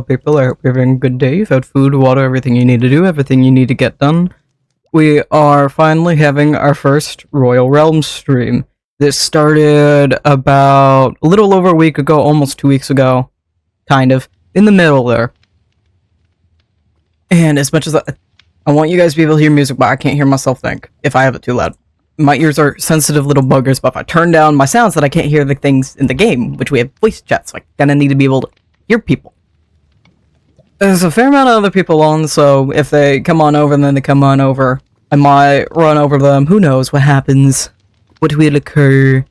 People, I hope you're having a good day. You've had food, water, everything you need to do, everything you need to get done. We are finally having our first Royal Realms stream. This started about a little over a week ago, almost 2 weeks ago. Kind of. In the middle there. And as much as I want you guys to be able to hear music, but I can't hear myself think if I have it too loud. My ears are sensitive little buggers, but if I turn down my sounds, then I can't hear the things in the game, which we have voice chat, so I kinda need to be able to hear people. There's a fair amount of other people on, so if they come on over, then they come on over. I might run over them. Who knows what happens? What will occur?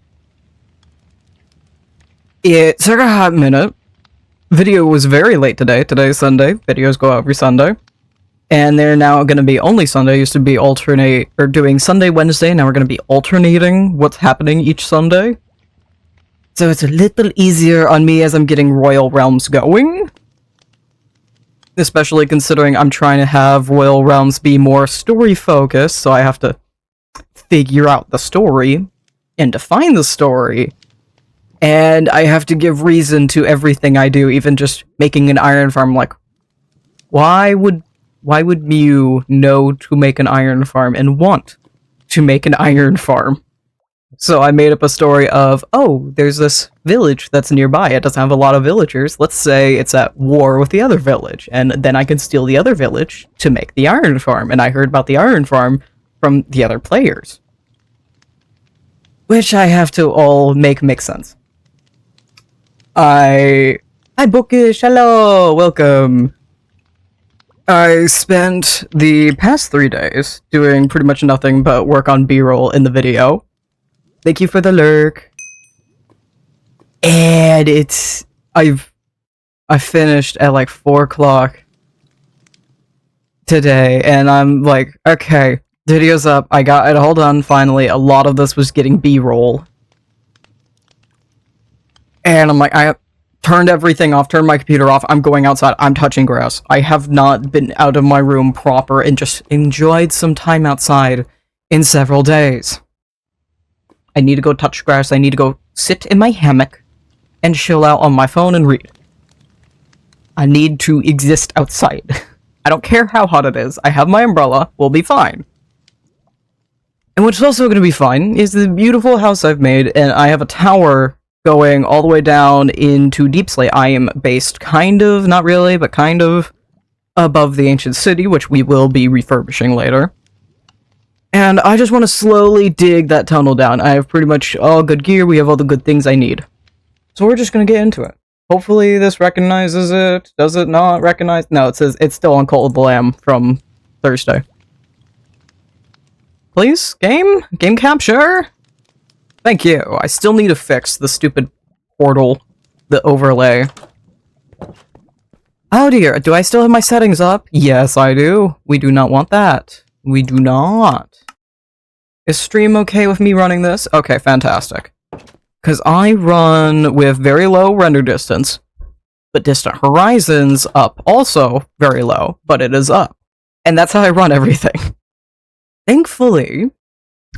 It took a hot minute. Video was very late today. Today's Sunday. Videos go out every Sunday. And they're now going to be only Sunday. Used to be doing Sunday, Wednesday. Now we're going to be alternating what's happening each Sunday. So it's a little easier on me as I'm getting Royal Realms going. Especially considering I'm trying to have Royal Realms be more story-focused, so I have to figure out the story and define the story. And I have to give reason to everything I do, even just making an iron farm. Like, why would Mew know to make an iron farm and want to make an iron farm? So I made up a story of, oh, there's this village that's nearby. It doesn't have a lot of villagers. Let's say it's at war with the other village, and then I can steal the other village to make the iron farm. And I heard about the iron farm from the other players, which I have to all make sense. Hi Bookish, hello, welcome. I spent the past 3 days doing pretty much nothing but work on B-roll in the video. Thank you for the lurk. And I finished at like 4 o'clock today, and I'm like, okay, video's up, I got it all done finally. A lot of this was getting B-roll. And I'm like, I turned everything off, turned my computer off, I'm going outside, I'm touching grass. I have not been out of my room proper and just enjoyed some time outside in several days. I need to go touch grass, I need to go sit in my hammock and chill out on my phone and read. I need to exist outside. I don't care how hot it is, I have my umbrella, we'll be fine. And what's also going to be fine is the beautiful house I've made, and I have a tower going all the way down into Deep Slate. I am based kind of, not really, but kind of above the ancient city, which we will be refurbishing later. And I just want to slowly dig that tunnel down. I have pretty much all good gear, we have all the good things I need. So we're just gonna get into it. Hopefully this recognizes it. Does it not recognize? No, it says it's still on Cult of the Lamb from Thursday. Please? Game capture? Thank you. I still need to fix the stupid portal, the overlay. Oh dear, do I still have my settings up? Yes, I do. We do not want that. We do not. Is stream okay with me running this? Okay, fantastic. Because I run with very low render distance, but distant horizons up also very low, but it is up. And that's how I run everything. Thankfully,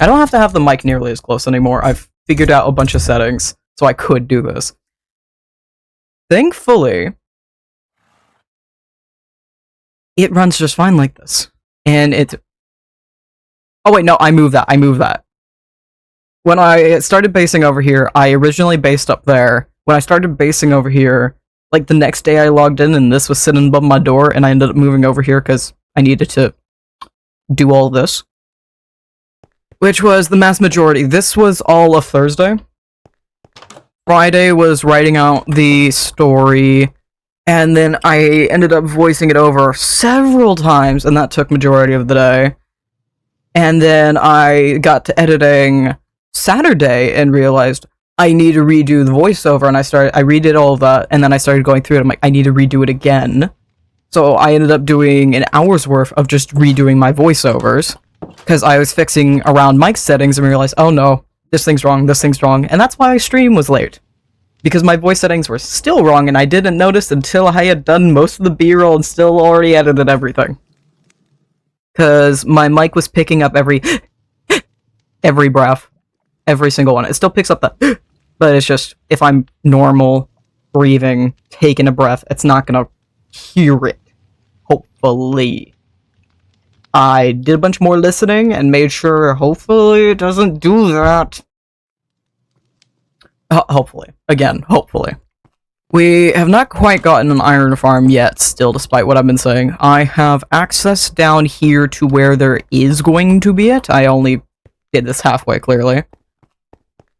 I don't have to have the mic nearly as close anymore. I've figured out a bunch of settings, so I could do this. Thankfully, it runs just fine like this. And oh wait, no, I moved that. When I started basing over here, I originally based up there. When I started basing over here, like the next day I logged in and this was sitting above my door, and I ended up moving over here because I needed to do all this. Which was the mass majority. This was all of Thursday. Friday was writing out the story, and then I ended up voicing it over several times, and that took majority of the day. And then I got to editing Saturday and realized I need to redo the voiceover, and I redid all of that, and then I started going through it. I'm like, I need to redo it again. So I ended up doing an hour's worth of just redoing my voiceovers, because I was fixing around mic settings and realized, oh no, this thing's wrong, and that's why my stream was late. Because my voice settings were still wrong, and I didn't notice until I had done most of the B-roll and still already edited everything. Because my mic was picking up every breath. Every single one. It still picks up the but it's just, if I'm normal, breathing, taking a breath, it's not gonna hear it. Hopefully. I did a bunch more listening and made sure hopefully it doesn't do that. Hopefully. Again, hopefully. We have not quite gotten an iron farm yet, still, despite what I've been saying. I have access down here to where there is going to be it. I only did this halfway, clearly.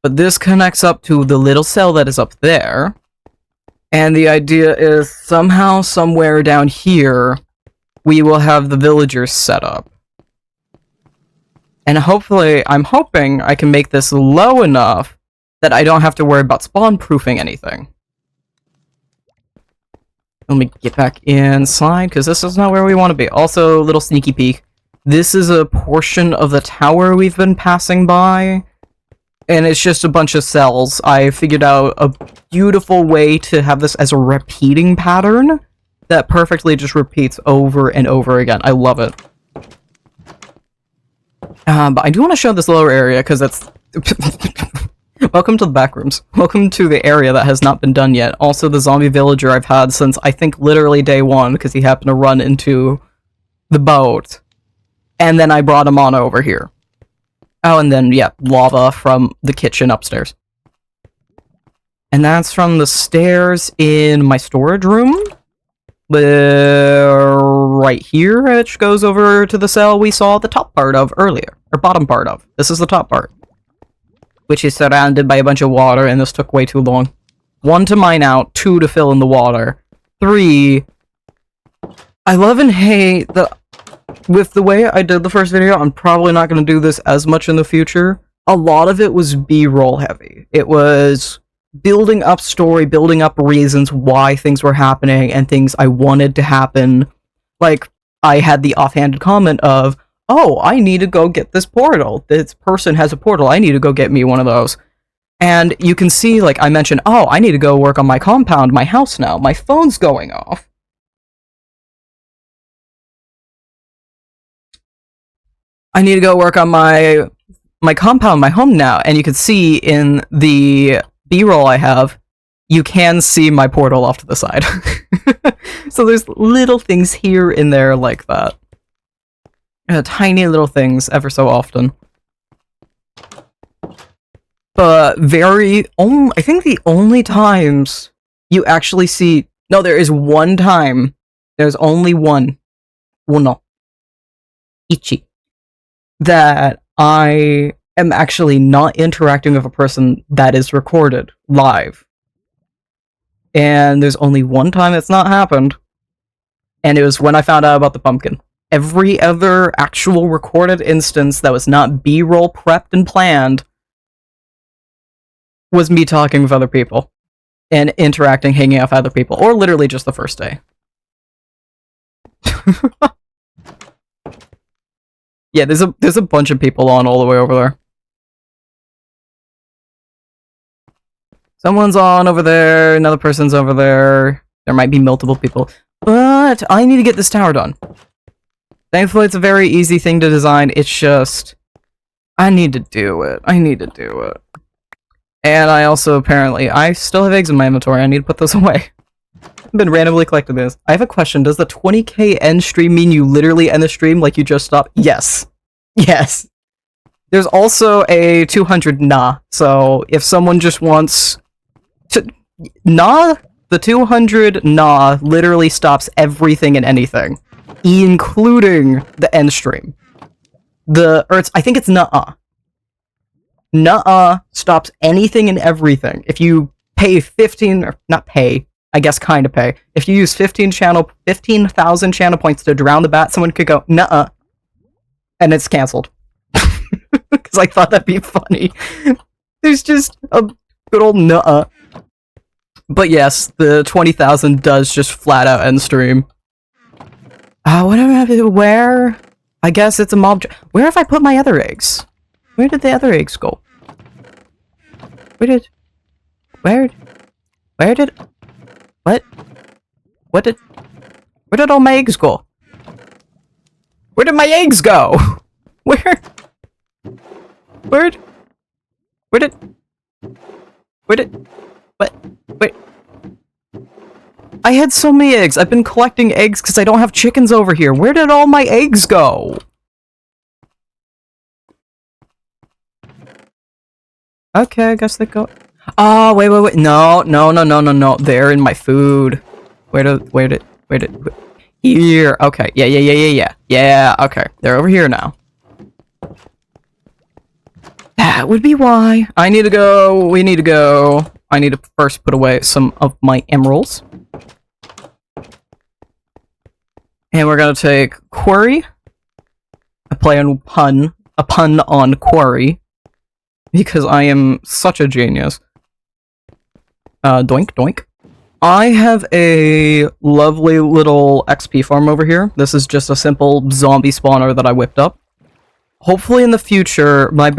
But this connects up to the little cell that is up there. And the idea is somehow, somewhere down here, we will have the villagers set up. And hopefully, I'm hoping I can make this low enough that I don't have to worry about spawn-proofing anything. Let me get back inside, because this is not where we want to be. Also, little sneaky peek. This is a portion of the tower we've been passing by, and it's just a bunch of cells. I figured out a beautiful way to have this as a repeating pattern that perfectly just repeats over and over again. I love it. But I do want to show this lower area, because it's... Welcome to the back rooms. Welcome to the area that has not been done yet. Also, the zombie villager I've had since, I think, literally day one, because he happened to run into the boat. And then I brought him on over here. Oh, and then, yeah, lava from the kitchen upstairs. And that's from the stairs in my storage room. Right here, which goes over to the cell we saw the top part of earlier. Or bottom part of. This is the top part. Which is surrounded by a bunch of water, and this took way too long. 1 to mine out, 2 to fill in the water, 3... I love and hate that with the way I did the first video, I'm probably not going to do this as much in the future. A lot of it was B-roll heavy. It was building up story, building up reasons why things were happening, and things I wanted to happen. Like, I had the offhanded comment of, oh, I need to go get this portal. This person has a portal. I need to go get me one of those. And you can see, like, I mentioned, oh, I need to go work on my compound, my house now. My phone's going off. I need to go work on my compound, my home now. And you can see in the B-roll I have, you can see my portal off to the side. So there's little things here and there like that. Tiny little things ever so often. But I think the only times you actually see... No, there is one time. There's only one. Uno. Ichi. That I am actually not interacting with a person that is recorded live. And there's only one time it's not happened. And it was when I found out about the pumpkin. Every other actual recorded instance that was not B-roll prepped and planned was me talking with other people and interacting, hanging out with other people, or literally just the first day. Yeah, there's a bunch of people on all the way over there. Someone's on over there, another person's over there. There might be multiple people. But I need to get this tower done. Thankfully, it's a very easy thing to design. It's just... I need to do it. I need to do it. And I also, apparently... I still have eggs in my inventory. I need to put those away. I've been randomly collecting this. I have a question. Does the 20k end stream mean you literally end the stream like you just stopped? Yes. Yes. There's also a 200 nah. So, if someone just wants... to... Nah? The 200 nah literally stops everything and anything. Including the end stream. I think it's nuh-uh. Nuh-uh stops anything and everything. If you pay 15, or not pay, I guess kind of pay. If you use 15,000 channel points to drown the bat, someone could go, nuh-uh. And it's cancelled. Because I thought that'd be funny. There's just a good old nuh-uh. But yes, the 20,000 does just flat out end stream. What am I going to do? Where? I guess it's a mob. Where have I put my other eggs? Where did the other eggs go? Where did all my eggs go? Where did my eggs go? Where did, what? Wait. I had so many eggs. I've been collecting eggs because I don't have chickens over here. Where did all my eggs go? Okay, I guess they go... Oh, wait. No. They're in my food. Where did... Here. Okay. Yeah. Yeah, okay. They're over here now. That would be why. I need to go. We need to go. I need to first put away some of my emeralds. And we're gonna take quarry. A pun on quarry. Because I am such a genius. Doink. I have a lovely little XP farm over here. This is just a simple zombie spawner that I whipped up. Hopefully in the future, my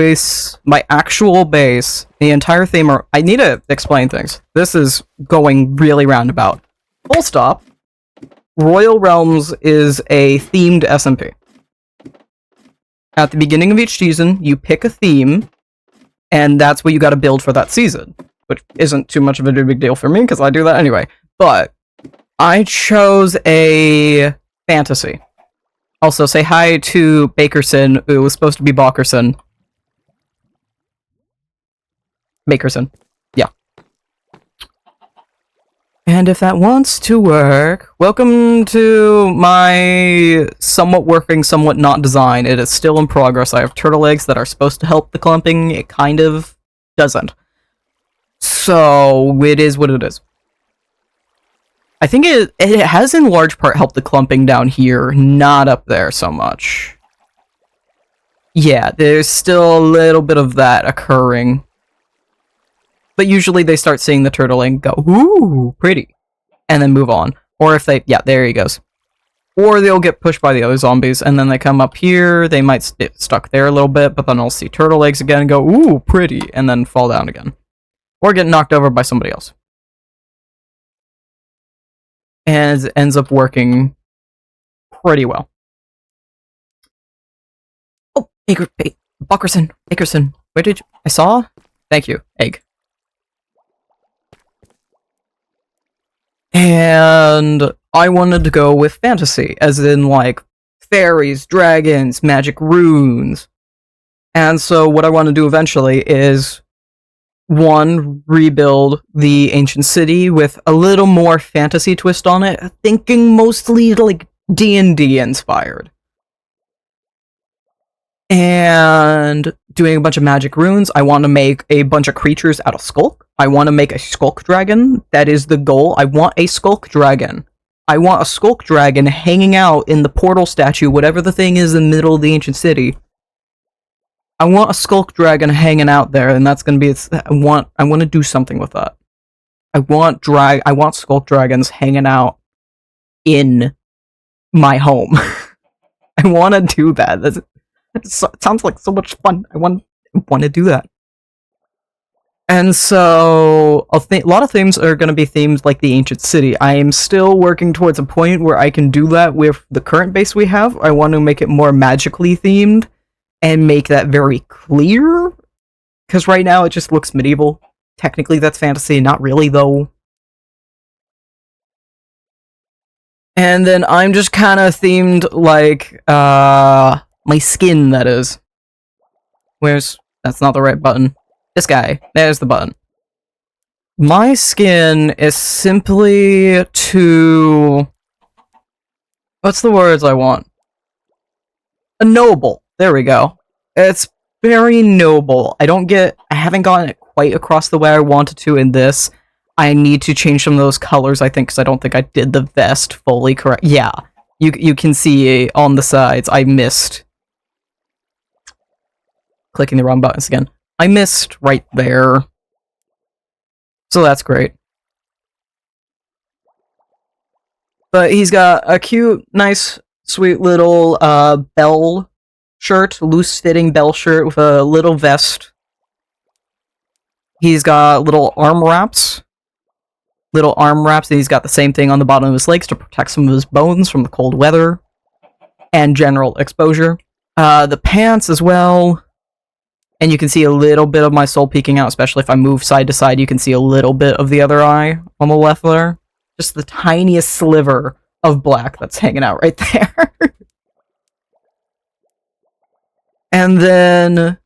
actual base, the entire theme, I need to explain things. This is going really roundabout. Full stop. Royal Realms is a themed SMP. At the beginning of each season, you pick a theme, and that's what you gotta build for that season. Which isn't too much of a big deal for me, because I do that anyway. But I chose a fantasy. Also, say hi to Bakerson, who was supposed to be Bakerson. Bakerson. Yeah. And if that wants to work, welcome to my somewhat working, somewhat not design. It is still in progress. I have turtle eggs that are supposed to help the clumping. It kind of doesn't. So, it is what it is. I think it has in large part helped the clumping down here, not up there so much. Yeah, there's still a little bit of that occurring. But usually they start seeing the turtle and go, ooh, pretty. And then move on. Or if they, yeah, there he goes. Or they'll get pushed by the other zombies, and then they come up here, they might get stuck there a little bit, but then I'll see turtle eggs again and go, ooh, pretty, and then fall down again. Or get knocked over by somebody else. And it ends up working pretty well. Oh, Bakerson, where did you... I saw? Thank you, egg. And I wanted to go with fantasy, as in, like, fairies, dragons, magic runes. And so what I want to do eventually is... 1, rebuild the ancient city with a little more fantasy twist on it, thinking mostly like D&D inspired. And doing a bunch of magic runes. I want to make a bunch of creatures out of Skulk. I want to make a Skulk dragon. That is the goal. I want a Skulk dragon. I want a Skulk dragon hanging out in the portal statue, whatever the thing is in the middle of the ancient city. I want a Skulk dragon hanging out there, and that's gonna be I want to do something with that. I want Skulk dragons hanging out in my home. I want to do that. It sounds like so much fun. I want to do that. And so a lot of themes are going to be themes like the ancient city. I am still working towards a point where I can do that with the current base we have. I want to make it more magically themed. And make that very clear, because right now it just looks medieval. Technically that's fantasy, not really though. And then I'm just kind of themed like, my skin, that is. That's not the right button. This guy, there's the button. My skin is simply to... What's the words I want? A noble. There we go. It's very noble. I haven't gotten it quite across the way I wanted to in this. I need to change some of those colors, I think, because I don't think I did the vest fully correct. Yeah, you can see on the sides, I missed. Clicking the wrong buttons again. I missed right there. So that's great. But he's got a cute, nice, sweet little bell shirt, loose-fitting bell shirt with a little vest. He's got little arm wraps. And he's got the same thing on the bottom of his legs to protect some of his bones from the cold weather and general exposure. The pants as well. And you can see a little bit of my soul peeking out, especially if I move side to side, you can see a little bit of the other eye on the left there. Just the tiniest sliver of black that's hanging out right there. And then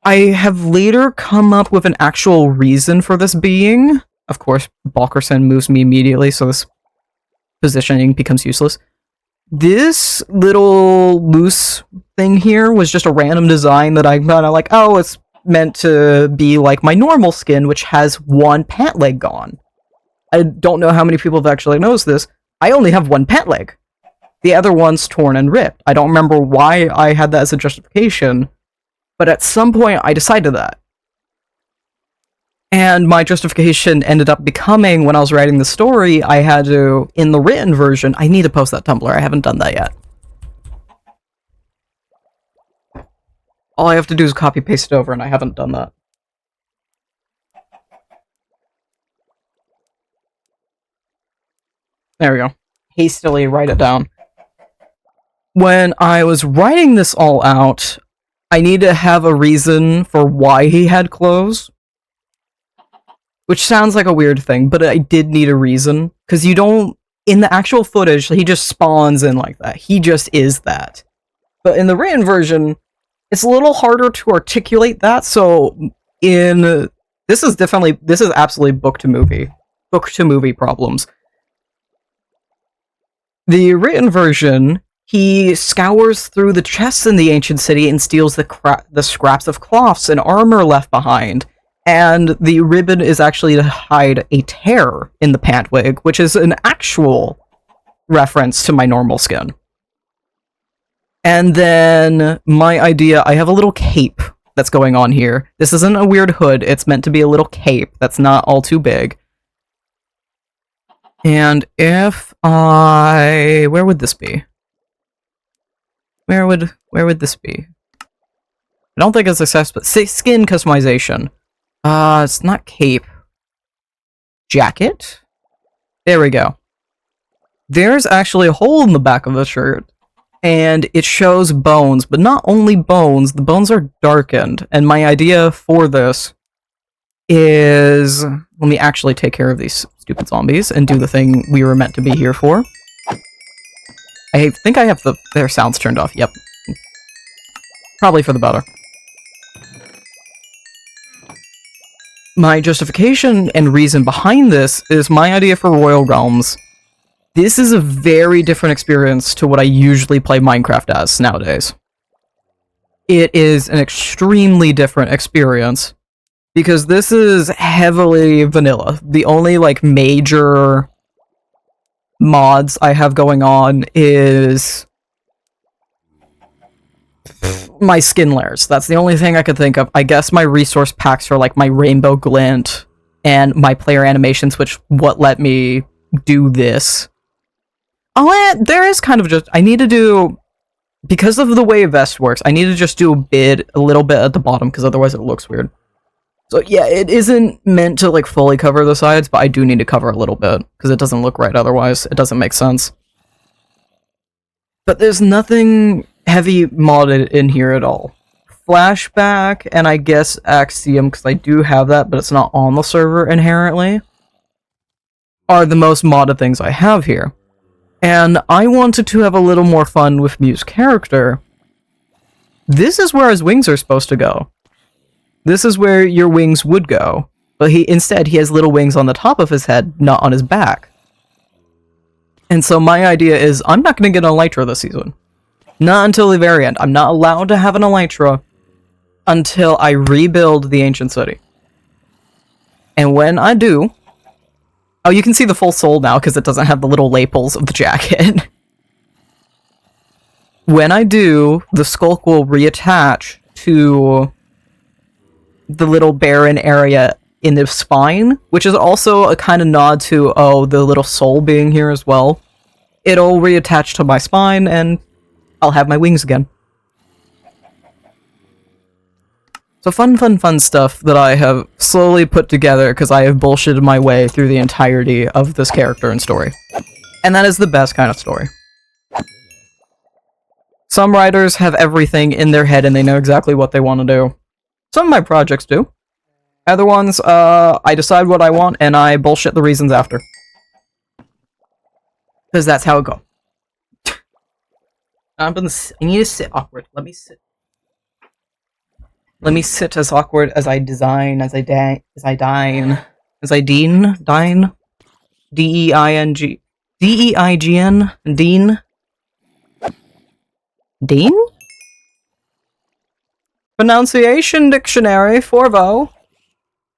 I have later come up with an actual reason for this being. Of course, Balkerson moves me immediately, so this positioning becomes useless. This little loose thing here was just a random design that I kind of like, oh, it's meant to be like my normal skin, which has one pant leg gone. I don't know how many people have actually noticed this. I only have one pant leg. The other one's torn and ripped. I don't remember why I had that as a justification, but at some point I decided that. And my justification ended up becoming, when I was writing the story, I had to, in the written version, I need to post that Tumblr, I haven't done that yet. All I have to do is copy-paste it over, and I haven't done that. There we go. Hastily write it down. When I was writing this all out, I need to have a reason for why he had clothes. Which sounds like a weird thing, but I did need a reason. Because you don't... In the actual footage, he just spawns in like that. He just is that. But in the written version, it's a little harder to articulate that, so in... This is absolutely book-to-movie. Book-to-movie problems. The written version, he scours through the chests in the ancient city and steals the scraps of cloths and armor left behind. And the ribbon is actually to hide a tear in the pant wig, which is an actual reference to my normal skin. And then, my idea, I have a little cape that's going on here. This isn't a weird hood, it's meant to be a little cape that's not all too big. And if I... Where would this be? Where would this be? I don't think it's success, but skin customization. It's not cape. Jacket? There we go. There's actually a hole in the back of the shirt, and it shows bones, but not only bones, the bones are darkened, and my idea for this is... Let me actually take care of these stupid zombies and do the thing we were meant to be here for. I think I have their sounds turned off, yep. Probably for the better. My justification and reason behind this is my idea for Royal Realms. This is a very different experience to what I usually play Minecraft as nowadays. It is an extremely different experience, because this is heavily vanilla. The only, like, major mods I have going on is my skin layers. That's the only thing I could think of. I guess my resource packs are like my rainbow glint and my player animations, which what let me do this. Oh, there is kind of just... I need to do... Because of the way Vest works, I need to just do a little bit at the bottom, because otherwise it looks weird. So yeah, it isn't meant to like fully cover the sides, but I do need to cover a little bit, because it doesn't look right otherwise. It doesn't make sense. But there's nothing heavy modded in here at all. Flashback, and I guess Axiom, because I do have that, but it's not on the server inherently, are the most modded things I have here. And I wanted to have a little more fun with Mew's character. This is where his wings are supposed to go. This is where your wings would go. But instead, he has little wings on the top of his head, not on his back. And so my idea is, I'm not going to get an Elytra this season. Not until the very end. I'm not allowed to have an Elytra until I rebuild the ancient city. And when I do... Oh, you can see the full soul now, because it doesn't have the little lapels of the jacket. When I do, the skulk will reattach to the little barren area in the spine, which is also a kind of nod to, oh, the little soul being here as well. It'll reattach to my spine, and I'll have my wings again. So fun stuff that I have slowly put together because I have bullshitted my way through the entirety of this character and story. And that is the best kind of story. Some writers have everything in their head and they know exactly what they want to do. Some of my projects do. Other ones, I decide what I want and I bullshit the reasons after. Because that's how it goes. I need to sit awkward. Let me sit. Let me sit as awkward as I design, as I dine, dine, D-E-I-N-G, D-E-I-G-N, Dean? Dean? Pronunciation Dictionary, Forvo.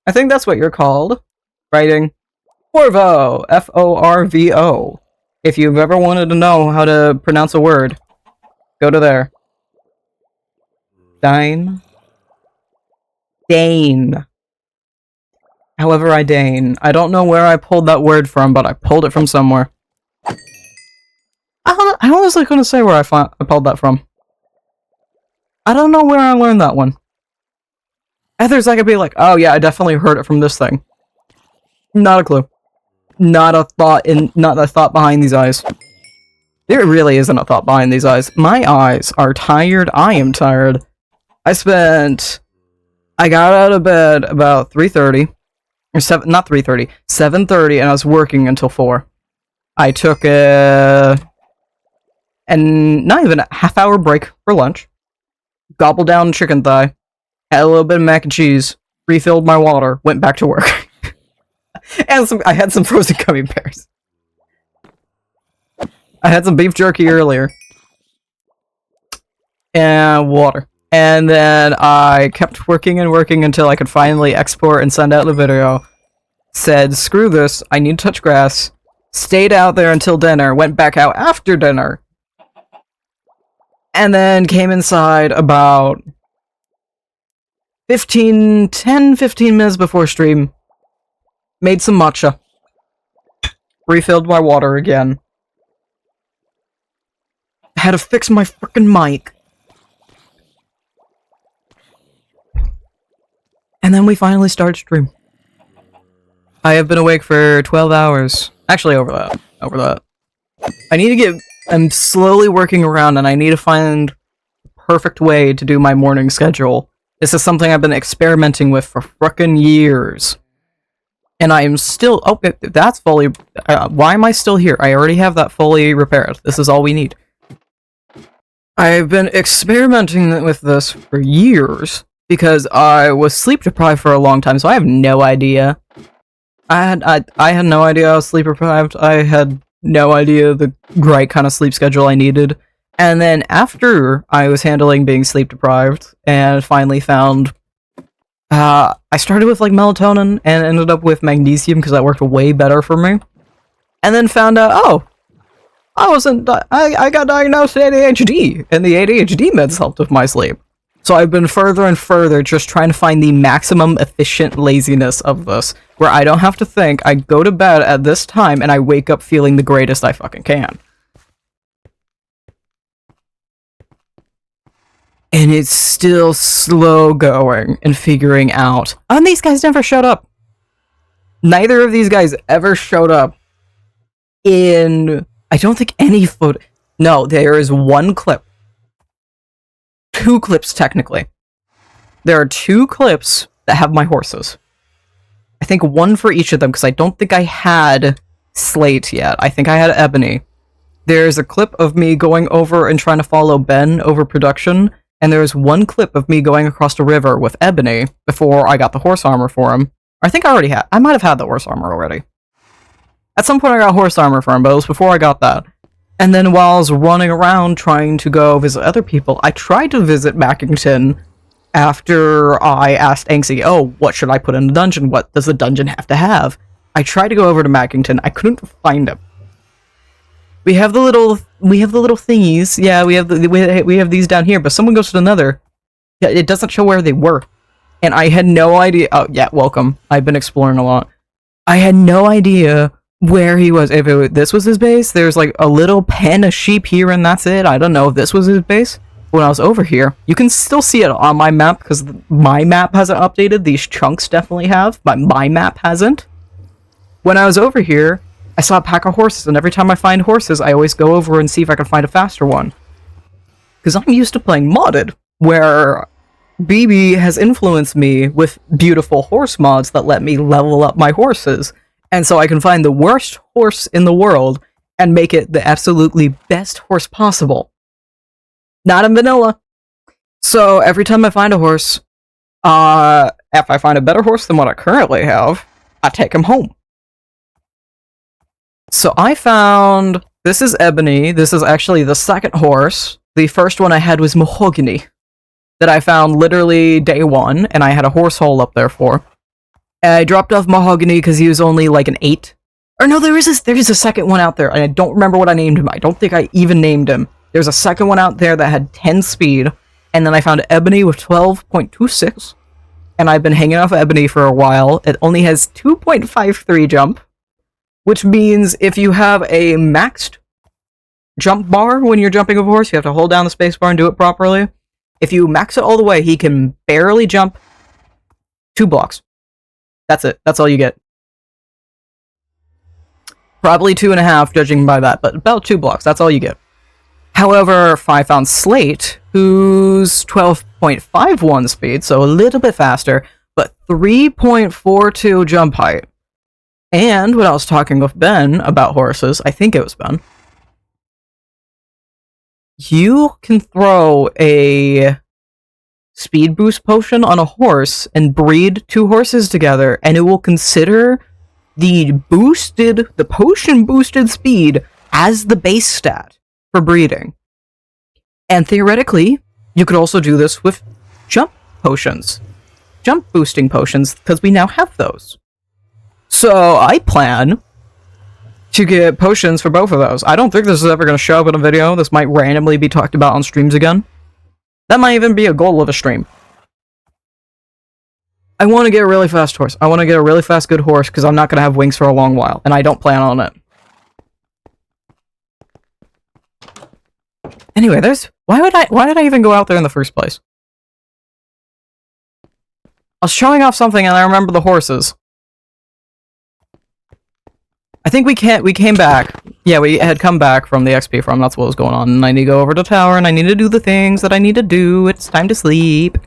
I think that's what you're called. Writing. Forvo, F-O-R-V-O. If you've ever wanted to know how to pronounce a word, go to there. Dine. Dane. However I deign. I don't know where I pulled that word from, but I pulled it from somewhere. I honestly couldn't say where I pulled that from. I don't know where I learned that one. Others I could be like, oh yeah, I definitely heard it from this thing. Not a clue. Not a thought behind these eyes. There really isn't a thought behind these eyes. My eyes are tired. I am tired. I got out of bed about 3:30. Or 7:30, and I was working until 4. I took not even a half-hour break for lunch. Gobbled down chicken thigh. Had a little bit of mac and cheese. Refilled my water. Went back to work. And I had some frozen gummy bears. I had some beef jerky earlier. And water. And then I kept working and working until I could finally export and send out the video. Said, screw this, I need to touch grass. Stayed out there until dinner, went back out after dinner. And then came inside about 15 minutes before stream. Made some matcha. Refilled my water again. Had to fix my frickin' mic. And then we finally started stream. I have been awake for 12 hours. Actually, over that. I'm slowly working around, and I need to find the perfect way to do my morning schedule. This is something I've been experimenting with for frickin' years. And I am still... Oh, that's fully... why am I still here? I already have that fully repaired. This is all we need. I've been experimenting with this for years, because I was sleep deprived for a long time, so I have no idea. I had no idea I was sleep deprived. I had no idea the right kind of sleep schedule I needed. And then after I was handling being sleep deprived and finally found I started with like melatonin and ended up with magnesium because that worked way better for me. And then found out, oh, I got diagnosed with ADHD, and the ADHD meds helped with my sleep. So I've been further and further just trying to find the maximum efficient laziness of this, where I don't have to think, I go to bed at this time, and I wake up feeling the greatest I fucking can. And it's still slow going and figuring out. And these guys never showed up. Neither of these guys ever showed up in... I don't think any photo... No, there is one clip. 2 clips, technically. There are 2 clips that have my horses. I think one for each of them, because I don't think I had Slate yet. I think I had Ebony. There's a clip of me going over and trying to follow Ben over production, and there's one clip of me going across the river with Ebony before I got the horse armor for him. I think I might have had the horse armor already. At some point I got horse armor for him, but it was before I got that. And then while I was running around trying to go visit other people, I tried to visit Mackington after I asked Anxie, oh, what should I put in the dungeon? What does the dungeon have to have? I tried to go over to Mackington. I couldn't find him. We have the little thingies. Yeah, we have these down here, but someone goes to another. Yeah, it doesn't show where they were. And I had no idea. Oh, yeah, welcome. I've been exploring a lot. I had no idea where he was. If this was his base, there's like a little pen of sheep here and that's it. I don't know if this was his base. When I was over here, you can still see it on my map because my map hasn't updated. These chunks definitely have, but my map hasn't. When I was over here, I saw a pack of horses, and every time I find horses, I always go over and see if I can find a faster one. Because I'm used to playing modded, where BB has influenced me with beautiful horse mods that let me level up my horses. And so I can find the worst horse in the world and make it the absolutely best horse possible. Not in vanilla. So every time I find a horse, if I find a better horse than what I currently have, I take him home. So I found, this is Ebony, this is actually the second horse. The first one I had was Mahogany, that I found literally day one, and I had a horse hole up there for. And I dropped off Mahogany because he was only like an 8. Or no, there is a second one out there, and I don't remember what I named him. I don't think I even named him. There's a second one out there that had 10 speed, and then I found Ebony with 12.26, and I've been hanging off Ebony for a while. It only has 2.53 jump, which means if you have a maxed jump bar when you're jumping a horse, you have to hold down the space bar and do it properly. If you max it all the way, he can barely jump 2 blocks. That's it. That's all you get. Probably 2.5, judging by that, but about 2 blocks. That's all you get. However, if I found Slate, who's 12.51 speed, so a little bit faster, but 3.42 jump height. And when I was talking with Ben about horses, I think it was Ben, you can throw a speed boost potion on a horse and breed 2 horses together, and it will consider the potion boosted speed as the base stat for breeding. And theoretically, you could also do this with jump potions. Jump boosting potions, because we now have those. So I plan to get potions for both of those. I don't think this is ever going to show up in a video. This might randomly be talked about on streams again. That might even be a goal of a stream. I want to get a really fast horse. I want to get a really fast good horse, because I'm not going to have wings for a long while, and I don't plan on it. Anyway, why did I even go out there in the first place? I was showing off something and I remember the horses. I think we came back. Yeah, we had come back from the XP farm, that's what was going on. And I need to go over to the tower and I need to do the things that I need to do. It's time to sleep.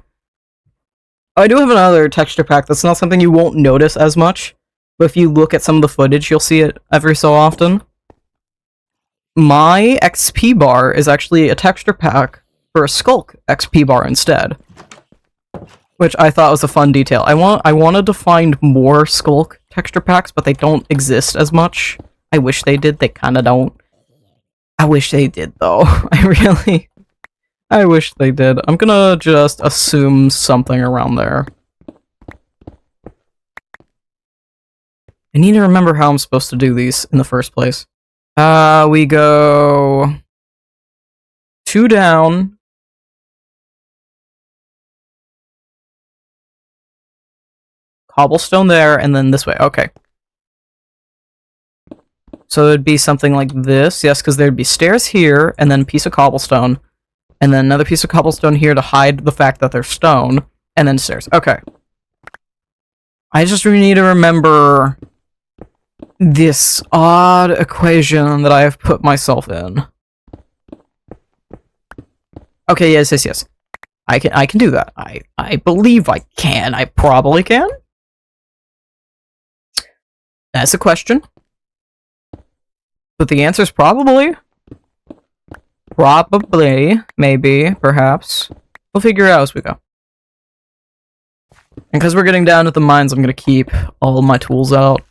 I do have another texture pack that's not something you won't notice as much, but if you look at some of the footage, you'll see it every so often. My XP bar is actually a texture pack for a Skulk XP bar instead, which I thought was a fun detail. I wanted to find more Skulk texture packs, but they don't exist as much. I wish they did. They kind of don't. I wish they did, though. I wish they did. I'm gonna just assume something around there. I need to remember how I'm supposed to do these in the first place. We go 2 down. Cobblestone there, and then this way. Okay. So it'd be something like this. Yes, because there'd be stairs here, and then a piece of cobblestone, and then another piece of cobblestone here to hide the fact that they're stone, and then stairs. Okay. I just really need to remember this odd equation that I have put myself in. Okay, yes. I can do that. I believe I can. I probably can. That's a question. But the answer is probably. Probably. Maybe. Perhaps. We'll figure it out as we go. And because we're getting down to the mines, I'm going to keep all my tools out.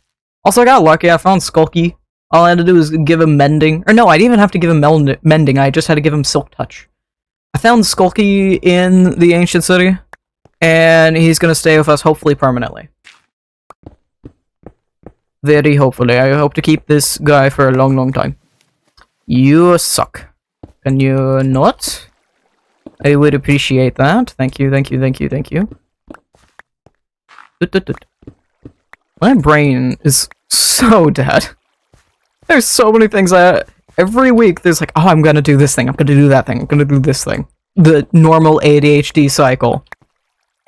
Also, I got lucky. I found Skulky. All I had to do was give him mending. Or no, I didn't even have to give him mending. I just had to give him Silk Touch. I found Skulky in the Ancient City. And he's going to stay with us, hopefully, permanently. Very hopefully. I hope to keep this guy for a long, long time. You suck. Can you not? I would appreciate that. Thank you. My brain is so dead. There's so many things that every week there's like, oh, I'm gonna do this thing, I'm gonna do that thing, I'm gonna do this thing. The normal ADHD cycle.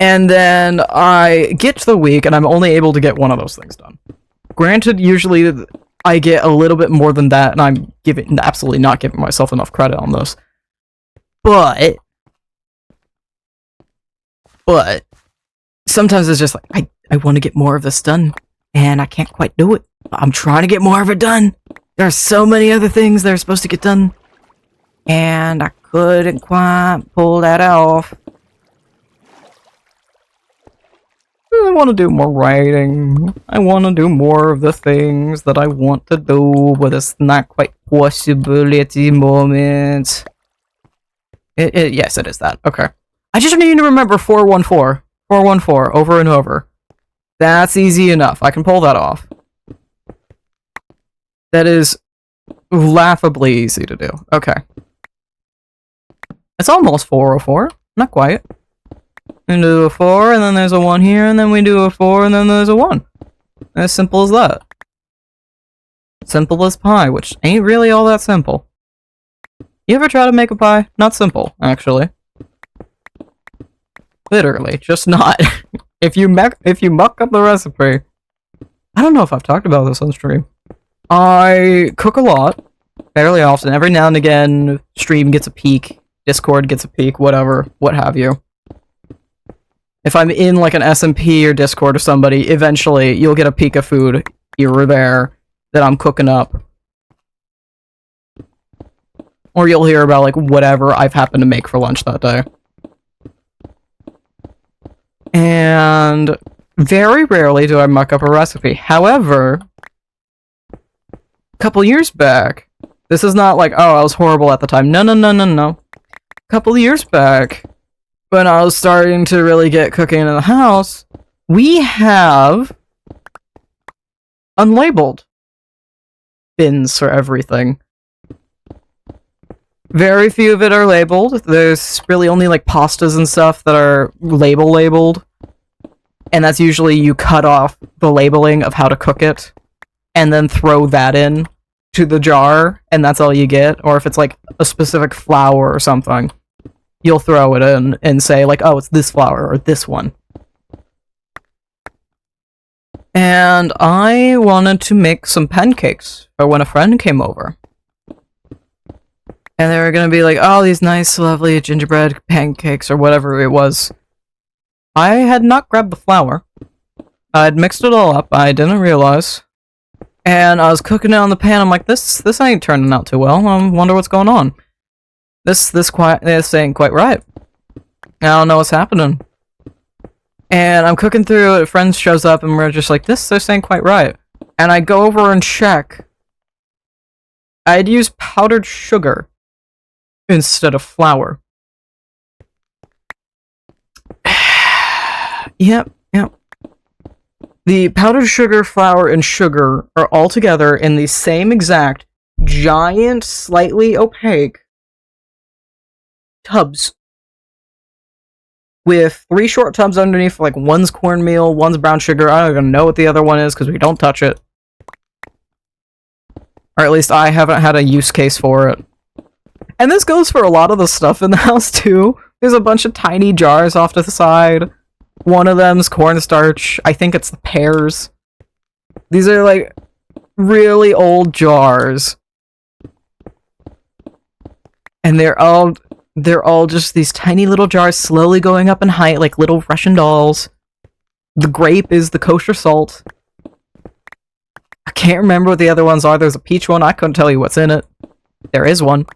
And then I get to the week and I'm only able to get one of those things done. Granted, usually I get a little bit more than that, and I'm absolutely not giving myself enough credit on this. But sometimes it's just like, I want to get more of this done, and I can't quite do it. I'm trying to get more of it done. There are so many other things that are supposed to get done, and I couldn't quite pull that off. I want to do more writing. I want to do more of the things that I want to do, but it's not quite possible at the moment. Yes, it is that. Okay. I just need to remember 414. 414 over and over. That's easy enough. I can pull that off. That is laughably easy to do. Okay. It's almost 404. Not quite. We do a 4, and then there's a 1 here, and then we do a 4, and then there's a 1. As simple as that. Simple as pie, which ain't really all that simple. You ever try to make a pie? Not simple, actually. Literally, just not. If you muck up the recipe... I don't know if I've talked about this on stream. I cook a lot, fairly often. Every now and again, stream gets a peek, Discord gets a peek, whatever, what have you. If I'm in like an SMP or Discord or somebody, eventually you'll get a peek of food here or there that I'm cooking up. Or you'll hear about like whatever I've happened to make for lunch that day. And very rarely do I muck up a recipe. However, a couple years back, this is not like, oh, I was horrible at the time. No. A couple years back, when I was starting to really get cooking in the house, we have unlabeled bins for everything. Very few of it are labeled. There's really only like pastas and stuff that are labeled. And that's usually you cut off the labeling of how to cook it and then throw that in to the jar, and that's all you get. Or if it's like a specific flour or something, you'll throw it in and say like, oh, it's this flour or this one. And I wanted to make some pancakes for when a friend came over. And they were gonna be like, oh, these nice, lovely gingerbread pancakes or whatever it was. I had not grabbed the flour. I'd mixed it all up, I didn't realize. And I was cooking it on the pan, I'm like, this ain't turning out too well, I wonder what's going on. This ain't quite right. I don't know what's happening. And I'm cooking through it, a friend shows up, and we're just like, this ain't quite right. And I go over and check. I'd used powdered sugar instead of flour. Yep. The powdered sugar, flour, and sugar are all together in the same exact, giant, slightly opaque tubs. With 3 short tubs underneath, like one's cornmeal, one's brown sugar. I don't even know what the other one is because we don't touch it. Or at least I haven't had a use case for it. And this goes for a lot of the stuff in the house too. There's a bunch of tiny jars off to the side. One of them's cornstarch. I think it's the pears. These are like really old jars. And they're all just these tiny little jars slowly going up in height like little Russian dolls. The grape is the kosher salt. I can't remember what the other ones are. There's a peach one. I couldn't tell you what's in it. There is one.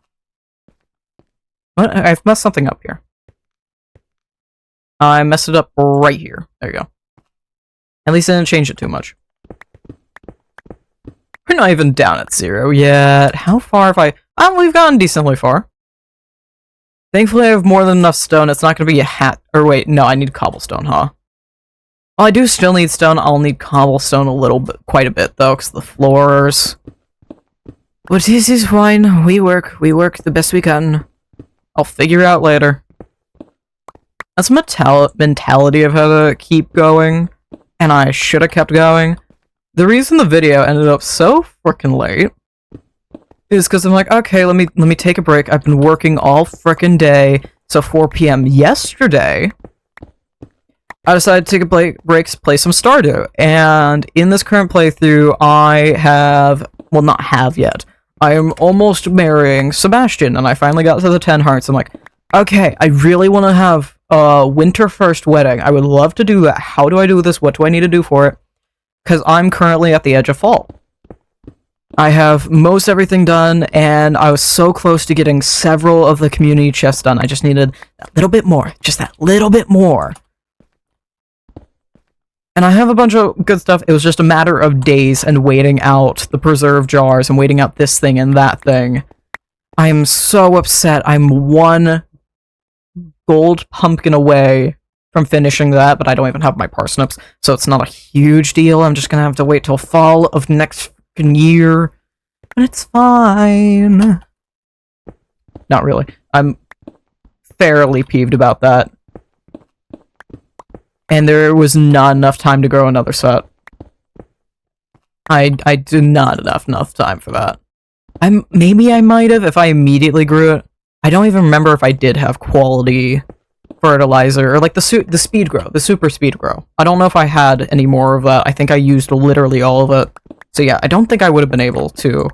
What? I've messed something up here. I messed it up right here. There you go. At least I didn't change it too much. We're not even down at 0 yet. How far have I... we've gotten decently far. Thankfully, I have more than enough stone. It's not going to be a hat... Or wait, no, I need cobblestone, huh? Well, I do still need stone. I'll need cobblestone a little bit, quite a bit, though, because the floors... But this is fine. We work the best we can. I'll figure out later. That's a mentality of how to keep going, and I should have kept going. The reason the video ended up so freaking late is because I'm like, okay, let me take a break. I've been working all frickin' day, so 4 p.m. yesterday, I decided to take a break to play some Stardew, and in this current playthrough, I have, well, not have yet, I am almost marrying Sebastian, and I finally got to the 10 hearts. I'm like, okay, I really want to have a winter first wedding. I would love to do that. How do I do this? What do I need to do for it? Because I'm currently at the edge of fall. I have most everything done, and I was so close to getting several of the community chests done. I just needed that little bit more. Just that little bit more. And I have a bunch of good stuff. It was just a matter of days and waiting out the preserve jars and waiting out this thing and that thing. I am so upset. I'm one gold pumpkin away from finishing that, but I don't even have my parsnips, so it's not a huge deal. I'm just gonna have to wait till fall of next year, and it's fine. Not really. I'm fairly peeved about that. And there was not enough time to grow another set. I did not have enough time for that. Maybe I might have if I immediately grew it. I don't even remember if I did have quality fertilizer, or like the speed grow, the super speed grow. I don't know if I had any more of that. I think I used literally all of it. So yeah, I don't think I would have been able to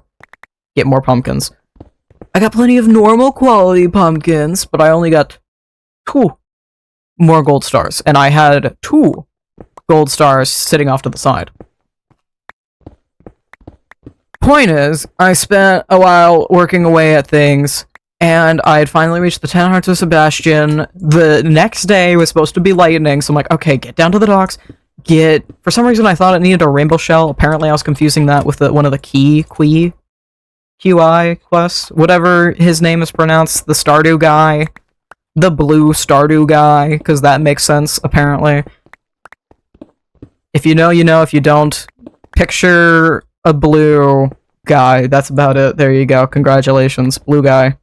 get more pumpkins. I got plenty of normal quality pumpkins, but I only got 2 more gold stars, and I had 2 gold stars sitting off to the side. Point is, I spent a while working away at things, and I had finally reached the 10 Hearts of Sebastian. The next day was supposed to be lightning, so I'm like, okay, get down to the docks, for some reason I thought it needed a rainbow shell. Apparently I was confusing that with one of the QI quests, whatever his name is pronounced, the Stardew guy, the blue Stardew guy, because that makes sense, apparently. If you know, you know. If you don't, picture a blue guy. That's about it. There you go. Congratulations. Blue guy.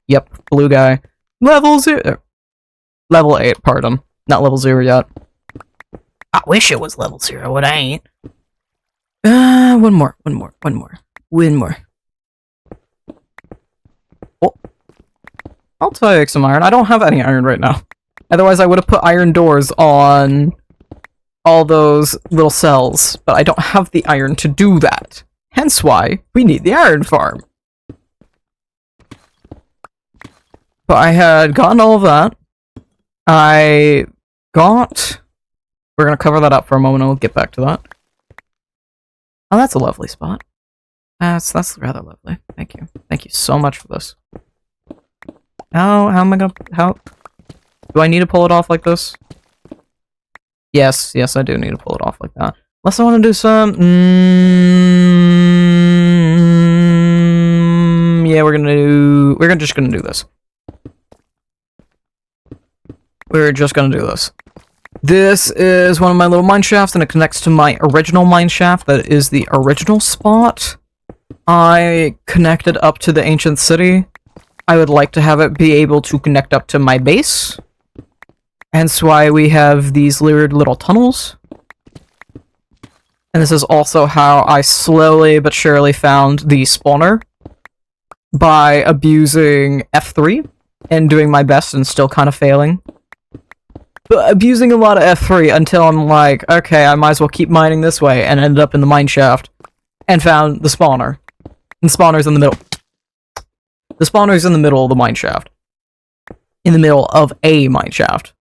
Yep, blue guy. Level 0. Level 8, pardon. Not level 0 yet. I wish it was level 0, but I ain't. One more. Oh. I'll take some iron. I don't have any iron right now. Otherwise, I would have put iron doors on all those little cells, but I don't have the iron to do that. Hence why we need the iron farm. But I had gotten all of that. We're gonna cover that up for a moment, and we'll get back to that. Oh, that's a lovely spot. That's rather lovely. Thank you. Thank you so much for this. How am I gonna... Do I need to pull it off like this? Yes, I do need to pull it off like that. Unless I want to do some... yeah, we're just gonna do this. We're just gonna do this. This is one of my little mine shafts, and it connects to my original mine shaft that is the original spot. I connected up to the ancient city. I would like to have it be able to connect up to my base. Hence why we have these weird little tunnels. And this is also how I slowly but surely found the spawner. By abusing F3 and doing my best and still kind of failing. But abusing a lot of F3 until I'm like, okay, I might as well keep mining this way, and ended up in the mine shaft and found the spawner. And the spawner's in the middle. The spawner's in the middle of the mine shaft. In the middle of a mine shaft.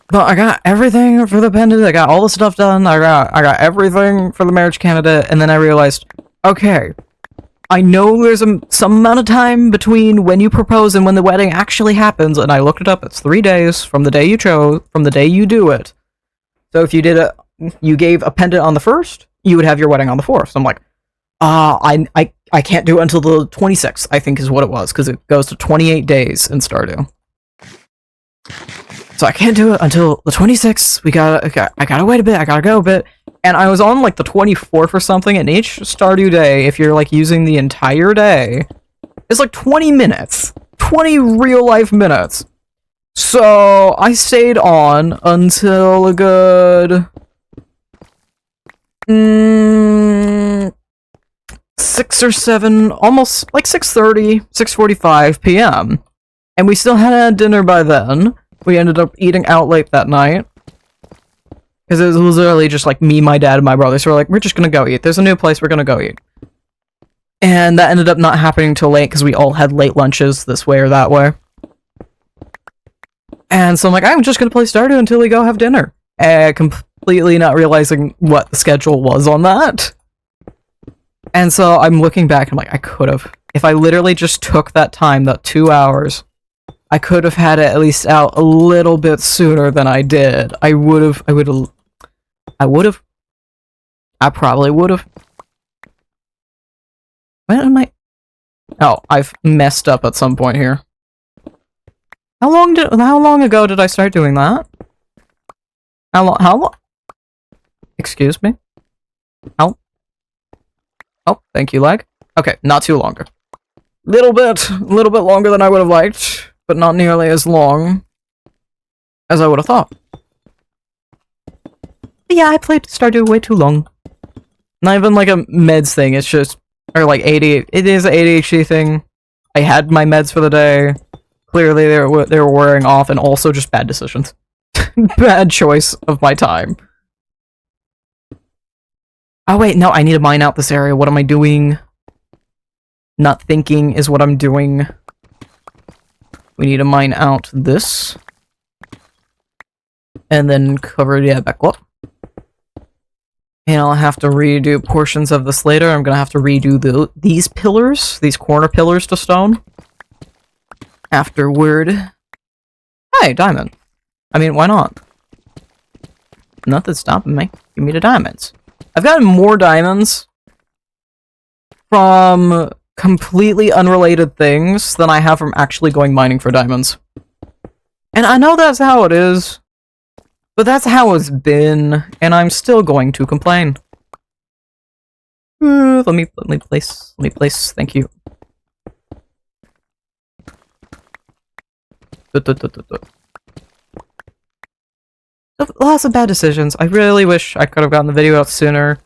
But I got everything for the pendant, I got all the stuff done, I got everything for the marriage candidate, and then I realized, okay, I know there's some amount of time between when you propose and when the wedding actually happens, and I looked it up, it's 3 days from the day you chose, from the day you do it. So if you you gave a pendant on the 1st, you would have your wedding on the 4th. So I'm like, I can't do it until the 26th, I think is what it was, because it goes to 28 days in Stardew. So I can't do it until the 26th. I gotta wait a bit, I gotta go a bit. And I was on like the 24th or something, and each Stardew day, if you're like using the entire day, it's like 20 minutes. 20 real life minutes. So I stayed on until a good 6 or 7, almost like 6:30, 6:45 p.m. And we still hadn't had dinner by then. We ended up eating out late that night. Because it was literally just like me, my dad, and my brother. So we're like, we're just gonna go eat. There's a new place, we're gonna go eat. And that ended up not happening until late, because we all had late lunches this way or that way. And so I'm like, I'm just gonna play Stardew until we go have dinner. completely not realizing what the schedule was on that. And so I'm looking back, I'm like, I could have. If I literally just took that time, that 2 hours, I could have had it at least out a little bit sooner than I did. I probably would have. When am I? Oh, I've messed up at some point here. How long ago did I start doing that? How long? Excuse me? Oh, thank you, lag. Okay, not too longer. Little bit longer than I would have liked, but not nearly as long as I would have thought. But yeah, I played Stardew way too long. Not even like a meds thing, it's just, or like it is an ADHD thing. I had my meds for the day. Clearly they were wearing off, and also just bad decisions. Bad choice of my time. Oh wait, no, I need to mine out this area. What am I doing? Not thinking is what I'm doing. We need to mine out this. And then cover, yeah, back up. And I'll have to redo portions of this later. I'm gonna have to redo these pillars, these corner pillars to stone. Afterward. Hey, diamond. I mean, why not? Nothing's stopping me. Give me the diamonds. I've gotten more diamonds from completely unrelated things than I have from actually going mining for diamonds. And I know that's how it is, but that's how it's been, and I'm still going to complain. Let me place, thank you. Lots of bad decisions. I really wish I could have gotten the video out sooner.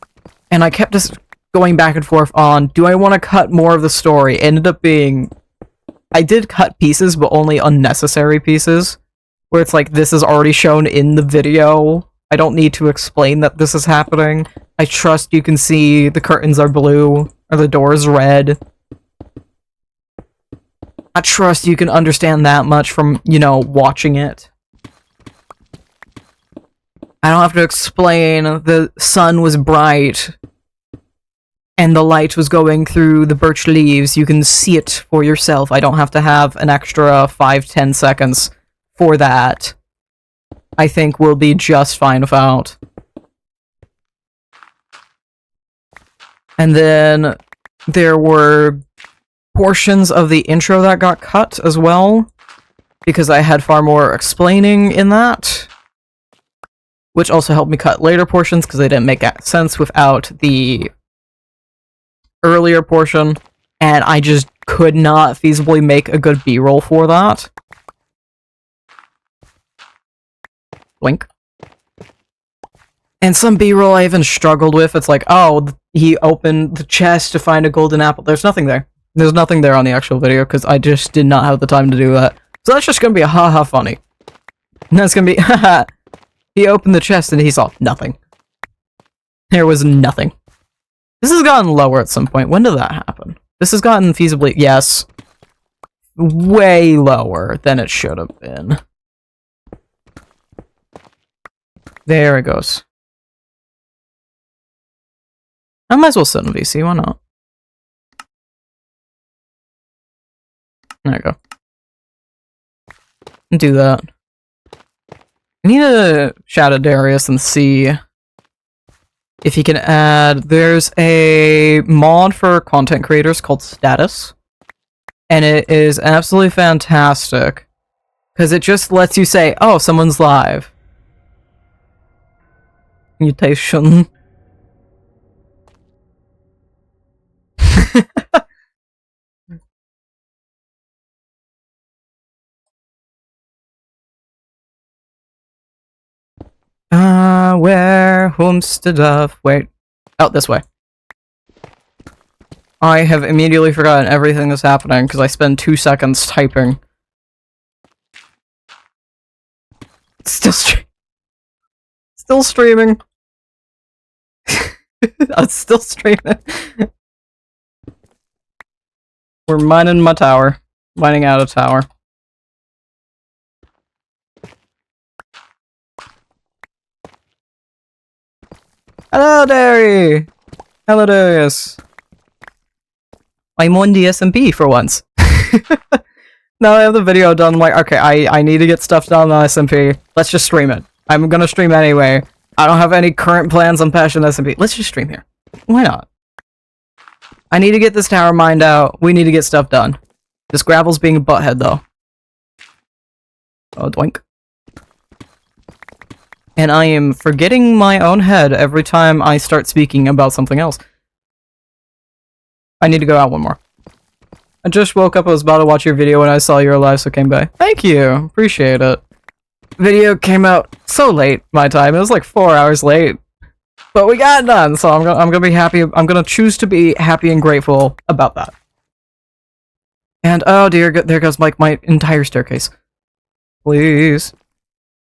And I kept just going back and forth on, do I want to cut more of the story? Ended up being... I did cut pieces, but only unnecessary pieces. Where it's like, this is already shown in the video. I don't need to explain that this is happening. I trust you can see the curtains are blue, or the doors red. I trust you can understand that much from, you know, watching it. I don't have to explain the sun was bright and the light was going through the birch leaves. You can see it for yourself. I don't have to have an extra 5-10 seconds for that. I think we'll be just fine without. And then there were portions of the intro that got cut as well, because I had far more explaining in that. Which also helped me cut later portions, because they didn't make sense without the earlier portion, and I just could not feasibly make a good B-roll for that. Blink. And some B-roll I even struggled with. It's like, oh, he opened the chest to find a golden apple. There's nothing there. There's nothing there on the actual video, because I just did not have the time to do that. So that's just gonna be a haha funny. And that's gonna be haha. He opened the chest and he saw nothing. There was nothing. This has gotten lower at some point. When did that happen? This has gotten feasibly, yes, way lower than it should have been. There it goes. I might as well sit in VC, why not? There you go. Do that. I need to shout at Darius and see if he can add... There's a mod for content creators called Status, and it is absolutely fantastic, because it just lets you say, oh, someone's live. Mutation. Where homestead of... Wait. Oh, this way. I have immediately forgotten everything that's happening, because I spend 2 seconds typing. Still streaming. I'm still streaming. We're mining my tower. Mining out a tower. Hello, Derry! Hello, Darius. I'm on the SMP for once. Now I have the video done, I'm like, okay, I need to get stuff done on SMP. Let's just stream it. I'm gonna stream anyway. I don't have any current plans on Passion SMP. Let's just stream here. Why not? I need to get this tower mined out. We need to get stuff done. This gravel's being a butthead, though. Oh, doink. And I am forgetting my own head every time I start speaking about something else. I need to go out one more. I just woke up, I was about to watch your video when I saw you were live, so came by. Thank you! Appreciate it. Video came out so late, my time. It was like 4 hours late. But we got it done, so I'm gonna be happy. I'm gonna choose to be happy and grateful about that. And oh dear, there goes my entire staircase. Please.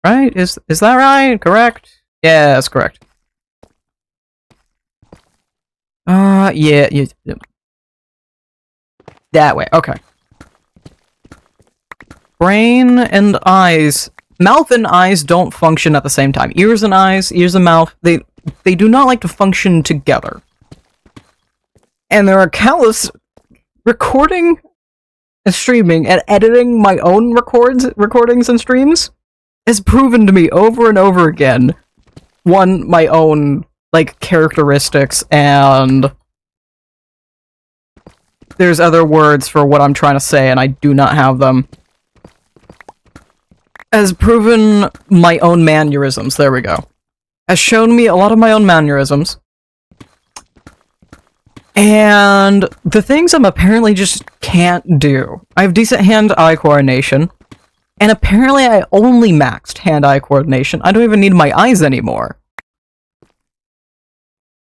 Right? Is that right? Correct? Yeah, that's correct. Yeah. That way, okay. Brain and eyes. Mouth and eyes don't function at the same time. Ears and eyes, ears and mouth, they do not like to function together. And there are countless recording and streaming and editing my own recordings and streams has proven to me over and over again, one, my own, like, characteristics, and there's other words for what I'm trying to say, and I do not have them. Has proven my own mannerisms, there we go. Has shown me a lot of my own mannerisms. And the things I'm apparently just can't do. I have decent hand-eye coordination, and apparently I only maxed hand-eye coordination. I don't even need my eyes anymore.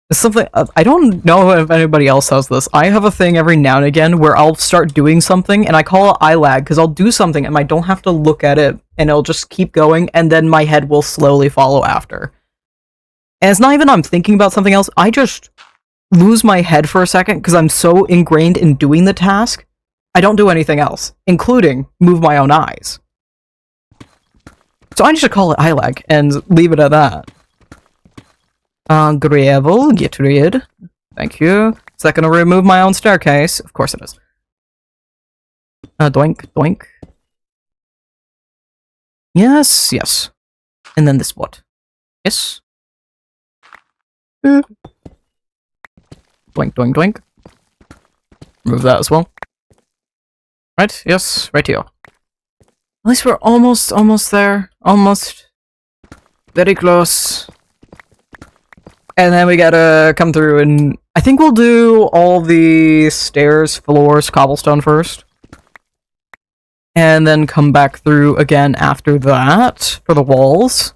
It's something, I don't know if anybody else has this. I have a thing every now and again where I'll start doing something and I call it eye lag because I'll do something and I don't have to look at it and it'll just keep going and then my head will slowly follow after. And it's not even I'm thinking about something else, I just lose my head for a second because I'm so ingrained in doing the task, I don't do anything else, including move my own eyes. So I just call it eye lag and leave it at that. Gravel, get rid. Thank you. Is that gonna remove my own staircase? Of course it is. Doink, doink. Yes, yes. And then this what? Yes. Doink, doink, doink. Remove that as well. Right, yes, right here. At least we're almost there. Almost. Very close. And then we gotta come through and I think we'll do all the stairs, floors, cobblestone first. And then come back through again after that for the walls.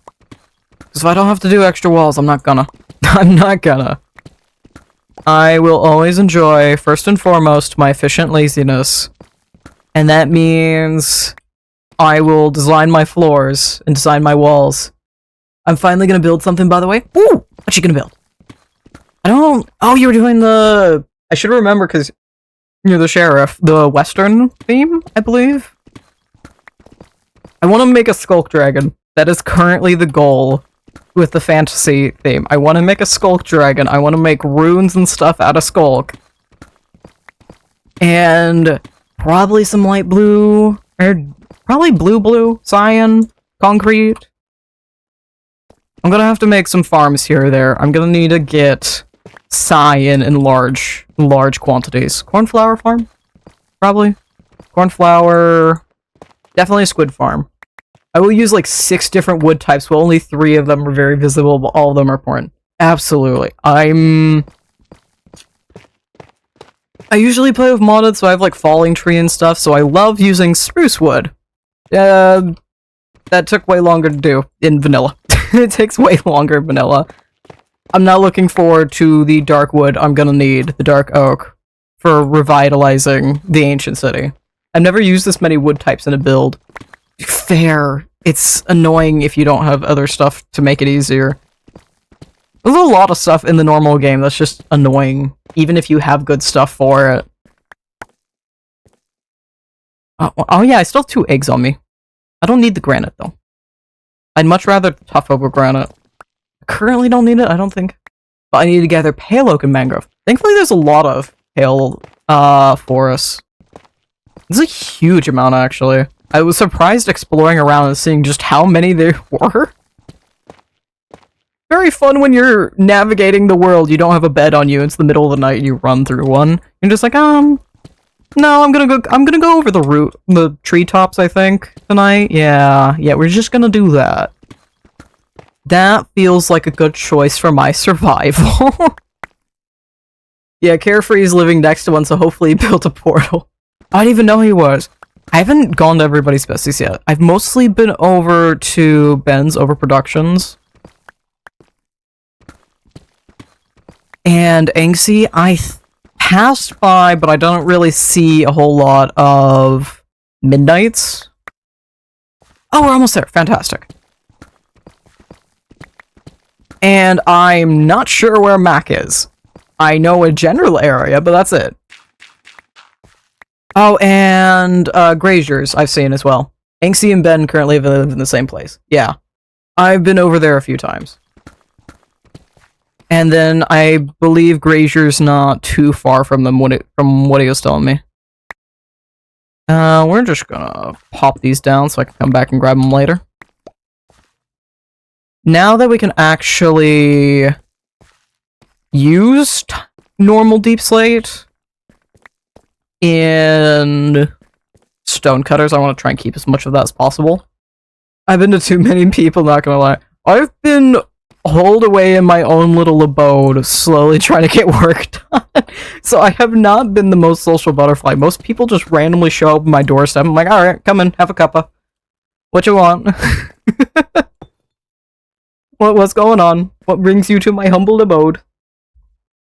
Because if I don't have to do extra walls, I'm not gonna. I'm not gonna. I will always enjoy, first and foremost, my efficient laziness. And that means I will design my floors and design my walls. I'm finally gonna build something, by the way. Ooh! What you gonna build? I don't... Oh, you were doing the... I should remember, because you're the sheriff. The Western theme, I believe? I want to make a Skulk Dragon. That is currently the goal with the fantasy theme. I want to make a Skulk Dragon. I want to make runes and stuff out of Skulk. And probably some light blue, or probably blue, cyan, concrete. I'm gonna have to make some farms here or there. I'm gonna need to get cyan in large quantities. Cornflower farm? Probably. Cornflower... Definitely a squid farm. I will use like 6 different wood types, but only 3 of them are very visible, but all of them are important. Absolutely. I usually play with modded, so I have like falling tree and stuff, so I love using spruce wood. That took way longer to do in vanilla. It takes way longer in vanilla. I'm not looking forward to the dark wood I'm gonna need, the dark oak, for revitalizing the ancient city. I've never used this many wood types in a build. Fair. It's annoying if you don't have other stuff to make it easier. There's a lot of stuff in the normal game that's just annoying, even if you have good stuff for it. Oh yeah, I still have 2 eggs on me. I don't need the granite, though. I'd much rather tough over granite. I currently don't need it, I don't think. but I need to gather pale oak and mangrove. Thankfully, there's a lot of pale forests. It's a huge amount, actually. I was surprised exploring around and seeing just how many there were. Very fun when you're navigating the world. You don't have a bed on you. It's the middle of the night and you run through one. You're just like, no, I'm gonna go over the treetops, I think, tonight. Yeah, we're just gonna do that. That feels like a good choice for my survival. Yeah, Carefree's living next to one, so hopefully he built a portal. I didn't even know he was. I haven't gone to everybody's besties yet. I've mostly been over to Ben's Overproductions. And Angsty, I passed by, but I don't really see a whole lot of Midnights. Oh, we're almost there. Fantastic. And I'm not sure where Mac is. I know a general area, but that's it. Oh, and Graziers I've seen as well. Angsty and Ben currently live in the same place. Yeah. I've been over there a few times. And then I believe Grazier's not too far from them from what he was telling me. We're just gonna pop these down so I can come back and grab them later. Now that we can actually use normal deep slate in stonecutters, I want to try and keep as much of that as possible. I've been to too many people, not gonna lie. I've been holed away in my own little abode, slowly trying to get work done. So I have not been the most social butterfly. Most people just randomly show up at my doorstep. I'm like, alright, come in, have a cuppa. What you want? What's going on? What brings you to my humble abode?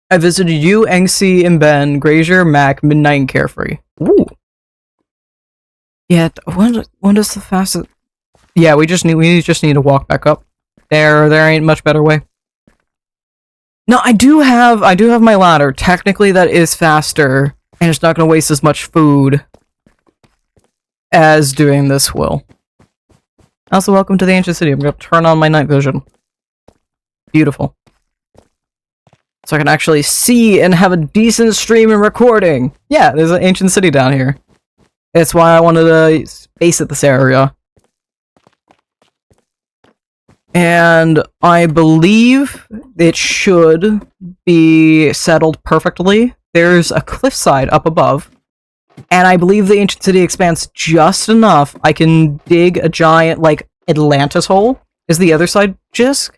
I visited you, Angsty, and Ben, Grazier, Mac, Midnight, and Carefree. Ooh. Yeah, when does the fastest... Yeah, we just need to walk back up. There ain't much better way. No, I do have my ladder. Technically, that is faster, and it's not going to waste as much food as doing this will. Also, welcome to the ancient city. I'm going to turn on my night vision. Beautiful. So I can actually see and have a decent stream and recording. Yeah, there's an ancient city down here. That's why I wanted to base at this area. And I believe it should be settled perfectly. There's a cliffside up above. And I believe the ancient city expands just enough. I can dig a giant, like, Atlantis hole. Is the other side just...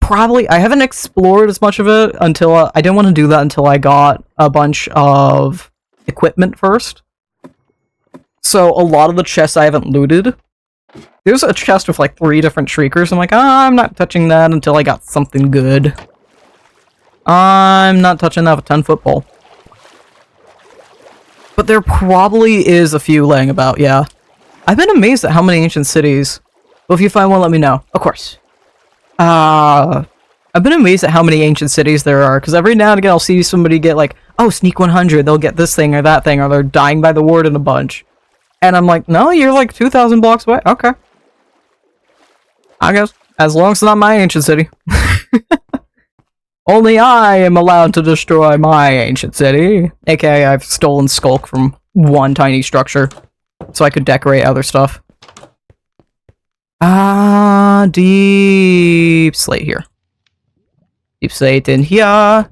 Probably, I haven't explored as much of it until, I didn't want to do that until I got a bunch of equipment first. So a lot of the chests I haven't looted. There's a chest with like 3 different shriekers. I'm like, I'm not touching that until I got something good. I'm not touching that with 10-foot pole. But there probably is a few laying about, yeah. I've been amazed at how many ancient cities. Well, if you find one, let me know. Of course. I've been amazed at how many ancient cities there are, because every now and again I'll see somebody get like, oh, sneak 100, they'll get this thing or that thing, or they're dying by the warden a bunch. And I'm like, no, you're like 2,000 blocks away? Okay. I guess. As long as it's not my ancient city. Only I am allowed to destroy my ancient city. AKA I've stolen Skulk from one tiny structure, so I could decorate other stuff. Deep slate here. Deep slate in here. Yeah,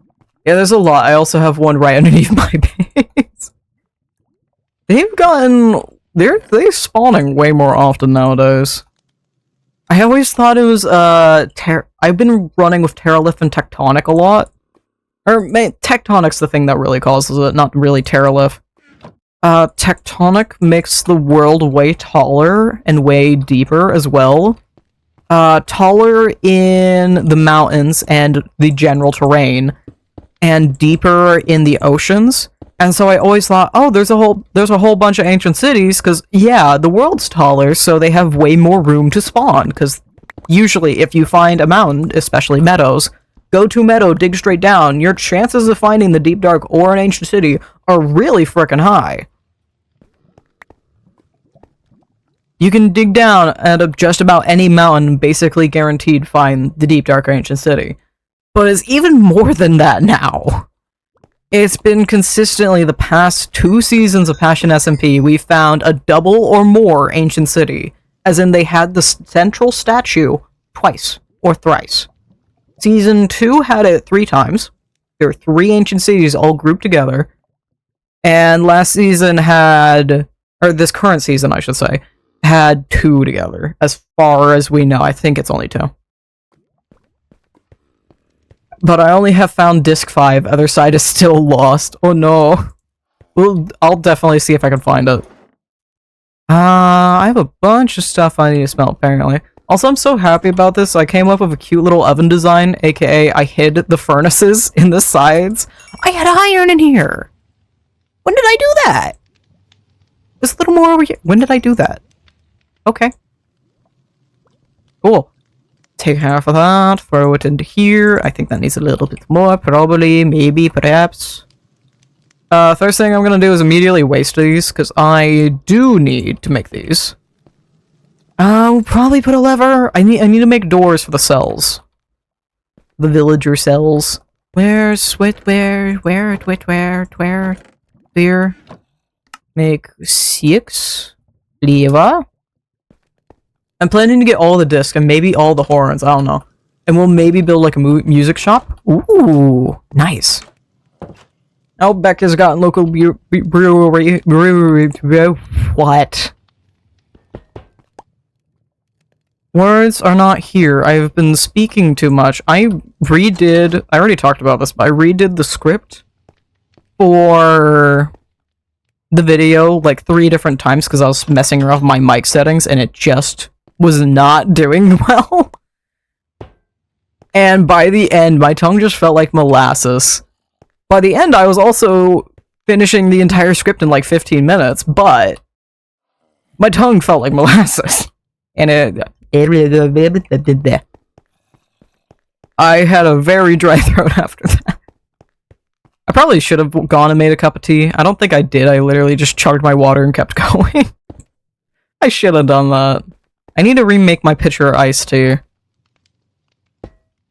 there's a lot. I also have one right underneath my base. They've gotten... They're spawning way more often nowadays. I always thought it was, I've been running with Terralith and Tectonic a lot. Or, Tectonic's the thing that really causes it, not really Terralith. Tectonic makes the world way taller and way deeper as well. Taller in the mountains and the general terrain, and deeper in the oceans. And so I always thought, oh, there's a whole bunch of ancient cities, because, yeah, the world's taller, so they have way more room to spawn, because usually if you find a mountain, especially meadows, go to meadow, dig straight down, your chances of finding the Deep Dark or an ancient city are really frickin' high. You can dig down at just about any mountain, basically guaranteed find the Deep Dark or ancient city. but it's even more than that now. It's been consistently the past 2 seasons of Passion SMP, we found a double or more ancient city, as in they had the central statue twice or thrice. Season 2 had it 3 times. There were 3 ancient cities all grouped together. And last season had, or this current season I should say, had 2 together. As far as we know, I think it's only 2. But I only have found Disc 5, other side is still lost. Oh no. Well, I'll definitely see if I can find it. I have a bunch of stuff I need to smelt, apparently. Also, I'm so happy about this, I came up with a cute little oven design, aka I hid the furnaces in the sides. I had iron in here! When did I do that? There's a little more over here. When did I do that? Okay. Cool. Take half of that, throw it into here. I think that needs a little bit more, probably, maybe, perhaps. First thing I'm gonna do is immediately waste these, because I do need to make these. I'll probably put a lever. I need to make doors for the cells. The villager cells. Where? Make 6 lever. I'm planning to get all the discs and maybe all the horns, I don't know. And we'll maybe build like a music shop. Ooh, nice. Oh, Becca's got local brewery. What? Words are not here. I've been speaking too much. I already talked about this, but I redid the script for the video like 3 different times because I was messing around with my mic settings and it just was not doing well. And by the end, my tongue just felt like molasses. By the end, I was also finishing the entire script in like 15 minutes, but my tongue felt like molasses. And I had a very dry throat after that. I probably should have gone and made a cup of tea. I don't think I did. I literally just chugged my water and kept going. I should have done that. I need to remake my pitcher of iced tea.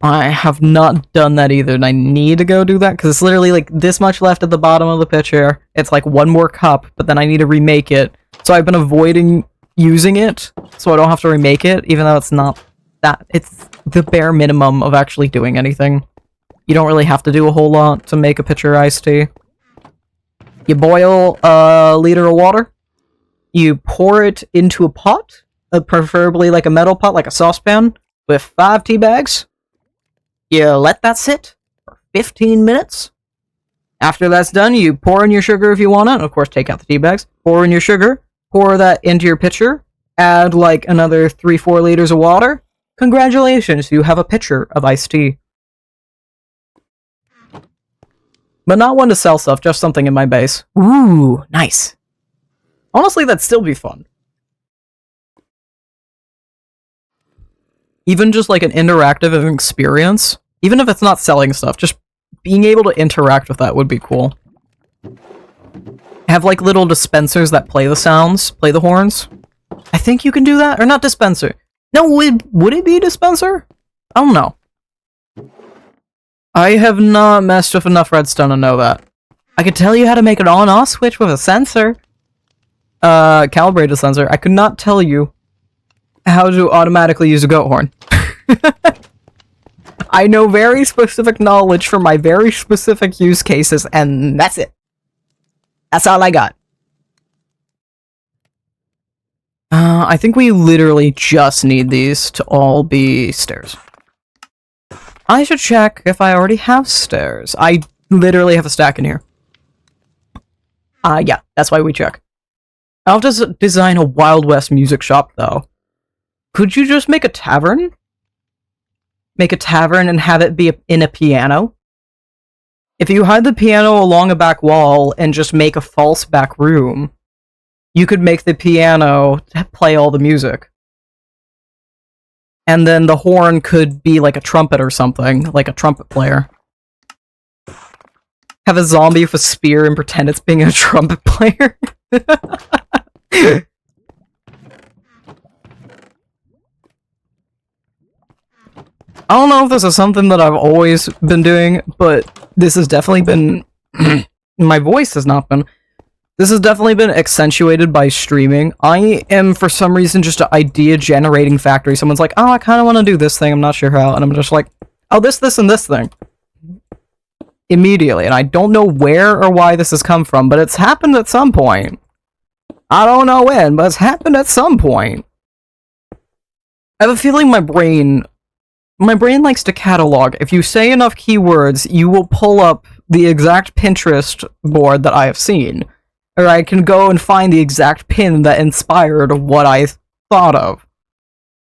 I have not done that either, and I need to go do that, because it's literally like this much left at the bottom of the pitcher. It's like 1 more cup, but then I need to remake it. So I've been avoiding using it, so I don't have to remake it, even though it's not that. It's the bare minimum of actually doing anything. You don't really have to do a whole lot to make a pitcher of iced tea. You boil a liter of water. You pour it into a pot, preferably like a metal pot, like a saucepan, with 5 tea bags. You let that sit for 15 minutes. After that's done, you pour in your sugar if you want it. Of course, take out the tea bags. Pour in your sugar. Pour that into your pitcher. Add like another 3-4 liters of water. Congratulations, you have a pitcher of iced tea. But not one to sell stuff, just something in my base. Ooh, nice. Honestly, that'd still be fun. Even just like an interactive experience, even if it's not selling stuff, just being able to interact with that would be cool. Have like little dispensers that play the sounds, play the horns. I think you can do that, or not dispenser. No, would it be a dispenser? I don't know. I have not messed with enough redstone to know that. I could tell you how to make an on-off switch with a sensor. Calibrated sensor. I could not tell you how to automatically use a goat horn. I know very specific knowledge for my very specific use cases, and that's it. That's all I got. I think we literally just need these to all be stairs. I should check if I already have stairs. I literally have a stack in here. Yeah, that's why we check. I'll just design a Wild West music shop, though. Could you just make a tavern? Make a tavern and have it be in a piano? If you hide the piano along a back wall and just make a false back room, you could make the piano play all the music. And then the horn could be like a trumpet or something, like a trumpet player. Have a zombie with a spear and pretend it's being a trumpet player. I don't know if this is something that I've always been doing, but this has definitely been... my voice has not been... This has definitely been accentuated by streaming. I am, for some reason, just an idea-generating factory. Someone's like, oh, I kind of want to do this thing, I'm not sure how, and I'm just like, oh, this, and this thing. Immediately, and I don't know where or why this has come from, but it's happened at some point. I don't know when, but it's happened at some point. I have a feeling my brain likes to catalog. If you say enough keywords, you will pull up the exact Pinterest board that I have seen. Or I can go and find the exact pin that inspired what I thought of.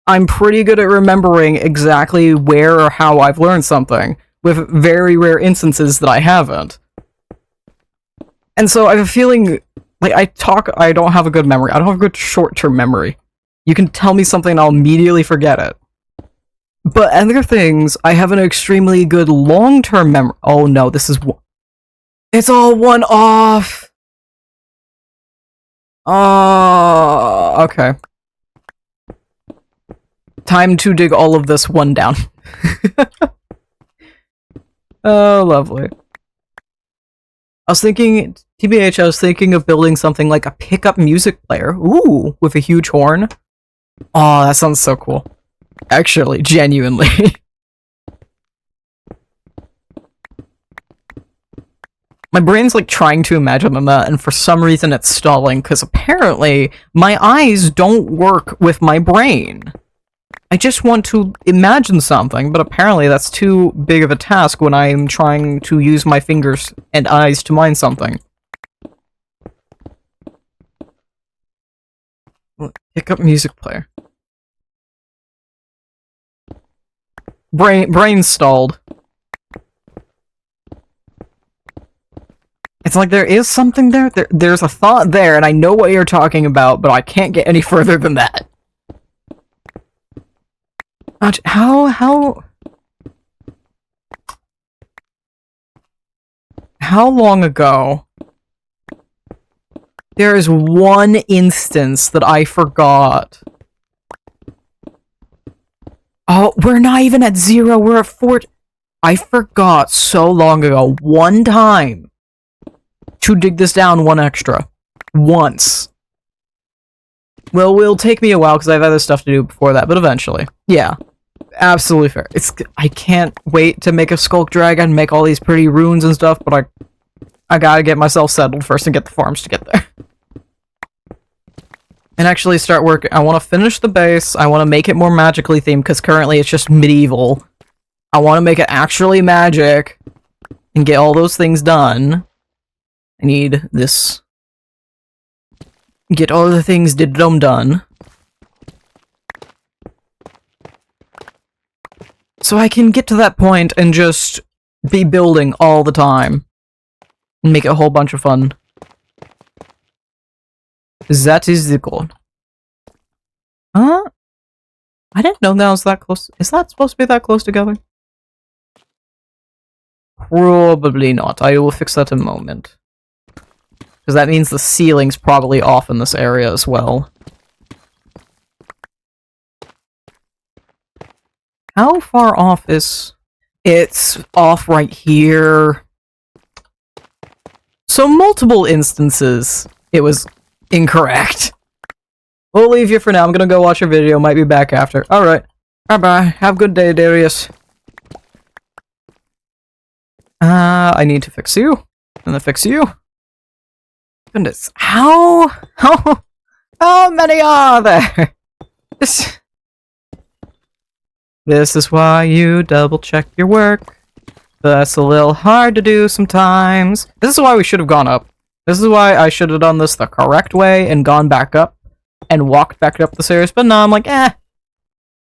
I'm pretty good at remembering exactly where or how I've learned something, with very rare instances that I haven't. And so I have a feeling, like, I don't have a good memory. I don't have a good short-term memory. You can tell me something and I'll immediately forget it. But other things, I have an extremely good long-term memory. Oh no, this is... It's all one off! Okay. Time to dig all of this one down. Oh, lovely. I was thinking, TBH, I was thinking of building something like a pickup music player. Ooh, with a huge horn. Oh, that sounds so cool. Actually, genuinely. My brain's like trying to imagine that, and for some reason it's stalling, because apparently my eyes don't work with my brain. I just want to imagine something, but apparently that's too big of a task when I'm trying to use my fingers and eyes to mind something. Pick up music player. Brain stalled. It's like there is something there. There's a thought there, and I know what you're talking about, but I can't get any further than that. How long ago? There is one instance that I forgot. Oh, we're not even at 0, we're at 4. I forgot so long ago, one time, to dig this down one extra. Once. Well, it'll take me a while because I have other stuff to do before that, but eventually. Yeah. Absolutely fair. I can't wait to make a Skulk Dragon, make all these pretty runes and stuff, but I gotta get myself settled first and get the farms to get there. And actually start working. I want to finish the base, I want to make it more magically themed, because currently it's just medieval. I want to make it actually magic, and get all those things done. I need this. Get all the things done. So I can get to that point and just be building all the time. And make it a whole bunch of fun. That is the goal. Huh? I didn't know that was that close. Is that supposed to be that close together? Probably not. I will fix that in a moment. Because that means the ceiling's probably off in this area as well. How far off is... It's off right here. So multiple instances, it was incorrect. We'll leave you for now. I'm gonna go watch a video. Might be back after. Alright. Bye-bye. Have a good day, Darius. I need to fix you. And then fix you. Goodness. How many are there? This is why you double check your work. That's a little hard to do sometimes. This is why we should have gone up. This is why I should have done this the correct way and gone back up and walked back up the stairs, but no, I'm like, no,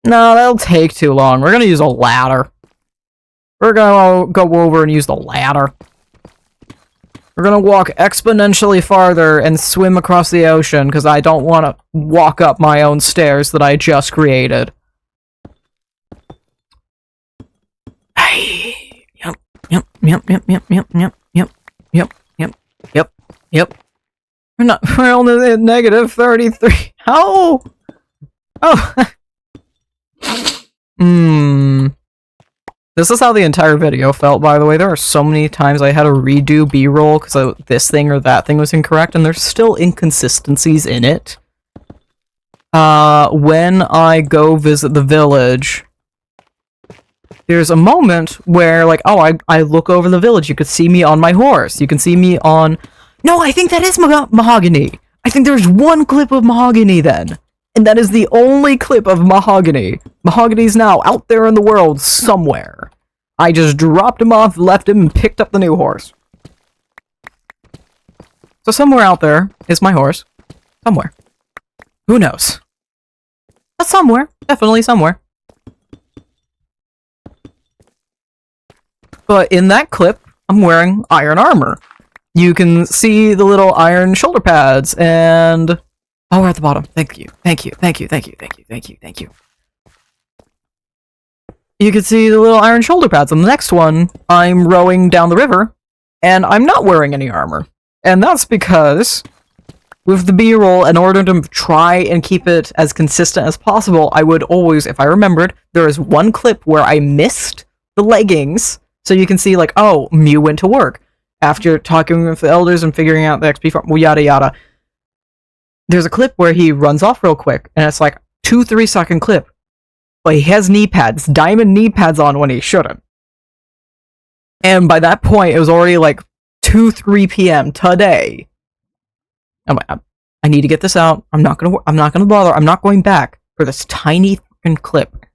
that'll take too long. We're gonna use a ladder. We're gonna go over and use the ladder. We're gonna walk exponentially farther and swim across the ocean, because I don't want to walk up my own stairs that I just created. Yep. We're only at negative 33. How? Oh. This is how the entire video felt, by the way. There are so many times I had to redo B-roll because this thing or that thing was incorrect, and there's still inconsistencies in it. When I go visit the village, there's a moment where, like, oh, I look over the village. You could see me on my horse. You can see me on... No, I think that is Mahogany. I think there's one clip of Mahogany then. And that is the only clip of Mahogany. Mahogany's now out there in the world somewhere. I just dropped him off, left him, and picked up the new horse. So somewhere out there is my horse. Somewhere. Who knows? But somewhere. Definitely somewhere. But in that clip, I'm wearing iron armor. You can see the little iron shoulder pads and... Oh, we're at the bottom. Thank you. Thank you. Thank you. Thank you. Thank you. Thank you. Thank you. You can see the little iron shoulder pads. On the next one, I'm rowing down the river, and I'm not wearing any armor. And that's because, with the B-roll, in order to try and keep it as consistent as possible, I would always, if I remembered, there is one clip where I missed the leggings, so you can see, like, oh, Mew went to work. After talking with the elders and figuring out the XP farm, well, yada yada. There's a clip where he runs off real quick, and it's like 2-3 second clip. But he has knee pads, diamond knee pads on when he shouldn't. And by that point, it was already like 2-3 p.m. today. I'm like, I need to get this out. I'm not gonna bother. I'm not going back for this tiny fucking clip.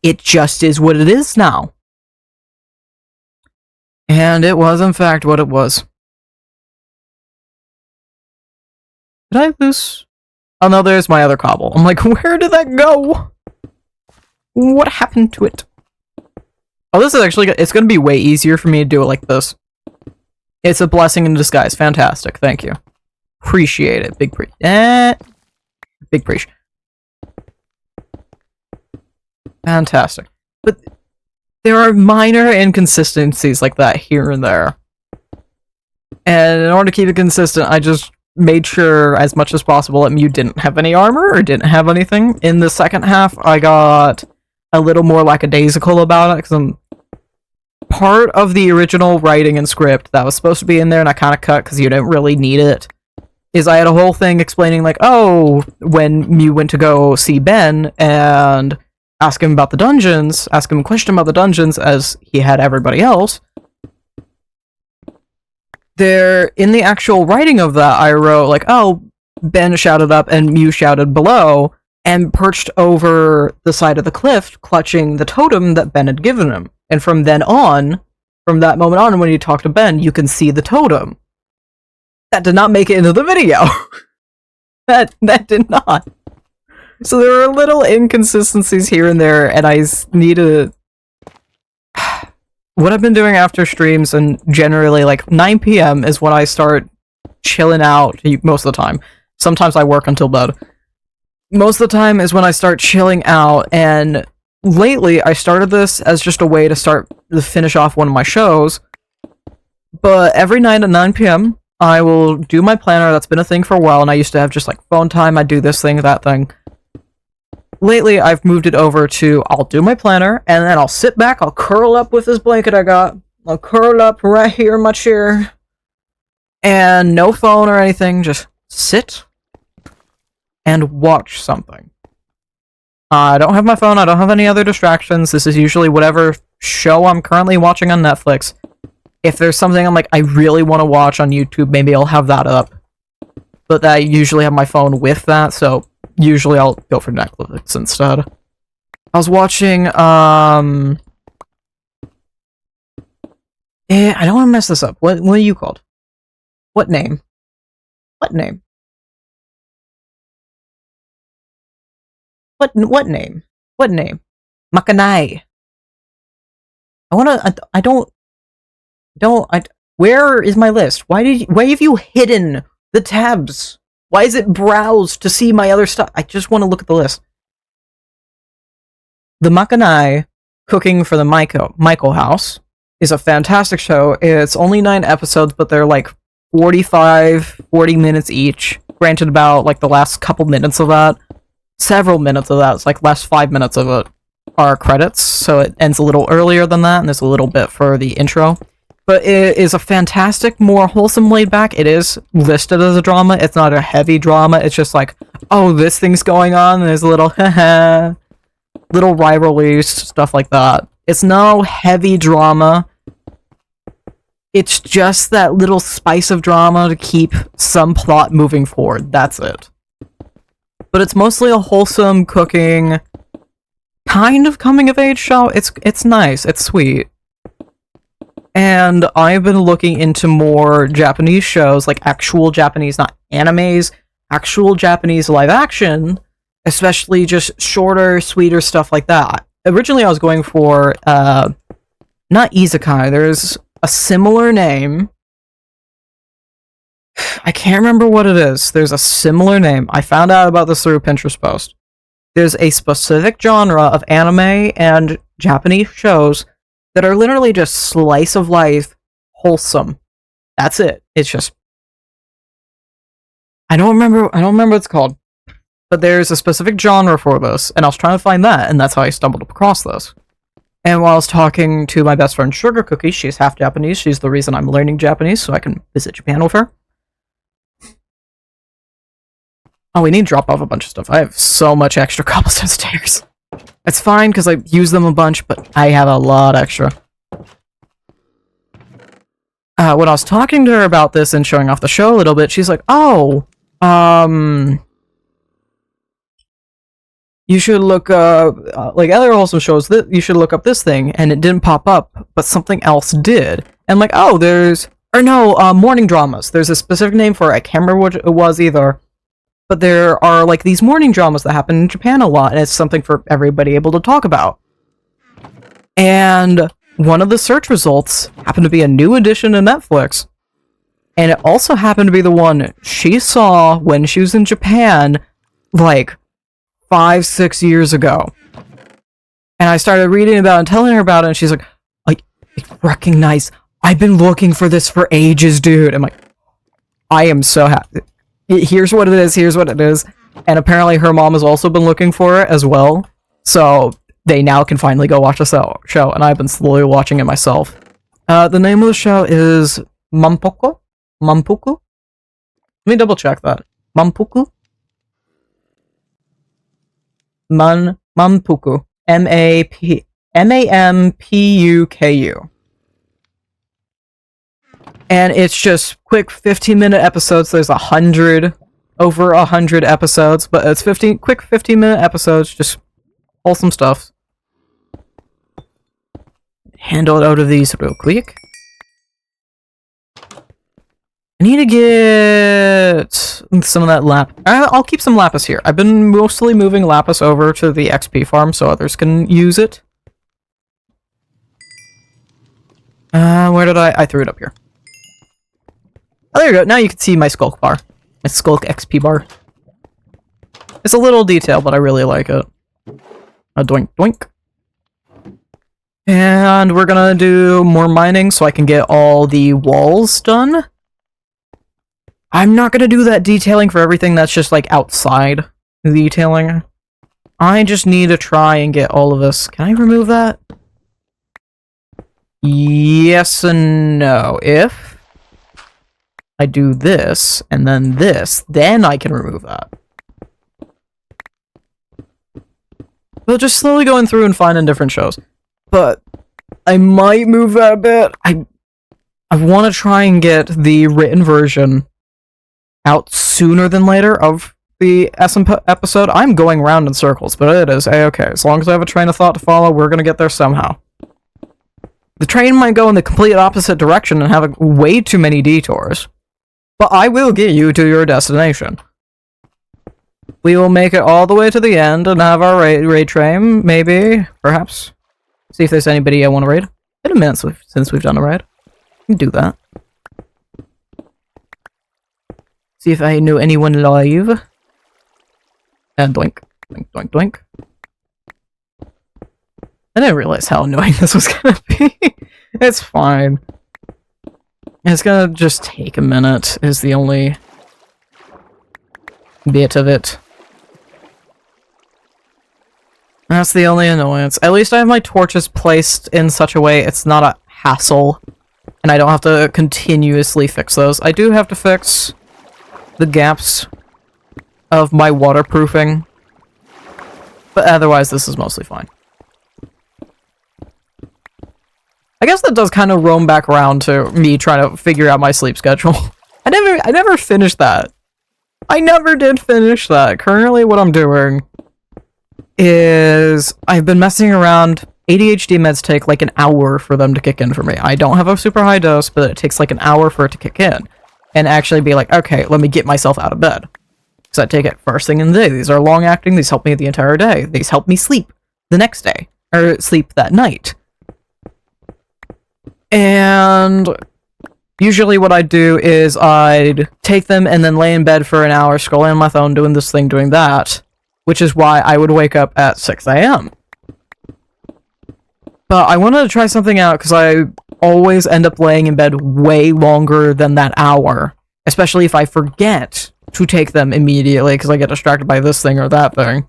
It just is what it is now. And it was, in fact, what it was. Did I lose? Oh no, there's my other cobble. I'm like, where did that go? What happened to it? Oh, this is actually, it's gonna be way easier for me to do it like this. It's a blessing in disguise. Fantastic. Thank you. Appreciate it. Big preach. Fantastic. But there are minor inconsistencies like that here and there. And in order to keep it consistent, I just made sure as much as possible that Mew didn't have any armor or didn't have anything. In the second half, I got a little more lackadaisical about it because part of the original writing and script that was supposed to be in there and I kind of cut because you didn't really need it is I had a whole thing explaining like, oh, when Mew went to go see Ben and ask him about the dungeons, ask him a question about the dungeons as he had everybody else. There, in the actual writing of that, I wrote, like, oh, Ben shouted up and Mew shouted below, and perched over the side of the cliff, clutching the totem that Ben had given him. And from then on, from that moment on, when you talk to Ben, you can see the totem. That did not make it into the video. that did not. So there are little inconsistencies here and there, and I need to... What I've been doing after streams, and generally, like, 9 p.m. is when I start chilling out most of the time. Sometimes I work until bed. Most of the time is when I start chilling out, and lately I started this as just a way to finish off one of my shows. But every night at 9 p.m., I will do my planner. That's been a thing for a while, and I used to have just, like, phone time. I do this thing, that thing. Lately, I've moved it over to, I'll do my planner, and then I'll sit back, I'll curl up with this blanket I got, I'll curl up right here in my chair, and no phone or anything, just sit and watch something. I don't have my phone, I don't have any other distractions, this is usually whatever show I'm currently watching on Netflix. If there's something I'm like, I really want to watch on YouTube, maybe I'll have that up. But I usually have my phone with that, so... Usually I'll go for Netflix instead. I was watching, I don't want to mess this up. What are you called? What name? What name? What name? What name? Makanai. Where is my list? Why have you hidden the tabs? Why is it browse to see my other stuff? I just want to look at the list. The Makanai Cooking for the Michael House is a fantastic show. It's only 9 episodes, but they're like 40 minutes each. Granted, about like the last couple minutes of that. Several minutes of that. It's like last 5 minutes of it. are credits, so it ends a little earlier than that, and there's a little bit for the intro. But it is a fantastic, more wholesome, laid-back. It is listed as a drama. It's not a heavy drama. It's just like, oh, this thing's going on, and there's a little, little rivalries, stuff like that. It's no heavy drama. It's just that little spice of drama to keep some plot moving forward. That's it. But it's mostly a wholesome, cooking, kind of coming-of-age show. It's nice. It's sweet. And I've been looking into more Japanese shows, like actual Japanese, not animes, actual Japanese live action, especially just shorter, sweeter stuff like that. Originally I was going for, not isekai, there's a similar name. I can't remember what it is. There's a similar name. I found out about this through a Pinterest post. There's a specific genre of anime and Japanese shows that are literally just slice of life, wholesome. That's it. It's just... I don't remember what it's called. But there's a specific genre for this, and I was trying to find that, and that's how I stumbled across this. And while I was talking to my best friend Sugar Cookie, she's half Japanese, she's the reason I'm learning Japanese, so I can visit Japan with her. Oh, we need to drop off a bunch of stuff. I have so much extra cobblestone stairs. It's fine, because I use them a bunch, but I have a lot extra. When I was talking to her about this and showing off the show a little bit, she's like, oh, you should look up, like other wholesome shows, you should look up this thing, and it didn't pop up, but something else did. And like, oh, morning dramas. There's a specific name for it, I can't remember what it was either. But there are, like, these morning dramas that happen in Japan a lot, and it's something for everybody able to talk about. And one of the search results happened to be a new addition to Netflix. And it also happened to be the one she saw when she was in Japan, like, 5-6 years ago. And I started reading about it and telling her about it, and she's like, I recognize, I've been looking for this for ages, dude. I'm like, I am so happy. Here's what it is, here's what it is. And apparently her mom has also been looking for it as well. So they now can finally go watch the show, and I've been slowly watching it myself. The name of the show is Mampuku? Mampuku? Let me double check that. Mampuku? Mampuku. M-A-M-P-U-K-U. And it's just quick 15-minute episodes. There's over 100 episodes, but it's quick 15-minute episodes, just wholesome stuff. Handle it out of these real quick. I need to get some of that lapis. I'll keep some lapis here. I've been mostly moving lapis over to the XP farm so others can use it. Where did I threw it up here. Oh, there you go. Now you can see my skulk bar. My skulk XP bar. It's a little detail, but I really like it. Doink, doink. And we're gonna do more mining so I can get all the walls done. I'm not gonna do that detailing for everything that's just, like, outside detailing. I just need to try and get all of this. Can I remove that? Yes and no. If I do this, and then this, then I can remove that. We'll just slowly going through and finding different shows. But I might move that a bit. I want to try and get the written version out sooner than later of the SM episode. I'm going round in circles, but it is A-okay. As long as I have a train of thought to follow, we're going to get there somehow. The train might go in the complete opposite direction and have way too many detours. But I will get you to your destination. We will make it all the way to the end and have our raid train, maybe, perhaps. See if there's anybody I want to raid. It's been a minute since we've done a raid. We can do that. See if I know anyone live. And doink, doink, doink, doink. I didn't realize how annoying this was gonna be. It's fine. It's gonna just take a minute, is the only bit of it. That's the only annoyance. At least I have my torches placed in such a way it's not a hassle, and I don't have to continuously fix those. I do have to fix the gaps of my waterproofing, but otherwise this is mostly fine. I guess that does kind of roam back around to me trying to figure out my sleep schedule. I never finished that. I never did finish that. Currently what I'm doing is I've been messing around. ADHD meds take like an hour for them to kick in for me. I don't have a super high dose, but it takes like an hour for it to kick in. And actually be like, okay, let me get myself out of bed. So I take it first thing in the day. These are long acting, these help me the entire day. These help me sleep the next day. Or sleep that night. And usually what I'd do is I'd take them and then lay in bed for an hour, scrolling on my phone, doing this thing, doing that. Which is why I would wake up at 6 a.m. But I wanted to try something out because I always end up laying in bed way longer than that hour. Especially if I forget to take them immediately because I get distracted by this thing or that thing.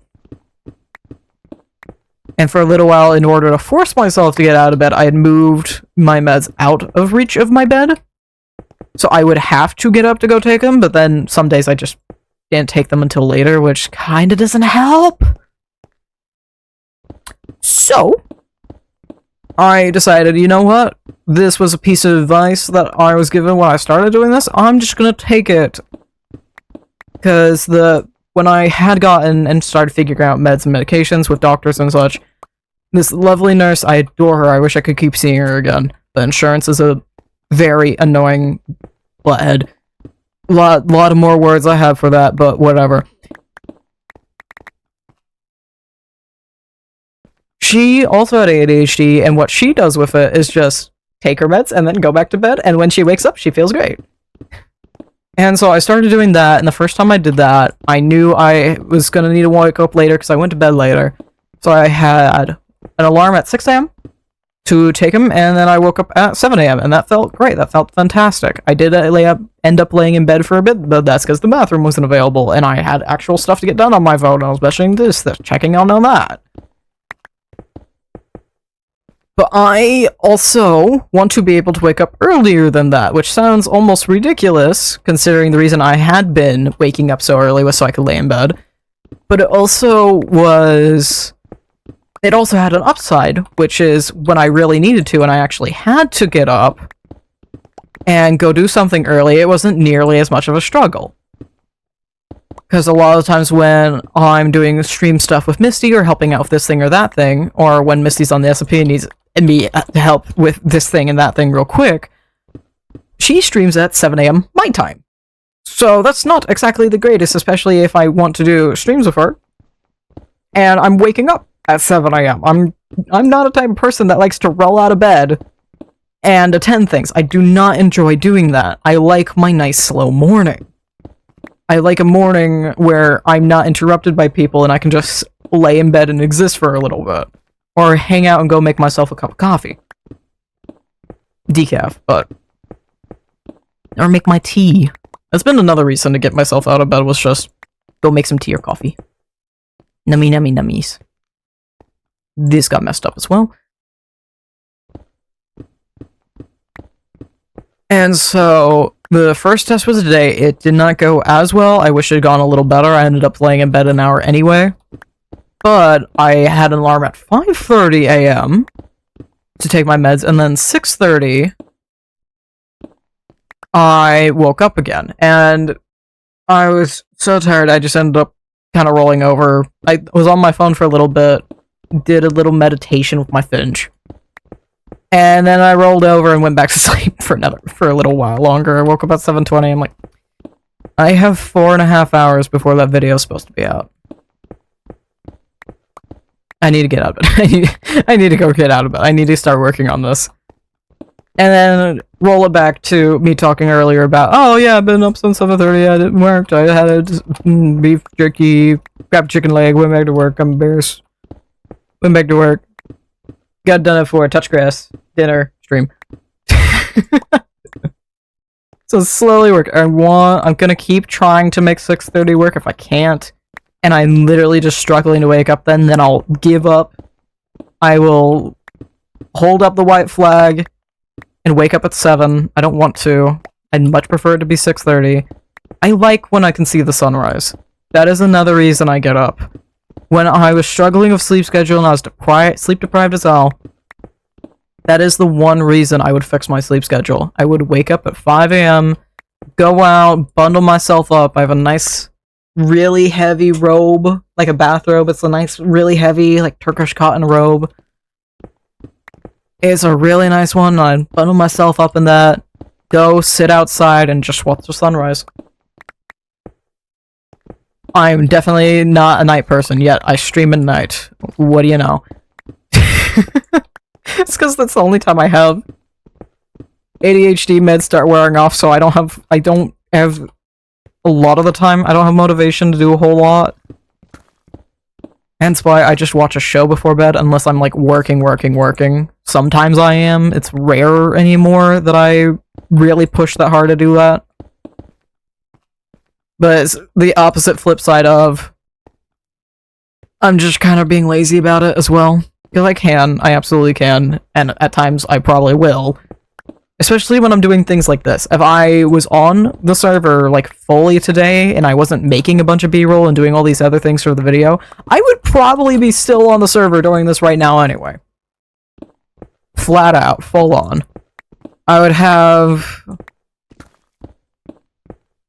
And for a little while, in order to force myself to get out of bed, I had moved my meds out of reach of my bed. So I would have to get up to go take them, but then some days I just didn't take them until later, which kinda doesn't help. So I decided, you know what? This was a piece of advice that I was given when I started doing this. I'm just gonna take it. Because when I had gotten and started figuring out meds and medications with doctors and such, this lovely nurse, I adore her, I wish I could keep seeing her again. The insurance is a very annoying butthead. Lot of more words I have for that, but whatever. She also had ADHD, and what she does with it is just take her meds and then go back to bed, and when she wakes up, she feels great. And so I started doing that, and the first time I did that, I knew I was going to need to wake up later because I went to bed later. So I had an alarm at 6 a.m. to take him, and then I woke up at 7 a.m., and that felt great. That felt fantastic. I did end up laying in bed for a bit, but that's because the bathroom wasn't available, and I had actual stuff to get done on my phone. I was mentioning this, checking on that. But I also want to be able to wake up earlier than that, which sounds almost ridiculous, considering the reason I had been waking up so early was so I could lay in bed. But it also had an upside, which is when I really needed to and I actually had to get up and go do something early, it wasn't nearly as much of a struggle. Because a lot of times when I'm doing stream stuff with Misty or helping out with this thing or that thing, or when Misty's on the SMP and needs me to help with this thing and that thing real quick, she streams at 7 a.m. my time. So that's not exactly the greatest, especially if I want to do streams with her. And I'm waking up at 7 a.m. I'm not a type of person that likes to roll out of bed and attend things. I do not enjoy doing that. I like my nice slow morning. I like a morning where I'm not interrupted by people and I can just lay in bed and exist for a little bit. Or hang out and go make myself a cup of coffee. Decaf, but... Or make my tea. That's been another reason to get myself out of bed, was just go make some tea or coffee. Nummy nummy nummies. This got messed up as well. And so, the first test was today. It did not go as well. I wish it had gone a little better. I ended up laying in bed an hour anyway. But I had an alarm at 5:30 a.m. to take my meds, and then 6:30 I woke up again. And I was so tired, I just ended up kind of rolling over. I was on my phone for a little bit, did a little meditation with my Finch. And then I rolled over and went back to sleep for a little while longer. I woke up at 7:20. I'm like, I have 4.5 hours before that video is supposed to be out. I need to get out of bed. I need to go get out of bed. I need to start working on this. And then roll it back to me talking earlier about, oh yeah, I've been up since 7:30. I didn't work. I had a beef jerky, grabbed chicken leg, went back to work. I'm embarrassed. Went back to work. Got done at 4, touch grass, dinner, stream. So slowly work. I'm gonna keep trying to make 6:30 work. If I can't, and I'm literally just struggling to wake up, then I'll give up. I will hold up the white flag and wake up at 7. I don't want to. I'd much prefer it to be 6:30. I like when I can see the sunrise. That is another reason I get up. When I was struggling with sleep schedule and I was sleep deprived as hell, that is the one reason I would fix my sleep schedule. I would wake up at 5 a.m., go out, bundle myself up. I have a nice, really heavy robe, like a bathrobe. It's a nice, really heavy, like Turkish cotton robe. It's a really nice one. I bundle myself up in that, go sit outside, and just watch the sunrise. I'm definitely not a night person, yet I stream at night. What do you know? It's because that's the only time I have. ADHD meds start wearing off, so I don't have a lot of the time. I don't have motivation to do a whole lot. Hence why I just watch a show before bed, unless I'm like working. Sometimes I am. It's rare anymore that I really push that hard to do that. But it's the opposite flip side of I'm just kind of being lazy about it as well. Because I absolutely can, and at times I probably will. Especially when I'm doing things like this. If I was on the server, like, fully today, and I wasn't making a bunch of B-roll and doing all these other things for the video, I would probably be still on the server doing this right now anyway. Flat out, full on. I would have...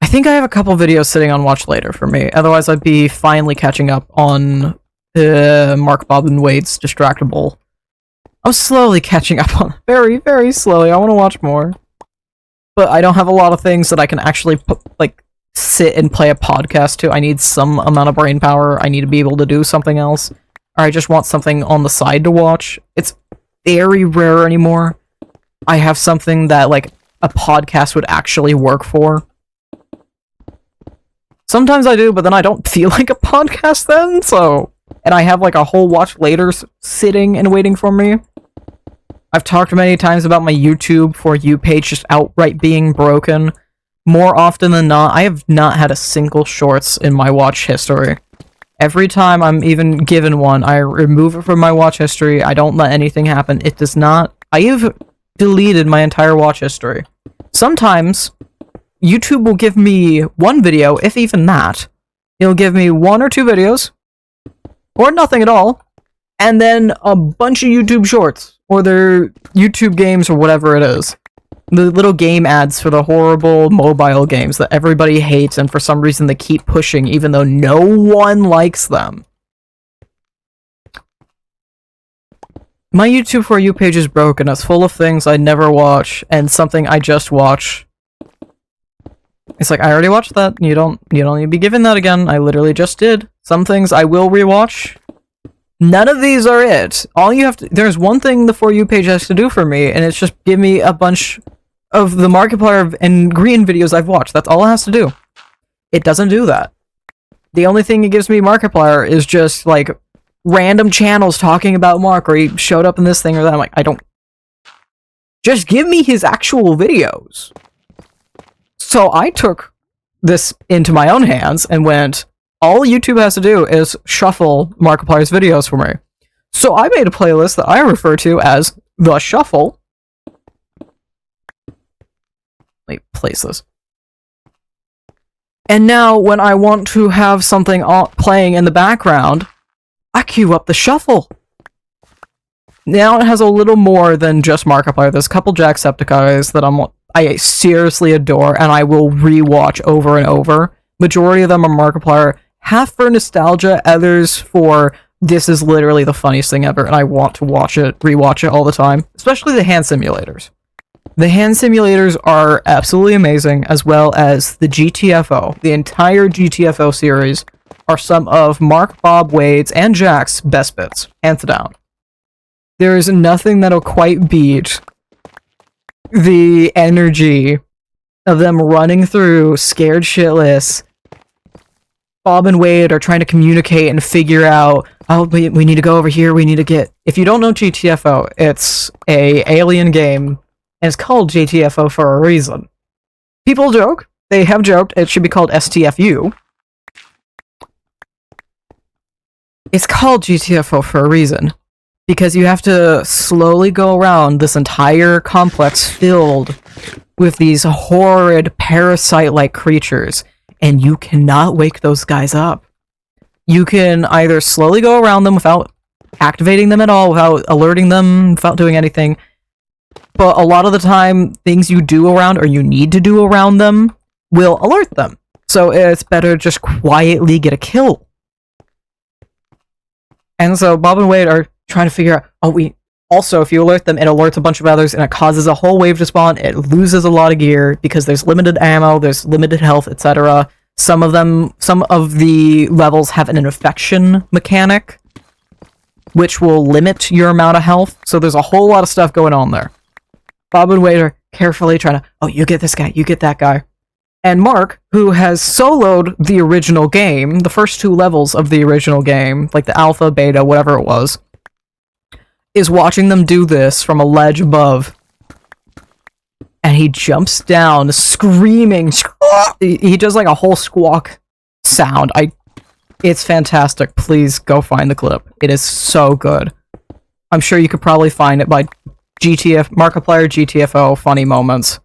I think I have a couple videos sitting on watch later for me, otherwise I'd be finally catching up on Mark, Bob, and Wade's Distractable. I'm slowly catching up on very, very slowly. I want to watch more. But I don't have a lot of things that I can actually, sit and play a podcast to. I need some amount of brain power. I need to be able to do something else. Or I just want something on the side to watch. It's very rare anymore. I have something that, like, a podcast would actually work for. Sometimes I do, but then I don't feel like a podcast then, so... And I have, like, a whole watch later sitting and waiting for me. I've talked many times about my YouTube For You page just outright being broken. More often than not, I have not had a single shorts in my watch history. Every time I'm even given one, I remove it from my watch history. I don't let anything happen. It does not... I have deleted my entire watch history. Sometimes, YouTube will give me one video, if even that. It'll give me 1 or 2 videos, or nothing at all, and then a bunch of YouTube shorts, or their YouTube games, or whatever it is. The little game ads for the horrible mobile games that everybody hates, and for some reason they keep pushing, even though no one likes them. My YouTube For You page is broken. It's full of things I never watch, and something I just watch. It's like, I already watched that. You don't need to be given that again. I literally just did. Some things I will rewatch. None of these are it. All you have to... There's one thing the For You page has to do for me, and it's just give me a bunch of the Markiplier and Green videos I've watched. That's all it has to do. It doesn't do that. The only thing it gives me Markiplier is just, like, random channels talking about Mark, or he showed up in this thing or that. I'm like, I don't... Just give me his actual videos. So I took this into my own hands and went, all YouTube has to do is shuffle Markiplier's videos for me. So I made a playlist that I refer to as The Shuffle. Let me place this. And now when I want to have something playing in the background, I queue up The Shuffle. Now it has a little more than just Markiplier. There's a couple Jacksepticeyes that I seriously adore, and I will rewatch over and over. Majority of them are Markiplier, half for nostalgia, others for this is literally the funniest thing ever, and I want to rewatch it all the time. Especially the hand simulators. The hand simulators are absolutely amazing, as well as the GTFO. The entire GTFO series are some of Mark, Bob, Wade's, and Jack's best bits, hands down. There is nothing that'll quite beat the energy of them running through scared shitless. Bob and Wade are trying to communicate and figure out, oh, we need to go over here, we need to get... If you don't know GTFO, it's a alien game, and it's called GTFO for a reason. People joke, they have joked, it should be called STFU. It's called GTFO for a reason. Because you have to slowly go around this entire complex filled with these horrid parasite-like creatures, and you cannot wake those guys up. You can either slowly go around them without activating them at all, without alerting them, without doing anything, but a lot of the time, things you do around or you need to do around them will alert them. So it's better to just quietly get a kill. And so Bob and Wade are trying to figure out, also, if you alert them, it alerts a bunch of others, and it causes a whole wave to spawn. It loses a lot of gear, because there's limited ammo, there's limited health, etc. Some of the levels have an infection mechanic, which will limit your amount of health, so there's a whole lot of stuff going on there. Bob and Wade are carefully trying to, oh, you get this guy, you get that guy. And Mark, who has soloed the original game, the first 2 levels of the original game, like the alpha, beta, whatever it was, is watching them do this from a ledge above. And he jumps down, screaming. He does like a whole squawk sound. It's fantastic. Please go find the clip. It is so good. I'm sure you could probably find it by Markiplier GTFO funny moments.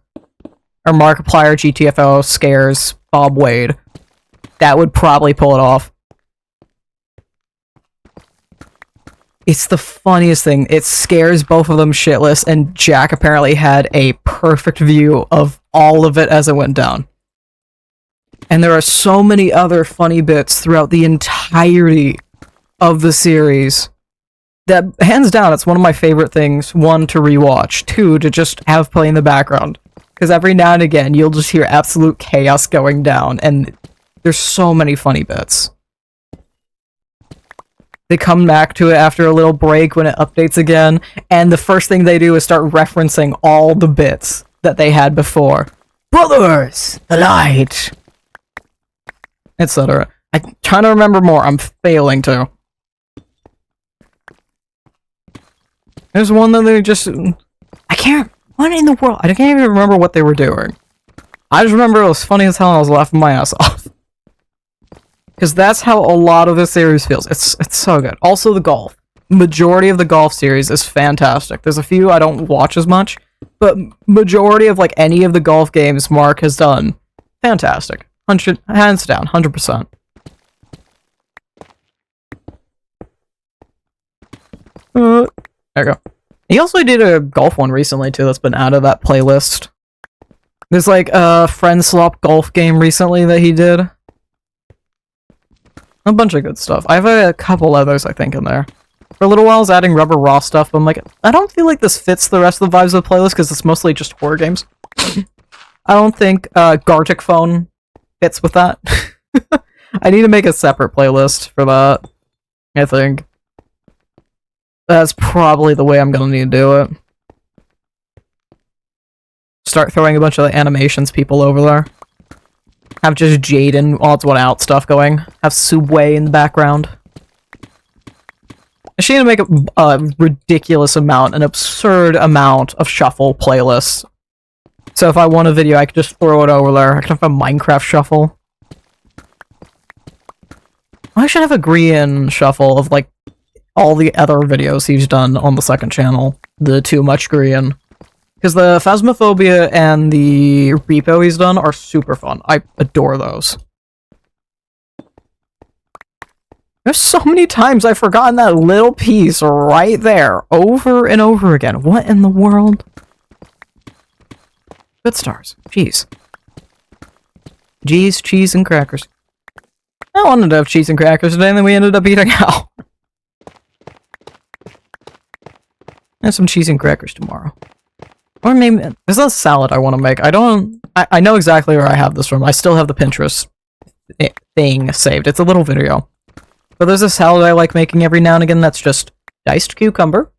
Or Markiplier GTFO scares Bob Wade. That would probably pull it off. It's the funniest thing. It scares both of them shitless, and Jack apparently had a perfect view of all of it as it went down. And there are so many other funny bits throughout the entirety of the series that, hands down, it's one of my favorite things. 1, to rewatch. 2, to just have play in the background. Because every now and again, you'll just hear absolute chaos going down, and there's so many funny bits. They come back to it after a little break when it updates again, and the first thing they do is start referencing all the bits that they had before. Brothers! The light! Etc. I'm trying to remember more. I'm failing to. There's one that they just... What in the world? I can't even remember what they were doing. I just remember it was funny as hell and I was laughing my ass off. Because that's how a lot of the series feels. It's so good. Also the golf. Majority of the golf series is fantastic. There's a few I don't watch as much, but majority of like any of the golf games Mark has done, fantastic. Hands down, 100%. There you go. He also did a golf one recently too that's been out of that playlist. There's like a friend swap golf game recently that he did. A bunch of good stuff. I have a couple others I think in there. For a little while I was adding Rubber Raw stuff, but I'm like, I don't feel like this fits the rest of the vibes of the playlist because it's mostly just horror games. I don't think Gartic Phone fits with that. I need to make a separate playlist for that, I think. That's probably the way I'm gonna need to do it. Start throwing a bunch of the animations people over there. Have just Jaden, odds one out stuff going. Have Subway in the background. I should make a ridiculous amount, an absurd amount of shuffle playlists. So if I want a video, I could just throw it over there. I could have a Minecraft shuffle. I should have a Grian shuffle of like all the other videos he's done on the second channel. The Too Much Grian. Because the Phasmophobia and the Repo he's done are super fun. I adore those. There's so many times I've forgotten that little piece right there, over and over again. What in the world? Good stars. Jeez. Jeez, cheese, and crackers. I wanted to have cheese and crackers today, and then we ended up eating out. And some cheese and crackers tomorrow. Or maybe... There's a salad I want to make. I know exactly where I have this from. I still have the Pinterest thing saved. It's a little video. But there's a salad I like making every now and again that's just diced cucumber,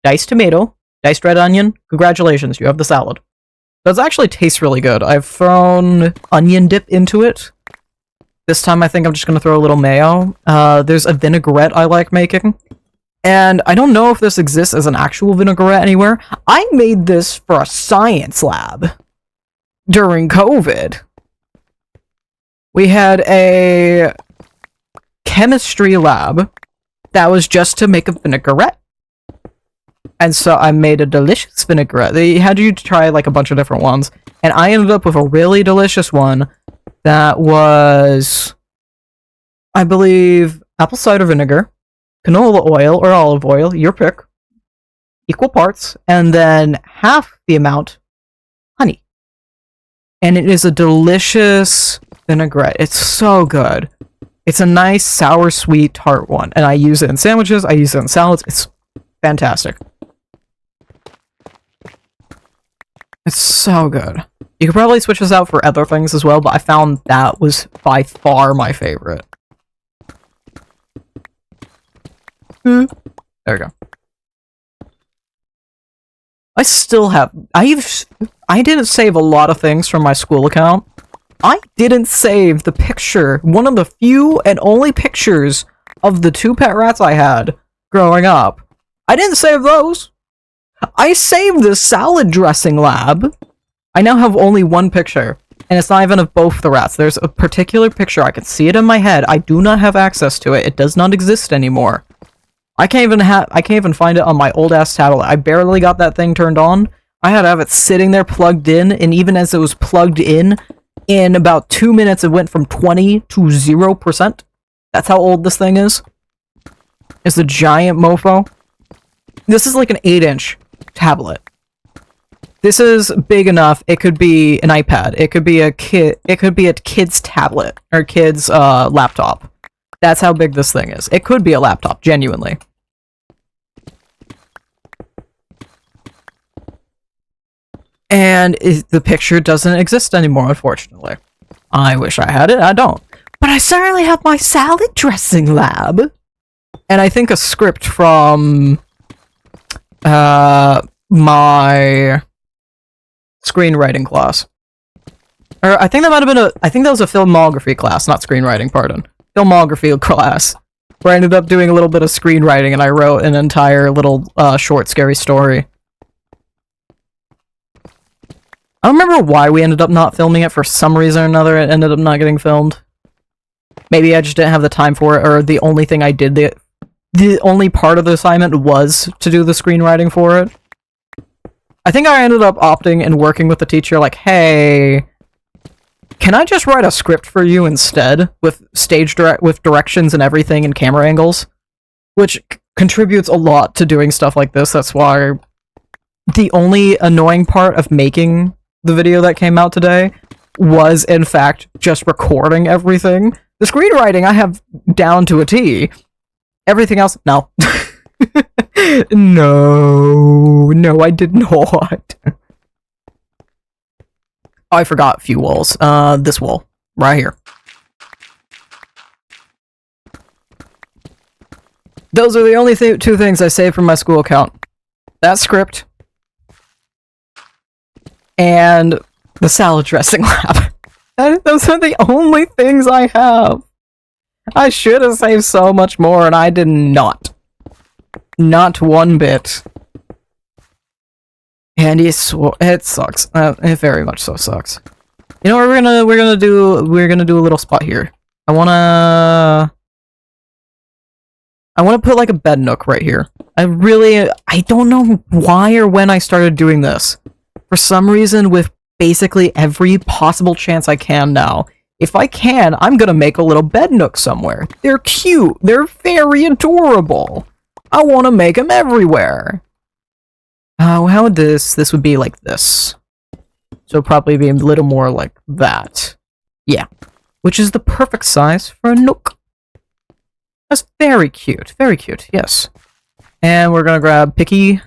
diced tomato, diced red onion. Congratulations, you have the salad. But it actually tastes really good. I've thrown onion dip into it. This time I think I'm just going to throw a little mayo. There's a vinaigrette I like making. And I don't know if this exists as an actual vinaigrette anywhere. I made this for a science lab during COVID. We had a chemistry lab that was just to make a vinaigrette. And so I made a delicious vinaigrette. They had you try like a bunch of different ones. And I ended up with a really delicious one that was, I believe, apple cider vinegar, canola oil or olive oil, your pick, equal parts, and then half the amount honey. And it is a delicious vinaigrette. It's so good. It's a nice sour sweet tart one, and I use it in sandwiches, I use it in salads. It's fantastic. It's so good. You could probably switch this out for other things as well, but I found that was by far my favorite. There we go. I still have... I didn't save a lot of things from my school account. I didn't save the picture, one of the few and only pictures of the 2 pet rats I had growing up. I didn't save those. I saved the salad dressing lab. I now have only one picture, and it's not even of both the rats. There's a particular picture. I can see it in my head. I do not have access to it. It does not exist anymore. I can't even find it on my old ass tablet. I barely got that thing turned on. I had to have it sitting there plugged in, and even as it was plugged in about 2 minutes, it went from 20 to 0%. That's how old this thing is. It's a giant mofo. This is like an 8-inch tablet. This is big enough. It could be an iPad. It could be a kid's tablet or kid's laptop. That's how big this thing is. It could be a laptop, genuinely. And the picture doesn't exist anymore, unfortunately. I wish I had it. I don't. But I certainly have my salad dressing lab. And I think a script from my screenwriting class. Or I think that might have been I think that was a filmography class, not screenwriting, pardon. Filmography class. Where I ended up doing a little bit of screenwriting and I wrote an entire little short scary story. I don't remember why we ended up not filming it. For some reason or another, it ended up not getting filmed. Maybe I just didn't have the time for it, or the only thing I did, the only part of the assignment was to do the screenwriting for it. I think I ended up opting and working with the teacher like, hey, can I just write a script for you instead, with with directions and everything and camera angles? Which contributes a lot to doing stuff like this. That's why the only annoying part of making the video that came out today was, in fact, just recording everything. The screenwriting I have down to a T. Everything else, no. No, I did not. Oh, I forgot a few walls. This wall, right here. Those are the only two things I saved from my school account. That script, and the salad dressing lab. Those are the only things I have. I should have saved so much more, and I did not. Not one bit. And it sucks. It very much so sucks. You know what we're gonna do? We're gonna do a little spot here. I wanna put like a bed nook right here. I don't know why or when I started doing this. For some reason, with basically every possible chance I can now, if I can, I'm gonna make a little bed nook somewhere. They're cute. They're very adorable. I want to make them everywhere. How would this would be like this. So probably be a little more like that. Yeah. Which is the perfect size for a nook. That's very cute. Very cute, yes. And we're gonna grab Picky.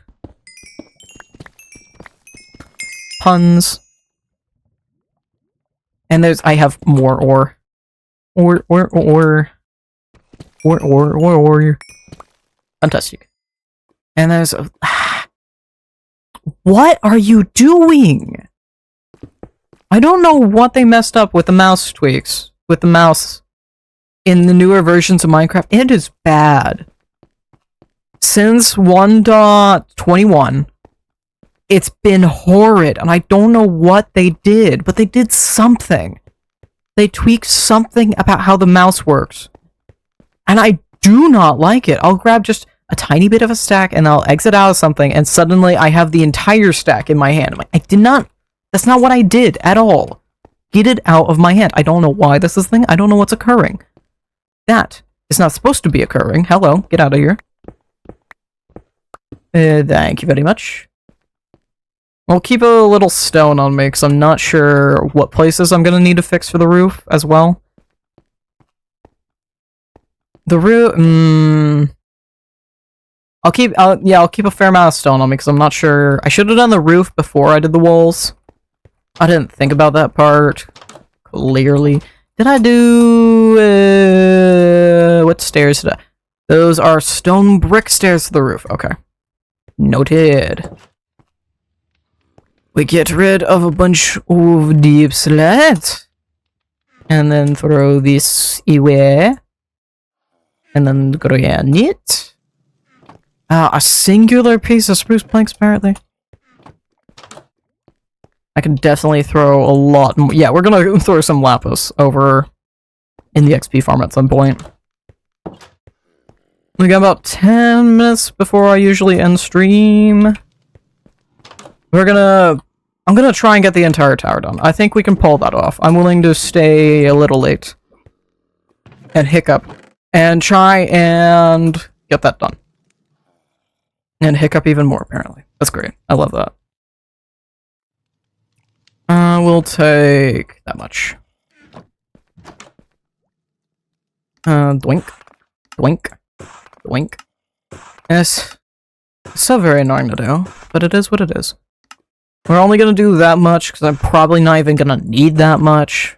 Puns. And I have more ore. Ore. Fantastic. And there's what are you doing? I don't know what they messed up with the mouse tweaks. With the mouse in the newer versions of Minecraft. It is bad. Since 1.21, it's been horrid, and I don't know what they did, but they did something. They tweaked something about how the mouse works. And I do not like it. I'll grab just a tiny bit of a stack and I'll exit out of something and suddenly I have the entire stack in my hand. I'm like, I did not, that's not what I did at all. Get it out of my hand. I don't know why this is a thing. I don't know what's occurring. That is not supposed to be occurring. Hello, get out of here. Thank you very much. I'll keep a little stone on me because I'm not sure what places I'm going to need to fix for the roof as well. The roof, I'll keep a fair amount of stone on me because I'm not sure. I should have done the roof before I did the walls. I didn't think about that part. Clearly. Did I do... what stairs did I... Those are stone brick stairs to the roof. Okay. Noted. We get rid of a bunch of deep slats. And then throw this away. And then granite. A singular piece of spruce planks, apparently. I can definitely throw a lot more. Yeah, we're gonna throw some lapis over in the XP farm at some point. We got about 10 minutes before I usually end stream. I'm gonna try and get the entire tower done. I think we can pull that off. I'm willing to stay a little late. And hiccup. And try and get that done. And hiccup even more, apparently. That's great. I love that. We'll take that much. Doink. Doink. Doink. Yes. It's so very annoying to do, but it is what it is. We're only gonna do that much, because I'm probably not even gonna need that much.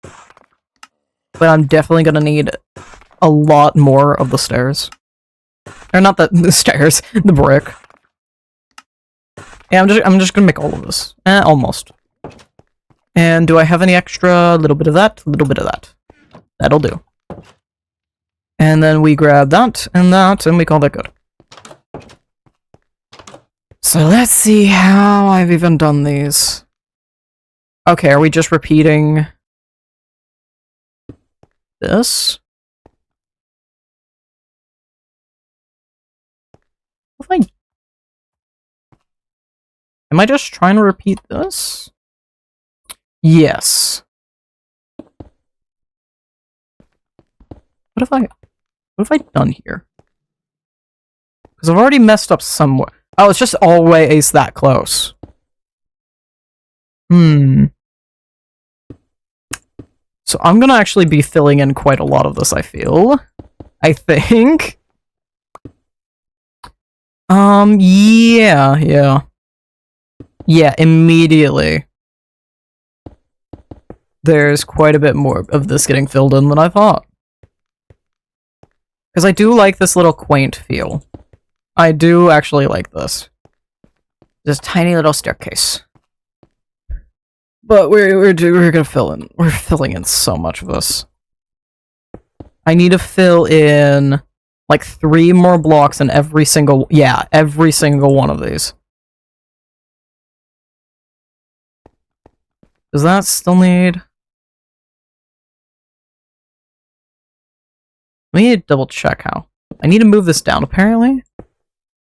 But I'm definitely gonna need a lot more of the stairs. Or not the stairs, the brick. Yeah, I'm just gonna make all of this. Almost. And do I have any extra? A little bit of that, a little bit of that. That'll do. And then we grab that, and we call that good. So let's see how I've even done these. Okay, are we just repeating this? Am I just trying to repeat this? Yes. What have I done here? Because I've already messed up somewhere. Oh, it's just always that close. So I'm gonna actually be filling in quite a lot of this, I feel. I think. Yeah, immediately. There's quite a bit more of this getting filled in than I thought. Because I do like this little quaint feel. I do actually like this. This tiny little staircase. But we're gonna fill in. We're filling in so much of this. I need to fill in like 3 more blocks in every single one of these. Does that still need... Let me double check how. I need to move this down, apparently.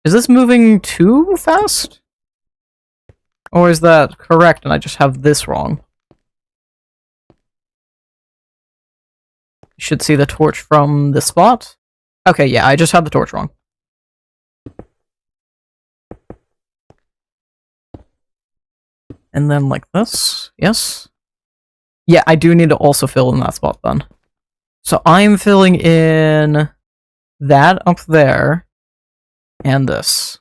Is this moving too fast? Or is that correct and I just have this wrong? You should see the torch from this spot. Okay, yeah, I just have the torch wrong. And then like this, yes. Yeah, I do need to also fill in that spot then. So I'm filling in that up there and this.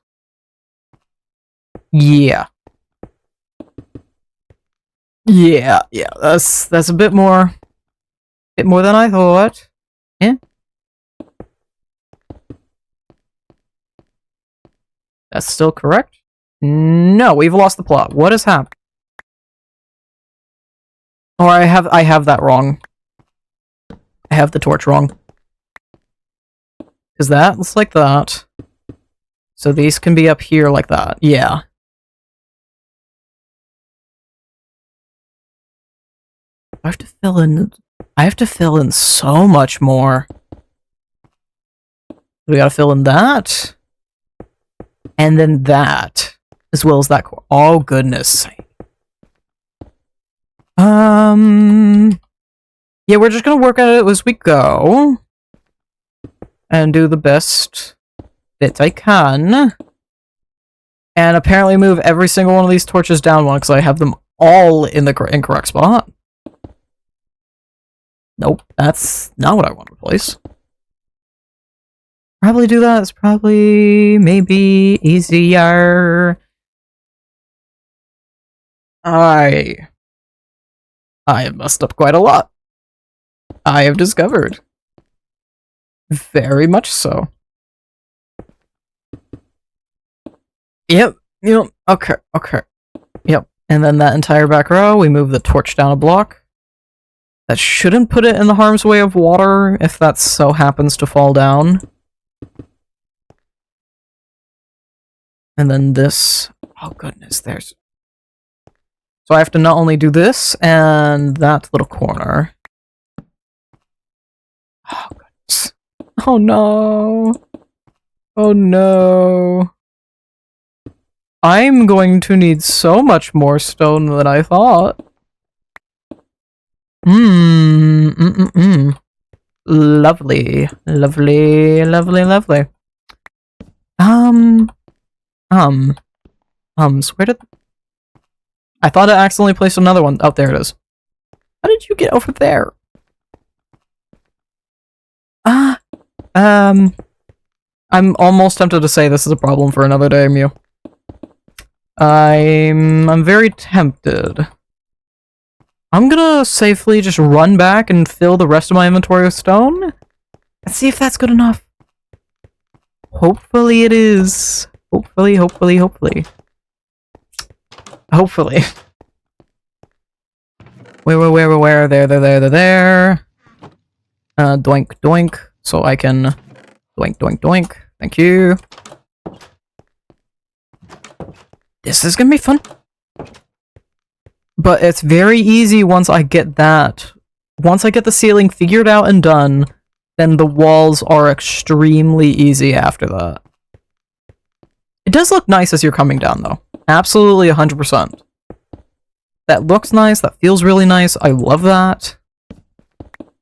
Yeah. Yeah, that's a bit more than I thought. Yeah. That's still correct? No, we've lost the plot. What has happened? Or I have that wrong. I have the torch wrong. Because that looks like that. So these can be up here like that. Yeah. I have to fill in so much more. We gotta fill in that. And then that. As well as that core. Oh, goodness. Yeah, we're just gonna work at it as we go. And do the best that I can. And apparently move every single one of these torches down one, because I have them all in the incorrect spot. Nope, that's not what I want to replace. Probably do that. It's probably maybe easier. I have messed up quite a lot. I have discovered. Very much so. Yep. Okay. Yep. And then that entire back row, we move the torch down a block. That shouldn't put it in the harm's way of water if that so happens to fall down. And then this. Oh goodness, there's... So I have to not only do this and that little corner. Oh goodness. Oh no. Oh no. I'm going to need so much more stone than I thought. Lovely. Lovely, lovely, lovely. So where did... I thought I accidentally placed another one. Oh, there it is. How did you get over there? I'm almost tempted to say this is a problem for another day, Mew. I'm very tempted. I'm gonna safely just run back and fill the rest of my inventory with stone. Let's see if that's good enough. Hopefully it is. Hopefully. Hopefully. Where? There. Doink. So I can... Doink. Thank you. This is gonna be fun. But it's very easy once I get that. Once I get the ceiling figured out and done, then the walls are extremely easy after that. It does look nice as you're coming down, though. Absolutely 100%. That looks nice, that feels really nice, I love that.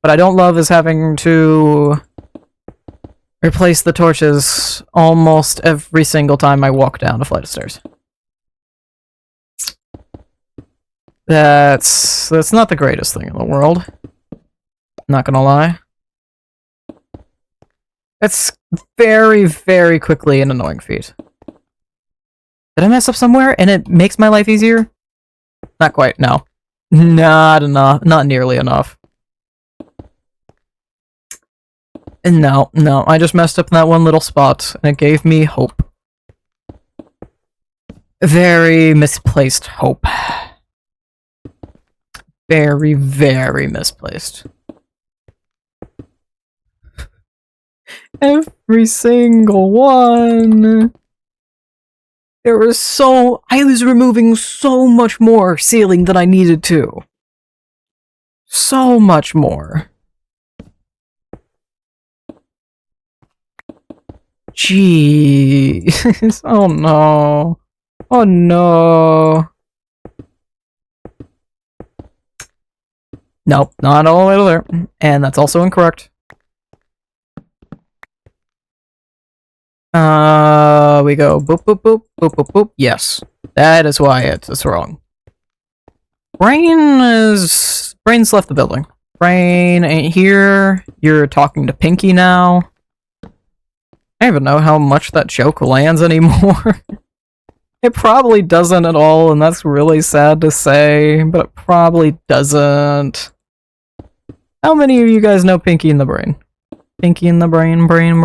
What I don't love is having to replace the torches almost every single time I walk down a flight of stairs. That's not the greatest thing in the world. Not gonna lie. It's very, very quickly an annoying feat. Did I mess up somewhere and it makes my life easier? Not quite, no. Not enough. Not nearly enough. No, I just messed up in that one little spot, and it gave me hope. Very misplaced hope. Very, very misplaced. Every single one. I was removing so much more ceiling than I needed to. So much more. Jeez. Oh no. Oh no. Nope, not all the way to there. And that's also incorrect. We go boop, boop, boop, boop, boop, boop. Yes. That is why it's wrong. Brain's left the building. Brain ain't here. You're talking to Pinky now. I don't even know how much that joke lands anymore. It probably doesn't at all, and that's really sad to say, but it probably doesn't. How many of you guys know Pinky in the Brain? Pinky in the Brain, brain.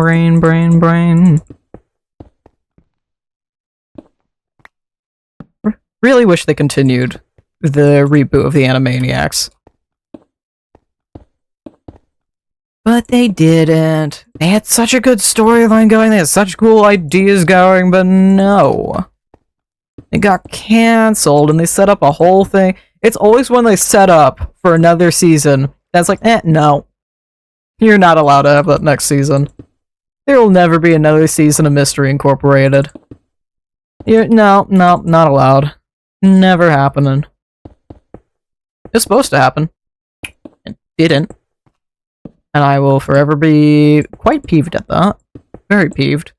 Really wish they continued the reboot of the Animaniacs. But they didn't. They had such a good storyline going, they had such cool ideas going, but no. It got cancelled, and they set up a whole thing. It's always when they set up for another season, that's like, no. You're not allowed to have that next season. There will never be another season of Mystery Incorporated. No, not allowed. Never happening. It's supposed to happen. It didn't. And I will forever be quite peeved at that. Very peeved.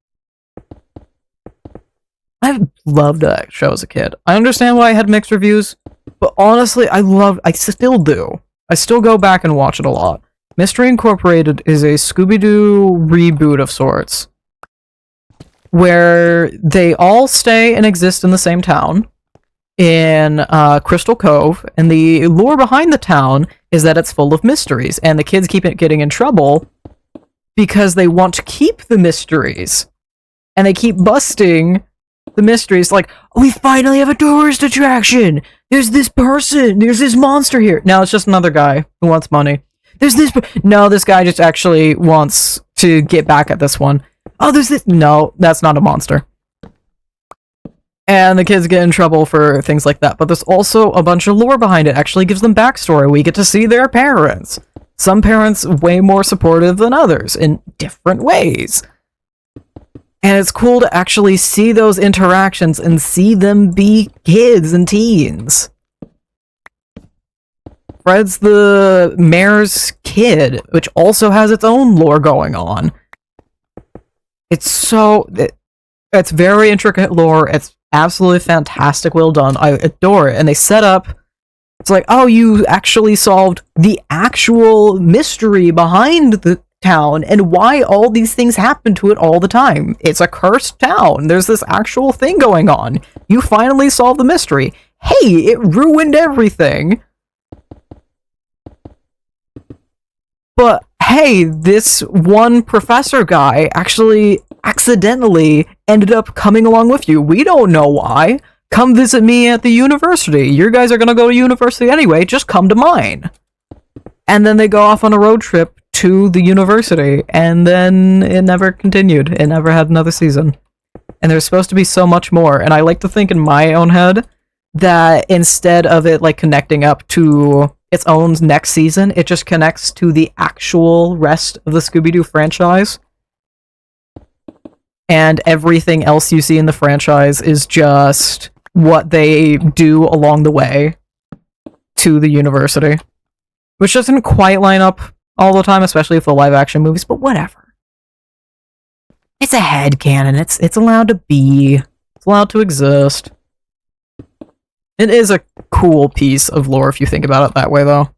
I loved that show as a kid. I understand why I had mixed reviews, but honestly, I still do. I still go back and watch it a lot. Mystery Incorporated is a Scooby-Doo reboot of sorts, where they all stay and exist in the same town, in Crystal Cove, and the lore behind the town is that it's full of mysteries, and the kids keep getting in trouble because they want to keep the mysteries, and they keep busting the mysteries, like, oh, we finally have a tourist attraction! There's this person! There's this monster here! No, it's just another guy who wants money. There's this... No, this guy just actually wants to get back at this one. Oh, there's this... No, that's not a monster. And the kids get in trouble for things like that, but there's also a bunch of lore behind it. Actually gives them backstory. We get to see their parents. Some parents way more supportive than others in different ways. And it's cool to actually see those interactions and see them be kids and teens. Fred's the mayor's kid, which also has its own lore going on. It's very intricate lore. It's absolutely fantastic, well done. I adore it. And they set up, it's like, oh, you actually solved the actual mystery behind the town and why all these things happen to it all the time. It's a cursed town. There's this actual thing going on. You finally solved the mystery. Hey, it ruined everything. But hey, this one professor guy actually accidentally ended up coming along with you. We don't know why. Come visit me at the university. You guys are gonna go to university anyway, just come to mine. And then they go off on a road trip to the university, and then it never continued. It never had another season. And there's supposed to be so much more, and I like to think in my own head that instead of it like connecting up to its own next season, it just connects to the actual rest of the Scooby-Doo franchise. And everything else you see in the franchise is just what they do along the way to the university. Which doesn't quite line up all the time, especially with the live-action movies, but whatever. It's a headcanon. It's allowed to be. It's allowed to exist. It is a cool piece of lore if you think about it that way, though.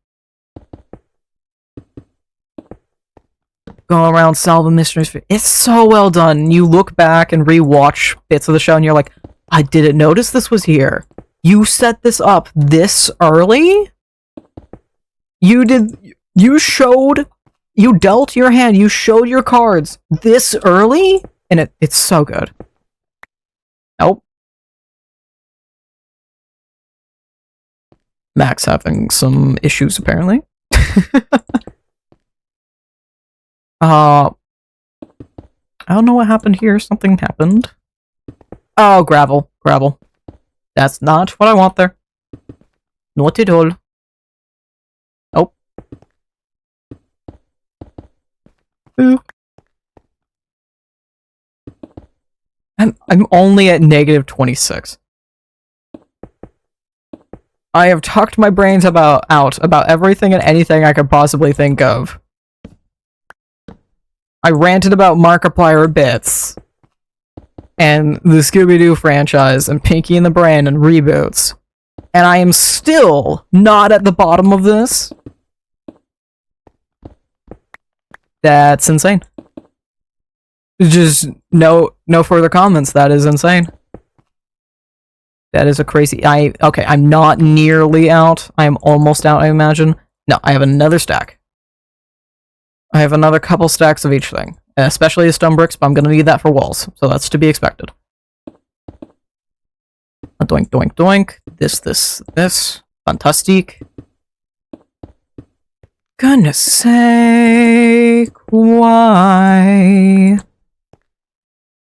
Go around solving mysteries. It's so well done. You look back and rewatch bits of the show and you're like, I didn't notice this was here. You set this up this early? You dealt your hand, you showed your cards this early? And it's so good. Nope. Max having some issues, apparently. I don't know what happened here. Something happened. Oh, gravel. Gravel. That's not what I want there. Not at all. Nope. Ooh. I'm only at negative 26. I have talked my brains out about everything and anything I could possibly think of. I ranted about Markiplier bits, and the Scooby-Doo franchise, and Pinky and the Brain, and reboots. And I am still not at the bottom of this. That's insane. Just no further comments. That is insane. That is a crazy... Okay, I'm not nearly out. I am almost out, I imagine. No, I have another stack. I have another couple stacks of each thing. Especially the stone bricks, but I'm gonna need that for walls. So that's to be expected. Doink, doink, doink. This. Fantastic. Goodness sake, why?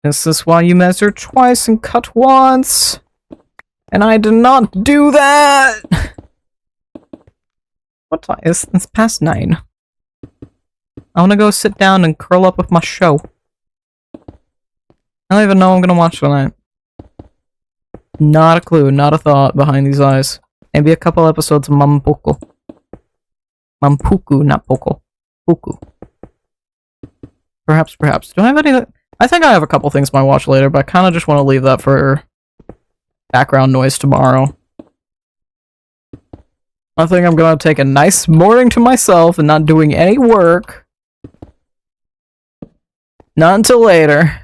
Is this why you measure twice and cut once? And I did not do that! What time is it's past 9. I wanna go sit down and curl up with my show. I don't even know what I'm gonna watch tonight. Not a clue, not a thought behind these eyes. Maybe a couple episodes of Mampuku. Mampuku, not Poco. Puku. Perhaps. Do I have any... I think I have a couple things I might watch later, but I kind of just want to leave that for background noise tomorrow. I think I'm gonna take a nice morning to myself and not doing any work. Not until later.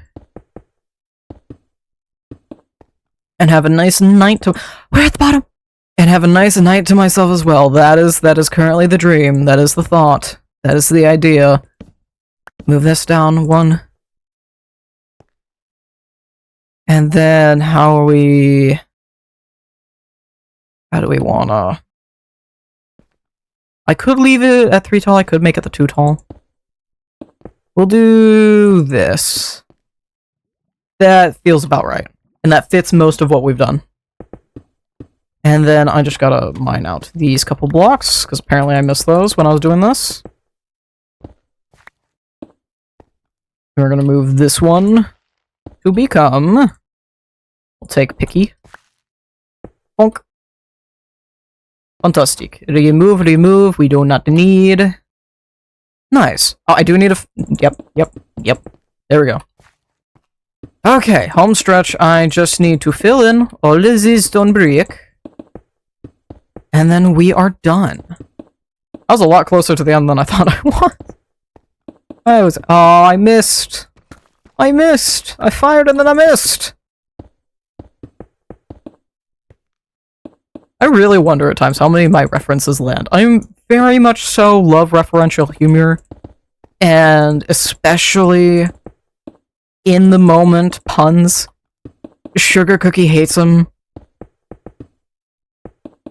And have a nice night to... We're at the bottom! And have a nice night to myself as well. That is currently the dream. That is the thought. That is the idea. Move this down one. And then how do we wanna... I could leave it at 3 tall, I could make it the 2 tall. We'll do this. That feels about right. And that fits most of what we've done. And then I just gotta mine out these couple blocks, because apparently I missed those when I was doing this. We're gonna move this one to become... We'll take Picky. Bonk. Fantastic. Remove, we do not need... Nice. Oh, I do need a... Yep. There we go. Okay, home stretch. I just need to fill in all of this stone brick. And then we are done. I was a lot closer to the end than I thought I was. Oh, I missed. I fired and then I missed. I really wonder at times how many of my references land. I'm very much so love referential humor. And especially in the moment puns. Sugar Cookie hates them.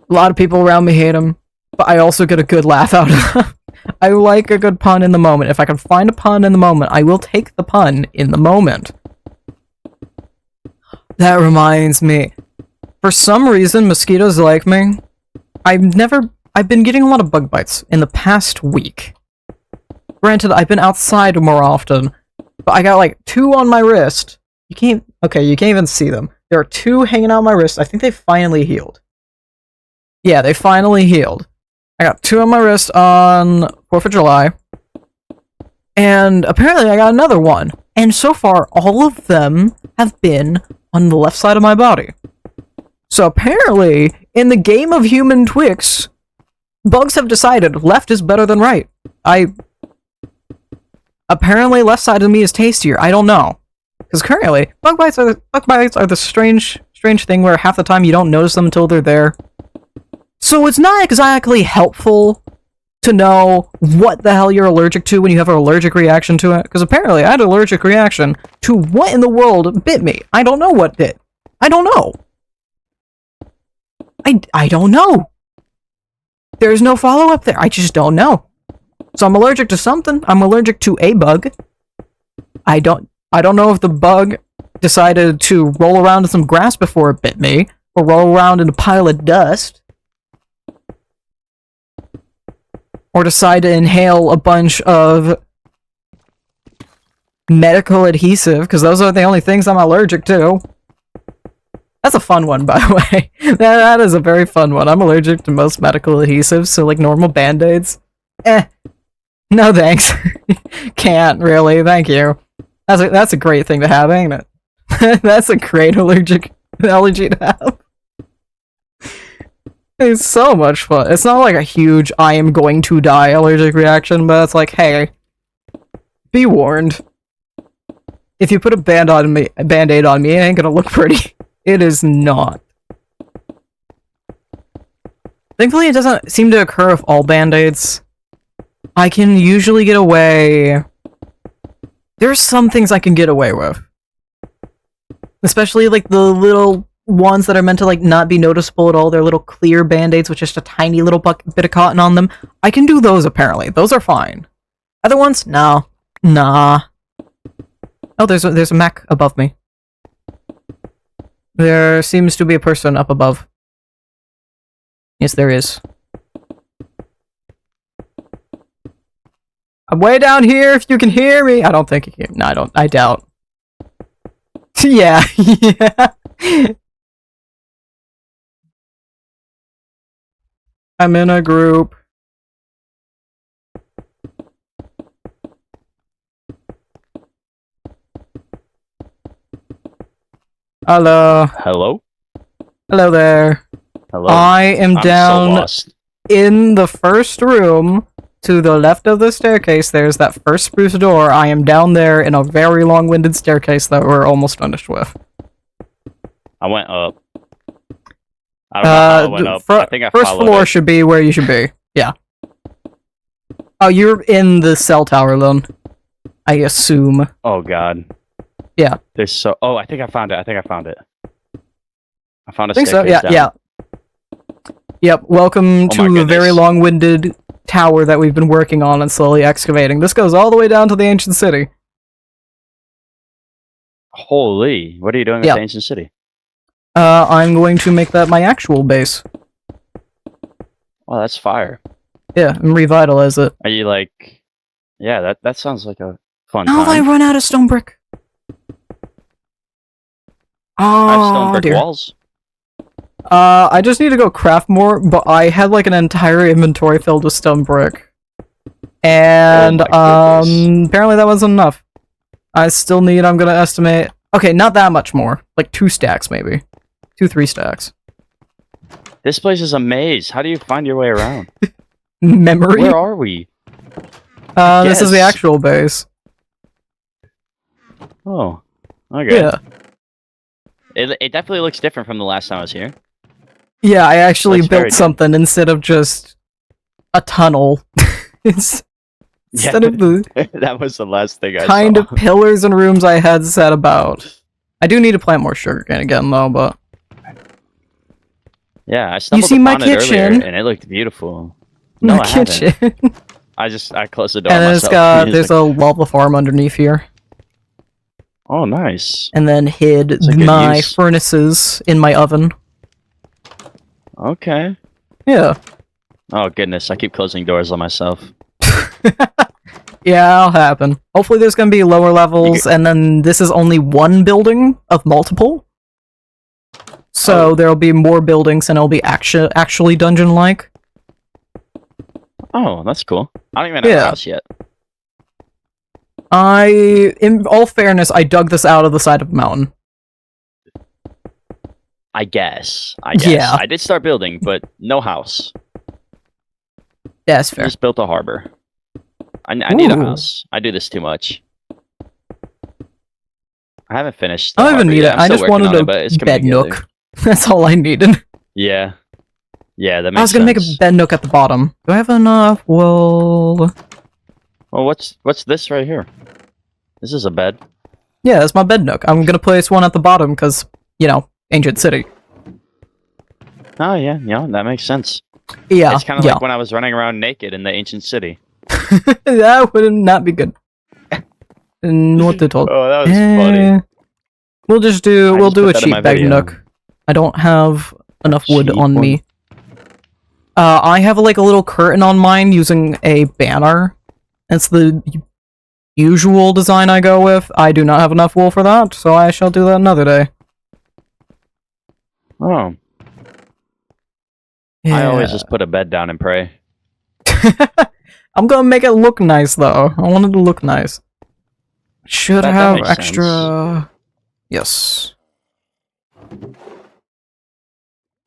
A lot of people around me hate them. But I also get a good laugh out of them. I like a good pun in the moment. If I can find a pun in the moment, I will take the pun in the moment. That reminds me. For some reason, mosquitoes like me. I've been getting a lot of bug bites in the past week. Granted, I've been outside more often, but I got like 2 on my wrist. You can't even see them. There are 2 hanging out on my wrist. I think they finally healed. Yeah, they finally healed. I got 2 on my wrist on 4th of July. And apparently I got another one. And so far, all of them have been on the left side of my body. So apparently, in the game of human Twix, bugs have decided left is better than right. Apparently left side of me is tastier. I don't know. Because currently, bug bites are the strange thing where half the time you don't notice them until they're there. So it's not exactly helpful to know what the hell you're allergic to when you have an allergic reaction to it. Because apparently I had an allergic reaction to what in the world bit me. I don't know what did. I don't know. I don't know. There's no follow-up there. I just don't know. So I'm allergic to something. I'm allergic to a bug. I don't know if the bug decided to roll around in some grass before it bit me, or roll around in a pile of dust, or decide to inhale a bunch of medical adhesive, because those are the only things I'm allergic to. That's a fun one, by the way. That is a very fun one. I'm allergic to most medical adhesives, so like normal Band-Aids. No thanks. Can't, really, thank you. That's a great thing to have, ain't it? That's a great allergy to have. It's so much fun. It's not like a huge I am going to die allergic reaction, but it's like, hey, be warned. If you put a Band-Aid on me, it ain't gonna look pretty. It is not. Thankfully, it doesn't seem to occur with all Band-Aids. I can usually get away... There's some things I can get away with. Especially, like, the little ones that are meant to, like, not be noticeable at all. They're little clear Band-Aids with just a tiny little bit of cotton on them. I can do those, apparently. Those are fine. Other ones? No. Nah. Oh, there's a mech above me. There seems to be a person up above. Yes, there is. I'm way down here if you can hear me! I don't think you can. No, I doubt. Yeah, yeah. I'm in a group. Hello. Hello? Hello there. Hello? I am I'm down so lost. in the first room. To the left of the staircase, there's that first spruce door. I am down there in a very long-winded staircase that we're almost finished with. I went up. I don't know how I went up. I think I first followed floor it. should be where you should be. Yeah. Oh, you're in the cell tower then. I assume. Oh god. Yeah. There's so. Oh, I think I found it. I found a I think so. staircase Yeah. down. Yeah. Yep. Welcome Oh to my the very goodness. long-winded tower that we've been working on and slowly excavating. This goes all the way down to the ancient city. Holy! What are you doing with Yeah. the ancient city? I'm going to make that my actual base. Oh, that's fire. Yeah, and revitalize it. Are you like? Yeah, that sounds like a fun How have I time. run out of stone brick? I have stone Oh, brick dear. walls. I just need to go craft more, but I had like an entire inventory filled with stone brick. And, Oh my goodness. apparently that wasn't enough. I still need, I'm gonna estimate, okay, not that much more. Like 2 stacks, maybe. 2-3 stacks. This place is a maze. How do you find your way around? Memory? Where are we? This is the Yes. actual base. Oh, okay. Yeah. It definitely looks different from the last time I was here. Yeah, I actually Looks very built good. something instead of just a tunnel. Instead of the That was the last thing I kind saw. of pillars and rooms I had set about. I do need to plant more sugarcane again, though, but... Yeah, I stumbled see my upon it earlier, kitchen? and it looked beautiful. No, My I haven't. kitchen. I closed the door And then myself. there's a lava farm underneath here. Oh, nice. And then hid a good my use. furnaces in my oven. Okay. Yeah. Oh goodness, I keep closing doors on myself. Yeah, it'll happen. Hopefully there's gonna be lower levels, and then this is only one building of multiple. So there'll be more buildings, and it'll be actually dungeon-like. Oh, that's cool. I don't even have a Yeah. house yet. In all fairness, I dug this out of the side of a mountain. I guess. Yeah. I did start building, but no house. Yeah, that's I fair. just built a harbor. I need a Ooh. house. I do this too much. I haven't finished. I don't even harbor need yet. it. I'm I still just working wanted on a it, but it's coming bed together. nook. That's all I needed. Yeah. Yeah, that makes I was gonna make a sense. bed nook at the bottom. Do I have enough? Well... Well, what's this right here? This is a bed. Yeah, that's my bed nook. I'm gonna place one at the bottom, because, you know, ancient city. Oh yeah, that makes sense. Yeah, It's kind of yeah. like when I was running around naked in the ancient city. That would not be good. And what they told. Oh, that was funny. We'll just do. I We'll just do put a that in my cheap bed video. nook. I don't have enough wood Cheap on one? me. I have like a little curtain on mine using a banner. It's the usual design I go with. I do not have enough wool for that, so I shall do that another day. Oh, Yeah. I always just put a bed down and pray. I'm gonna make it look nice, though. I want it to look nice. Should That have makes extra... Yes.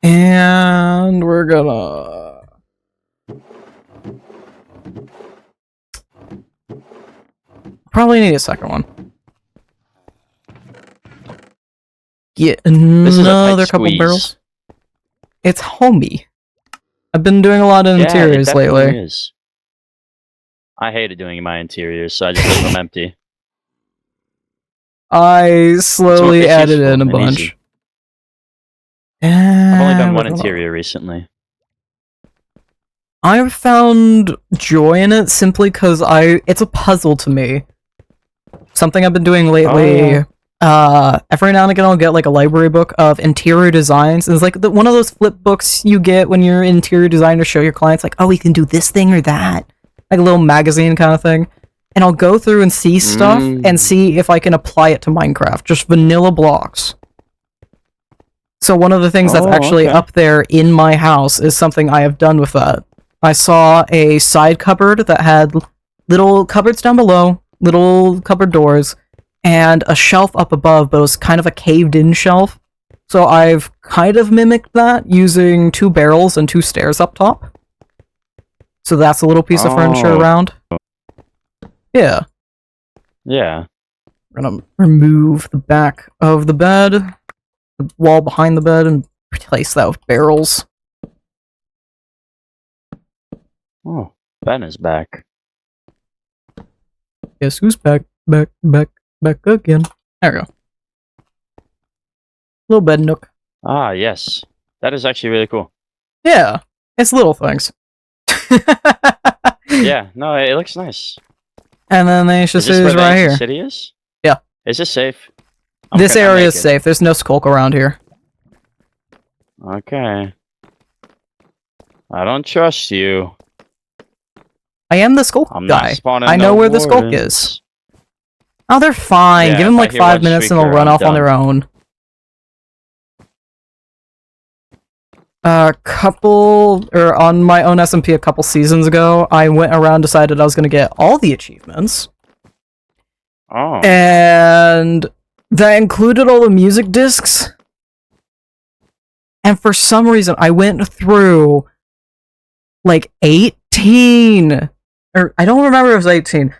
And we're gonna... Probably need a second one. Get This is a tight another couple squeeze. barrels. It's homey. I've been doing a lot of Yeah, interiors it definitely lately. is. I hated doing my interiors, so I just leave them empty. I slowly it's added useful in a and bunch. easy. I've only done And one we're gonna- interior recently. I've found joy in it simply because it's a puzzle to me. Something I've been doing lately. Oh, Every now and again I'll get like a library book of interior designs. And it's like one of those flip books you get when you're an interior designer, show your clients like, oh, we can do this thing or that. Like a little magazine kind of thing. and I'll go through and see stuff and see if I can apply it to Minecraft. Just vanilla blocks. So one of the things that's actually up there in my house is something I have done with that. I saw a side cupboard that had little cupboards down below, little cupboard doors, and a shelf up above, but it was kind of a caved-in shelf. So I've kind of mimicked that using 2 barrels and 2 stairs up top. So that's a little piece of furniture around. Yeah. Yeah. We're gonna remove the back of the bed, the wall behind the bed, and replace that with barrels. Oh, Ben is back. Guess who's back again? There we go. Little bed nook. Ah, yes. That is actually really cool. Yeah, it's little things. Yeah, no, it looks nice. And then the HSC is right here. City is? Yeah. Is this safe? This area is safe. There's no skulk around here. Okay. I don't trust you. I am the skulk guy. I know where the skulk is. Oh, they're fine. Yeah, give them like 5 minutes and they'll run off on their own. On my own SMP a couple seasons ago, I went around, decided I was going to get all the achievements. Oh. And that included all the music discs. And for some reason, I went through like 18. Or I don't remember if it was 18.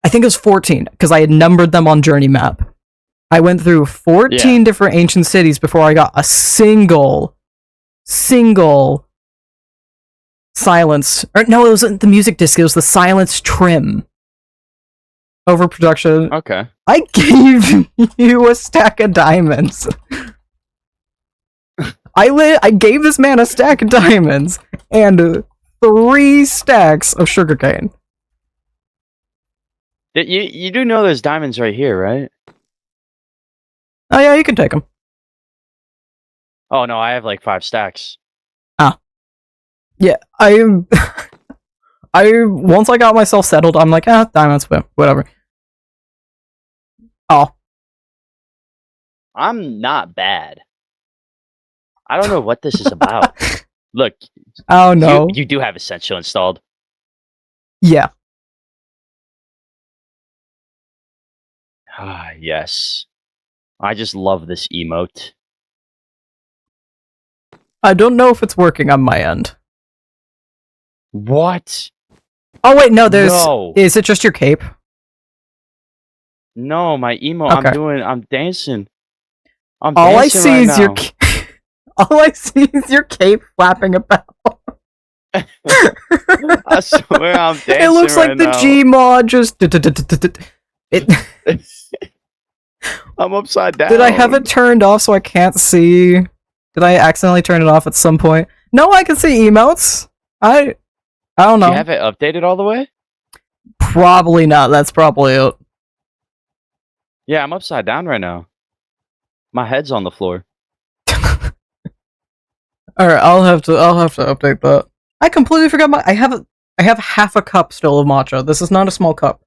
I think it was 14, because I had numbered them on Journey Map. I went through 14 different ancient cities before I got a single silence. Or no, it wasn't the music disc, it was the silence trim. Overproduction. Okay. I gave you a stack of diamonds. I gave this man a stack of diamonds and 3 stacks of sugarcane. You do know there's diamonds right here, right? Oh yeah, you can take them. Oh no, I have like 5 stacks. Ah. Yeah, once I got myself settled, I'm like, diamonds, whatever. Oh. I'm not bad. I don't know what this is about. Look. Oh no. You do have Essential installed. Yeah. Ah, yes. I just love this emote. I don't know if it's working on my end. What? Oh wait, no, No. Is it just your cape? No, my emote. Okay. I'm dancing. I'm all dancing I see is your all I see is your cape flapping about. I swear I'm dancing. It looks like the Gmod just I'm upside down. Did I have it turned off so I can't see? Did I accidentally turn it off at some point? No, I can see emotes. I don't know. Do you have it updated all the way? Probably not. That's probably it. Yeah, I'm upside down right now. My head's on the floor. Alright, I'll have to update that. I completely forgot I have half a cup still of matcha. This is not a small cup.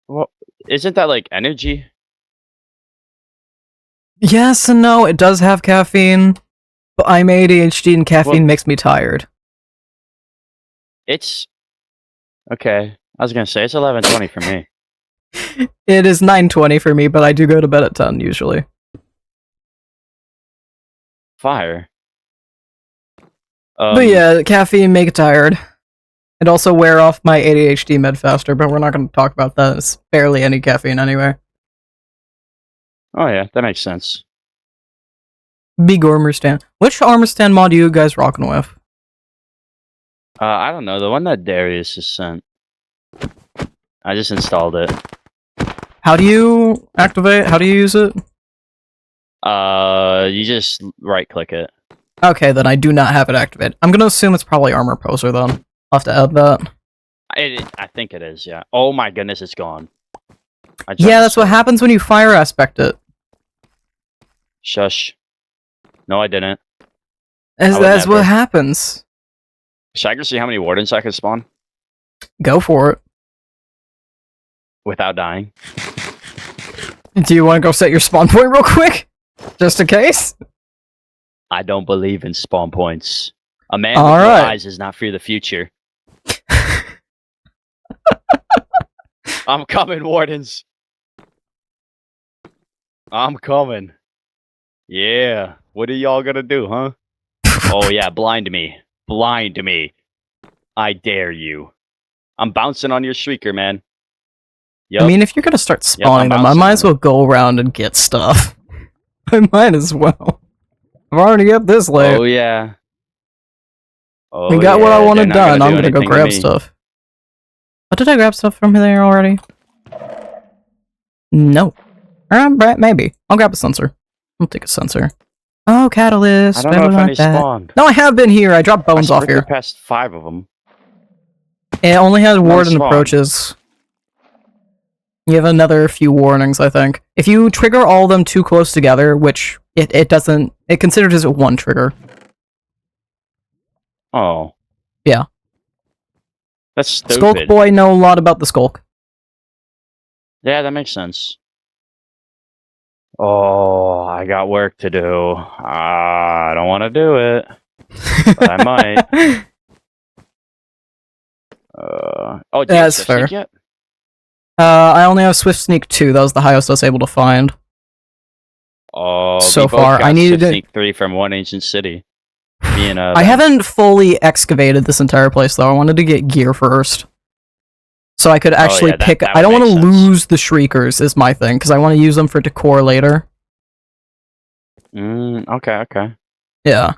Well, isn't that like energy? Yes and no, it does have caffeine, but I'm ADHD and caffeine makes me tired. It's okay. I was gonna say it's 11:20 for me. It is 9:20 for me, but I do go to bed at 10 usually. Fire. But yeah, caffeine make tired. It also wear off my ADHD med faster, but we're not going to talk about that. It's barely any caffeine anyway. Oh yeah, that makes sense. Big armor stand. Which armor stand mod are you guys rocking with? I don't know. The one that Darius has sent. I just installed it. How do you activate? How do you use it? You just right-click it. Okay, then I do not have it activated. I'm going to assume it's probably Armor Poser, then. I'll have to add that. I think it is, yeah. Oh my goodness, it's gone. Yeah, that's what happens when you fire aspect it. Shush. No, I didn't. That's what happens. Should I go see how many wardens I can spawn Go for it. without dying? Do you want to go set your spawn point real quick? Just in case? I don't believe in spawn points. A man All with no right. eyes does not fear the future. I'm coming, wardens. I'm coming. Yeah. What are y'all gonna do, huh? Oh yeah, blind me. Blind me. I dare you. I'm bouncing on your shrieker, man. Yup. I mean, if you're gonna start spawning them, I bouncing might on as well go around and get stuff. I might as well. I'm already up this late. Oh yeah. Oh, we got what I yeah, wanted they're not done. I'm do gonna go anything to grab me. stuff. Oh, did I grab stuff from there already? No. Maybe. I'll grab a sensor. I'll take a sensor. Oh, catalyst. I don't know if any spawned. No, I have been here. I dropped bones off here. Past 5 of them. It only has warden spawned. approaches. You have another few warnings, I think. If you trigger all of them too close together, which it doesn't, it considers it one trigger. Oh. Yeah. That's stupid. Skulk boy know a lot about the skulk. Yeah, that makes sense. Oh, I got work to do. I don't want to do it, but I might. Oh, do you have That's Swift Sneak fair. yet? I only have Swift Sneak 2. That was the highest I was able to find. Oh, So we both far, got I needed Swift it. Sneak 3 from One Ancient City. Me and, I haven't fully excavated this entire place, though. I wanted to get gear first. So I could actually yeah, that pick... would I don't want make to sense. lose the Shriekers, is my thing, because I want to use them for decor later. Okay. Yeah.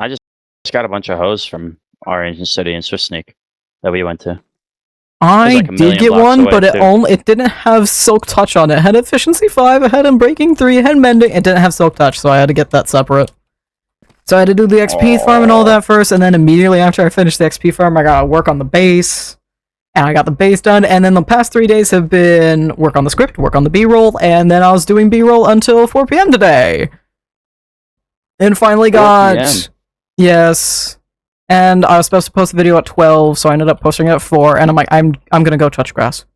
Just got a bunch of hoes from our Ancient City and Swift Sneak that we went to. I like a did million get blocks one, away, but too. it didn't have Silk Touch on it. It had Efficiency 5, it had Unbreaking 3, it had Mending, it didn't have Silk Touch, so I had to get that separate. So I had to do the XP farm and all that first, and then immediately after I finished the XP farm, I gotta work on the base. And I got the base done, and then the past 3 days have been work on the script, work on the B-roll, and then I was doing B-roll until 4 p.m. today. And finally 4 got... PM? Yes. And I was supposed to post the video at 12, so I ended up posting it at 4, and I'm like, I'm gonna go touch grass.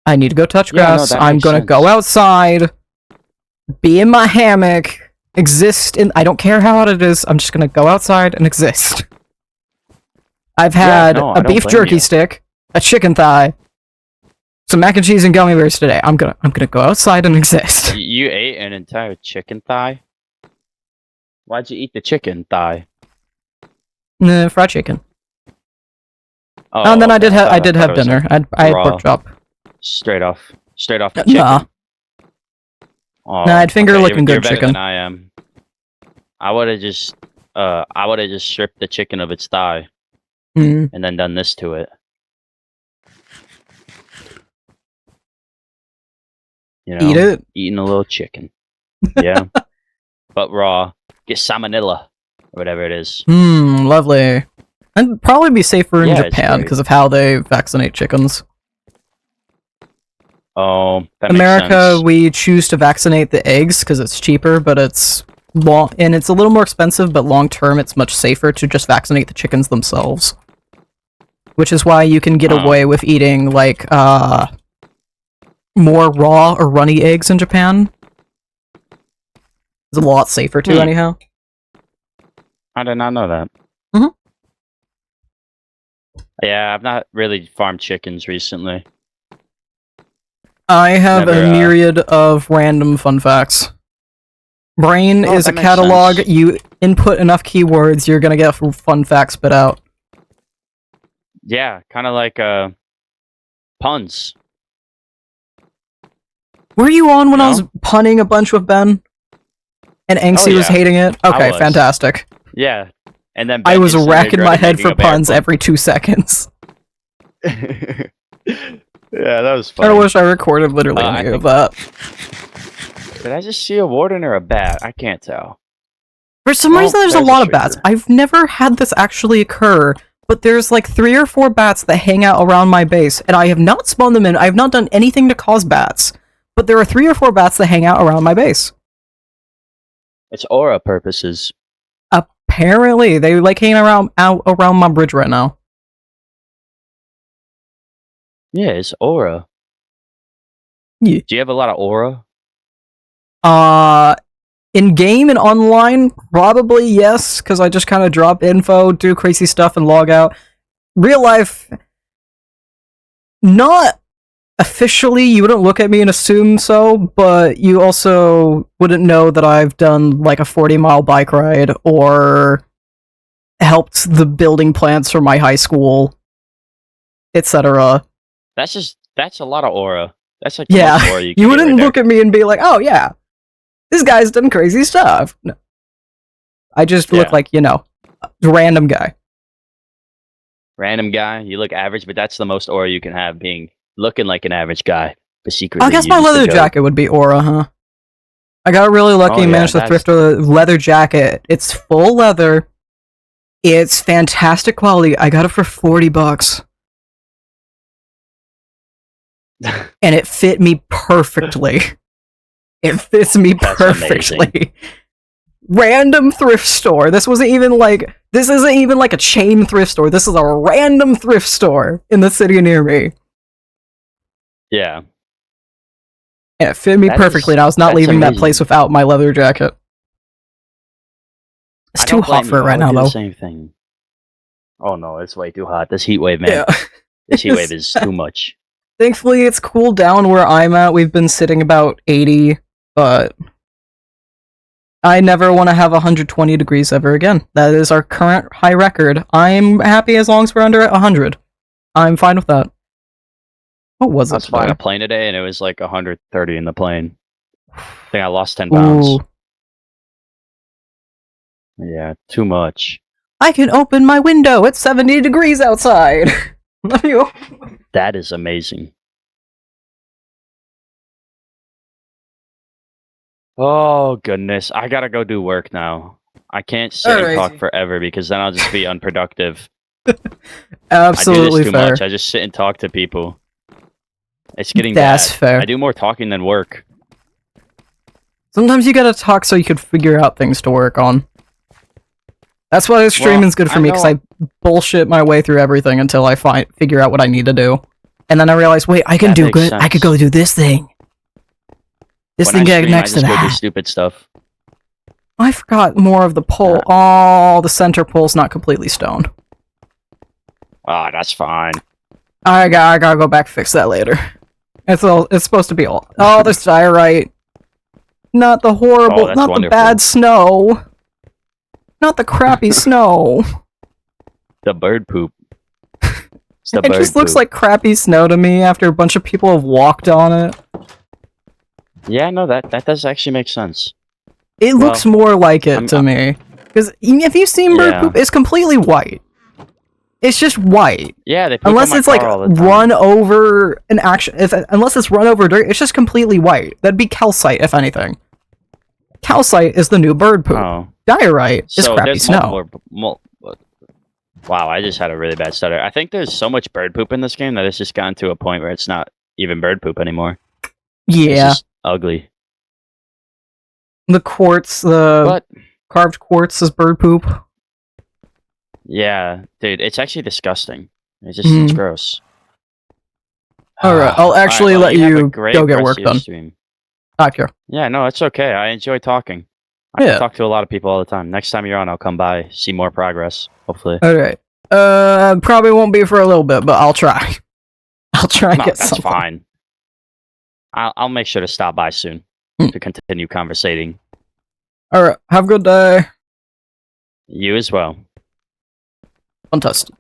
I need to go touch Yeah, no, grass, that I'm makes gonna sense. go outside, be in my hammock, exist in... I don't care how hot it is, I'm just gonna go outside and exist. I've had no, I a don't beef blame jerky you. stick, a chicken thigh, some mac and cheese and gummy bears today. I'm gonna go outside and exist. You ate an entire chicken thigh? Why'd you eat the chicken thigh? Nah, fried chicken. Oh, And then I okay. did have thought it was dinner. like I had raw. pork chop. Straight off the chicken. Nah. Oh, Nah, I'd finger licking you're good better chicken. than I am. I would have just stripped the chicken of its thigh Mm. and then done this to it. You know, Eat it. eating a little chicken. Yeah, but raw. Get salmonella or whatever it is. Lovely. And probably be safer in Yeah, it's Japan great. because of how they vaccinate chickens. Oh, that makes America, sense. we choose to vaccinate the eggs because it's cheaper, but it's long and it's a little more expensive. But long term, it's much safer to just vaccinate the chickens themselves. Which is why you can get Oh. away with eating like more raw or runny eggs in Japan. It's a lot safer too, anyhow. I did not know that. Mhm. Yeah, I've not really farmed chickens recently. I have Never, a myriad of random fun facts. Brain Oh, is a that makes catalog. sense. You input enough keywords, you're gonna get fun facts spit out. Yeah, kind of like puns. Were you on when I No? was punning a bunch with Ben? And Anxie was yeah. hating it? Okay, was. fantastic. Yeah, and then I Ben was instantly racking my regretted head making for a bear puns pun. every 2 seconds. Yeah, that was I funny. wish I recorded literally I any of think- that. Did I just see a warden or a bat? I can't tell. For some Well, reason, there's a there's a lot of bats. shrieker. I've never had this actually occur, but there's like 3 or 4 bats that hang out around my base, and I have not spawned them in. I have not done anything to cause bats, but there are 3 or 4 bats that hang out around my base. It's aura purposes. Apparently, they like hang out around my bridge right now. Yeah, it's aura. Yeah. Do you have a lot of aura? In game and online, probably yes, because I just kind of drop info, do crazy stuff, and log out. Real life, not officially. You wouldn't look at me and assume so, but you also wouldn't know that I've done like a 40-mile bike ride or helped the building plants for my high school, etc. That's a lot of aura. That's like the Yeah, most aura you can you get wouldn't right look at me and be like, "Oh yeah, this guy's done crazy stuff." No. I just look Yeah. like, a random guy. Random guy. You look average, but that's the most aura you can have, looking like an average guy, but secretly. I guess you my just leather a goat. jacket would be aura, huh? I got really lucky Oh, and yeah, managed to that's- thrift a leather jacket. It's full leather. It's fantastic quality. I got it for $40. And it fit me perfectly. It fits me That's perfectly. amazing. Random thrift store. This isn't even like a chain thrift store. This is a random thrift store in the city near me. Yeah. And it fit me That perfectly, is- and I was not that's leaving that amazing. place without my leather jacket. It's I too don't hot blame for you. it right I would now, do the though. Same thing. Oh no, it's way too hot. This heat wave, man. Yeah. This heat wave is too much. Thankfully, it's cooled down where I'm at. We've been sitting about 80, but I never want to have 120 degrees ever again. That is our current high record. I'm happy as long as we're under 100. I'm fine with that. What was I it was flying today? a plane today, and it was like 130 in the plane. I think I lost 10 pounds. Ooh. Yeah, too much. I can open my window. It's 70 degrees outside. Let me open. That is amazing. Oh goodness, I gotta go do work now. I can't sit and Alrighty. talk forever because then I'll just be unproductive. Absolutely I do this too fair. much. I just sit and talk to people. It's getting That's bad. fair. I do more talking than work. Sometimes you gotta talk so you could figure out things to work on. That's why streaming's good for me, because I bullshit my way through everything until I figure out what I need to do. And then I realize, wait, I can That do makes good. I could sense. go do this thing. This When thing I get stream, next I to just go do that. stupid stuff. I forgot more of the pole. Oh, the center pole's not completely stone. Ah, that's fine. I gotta go back and fix that later. It's supposed to be all. Oh, there's diorite. Not the horrible, that's not the wonderful. bad snow. Not the crappy snow. The bird poop. It's the It bird just looks poop. like crappy snow to me after a bunch of people have walked on it. Yeah, no, that does actually make sense. It Well, looks more like it I'm- to me. Because if you've seen bird Yeah. poop, it's completely white. It's just white. Yeah, they poop Unless on my it's like car all the time. run over an action. Unless it's run over dirt, it's just completely white. That'd be calcite, if anything. Calcite is the new bird poop. Oh, Diorite is so crappy there's snow. Wow, I just had a really bad stutter. I think there's so much bird poop in this game that it's just gotten to a point where it's not even bird poop anymore. It's Yeah. just ugly. The quartz, the But carved quartz is bird poop. yeah, dude, it's actually disgusting. It's gross. Alright, I'll actually let have a you great go get rest work of your done. stream. Not here. Yeah, no, it's okay. I enjoy talking. I Yeah. talk to a lot of people all the time. Next time you're on, I'll come by, see more progress, hopefully. Alright. Probably won't be for a little bit, but I'll try. I'll try and No, get that's something. fine. I'll make sure to stop by soon to continue conversating. Alright, have a good day. You as well. Fantastic.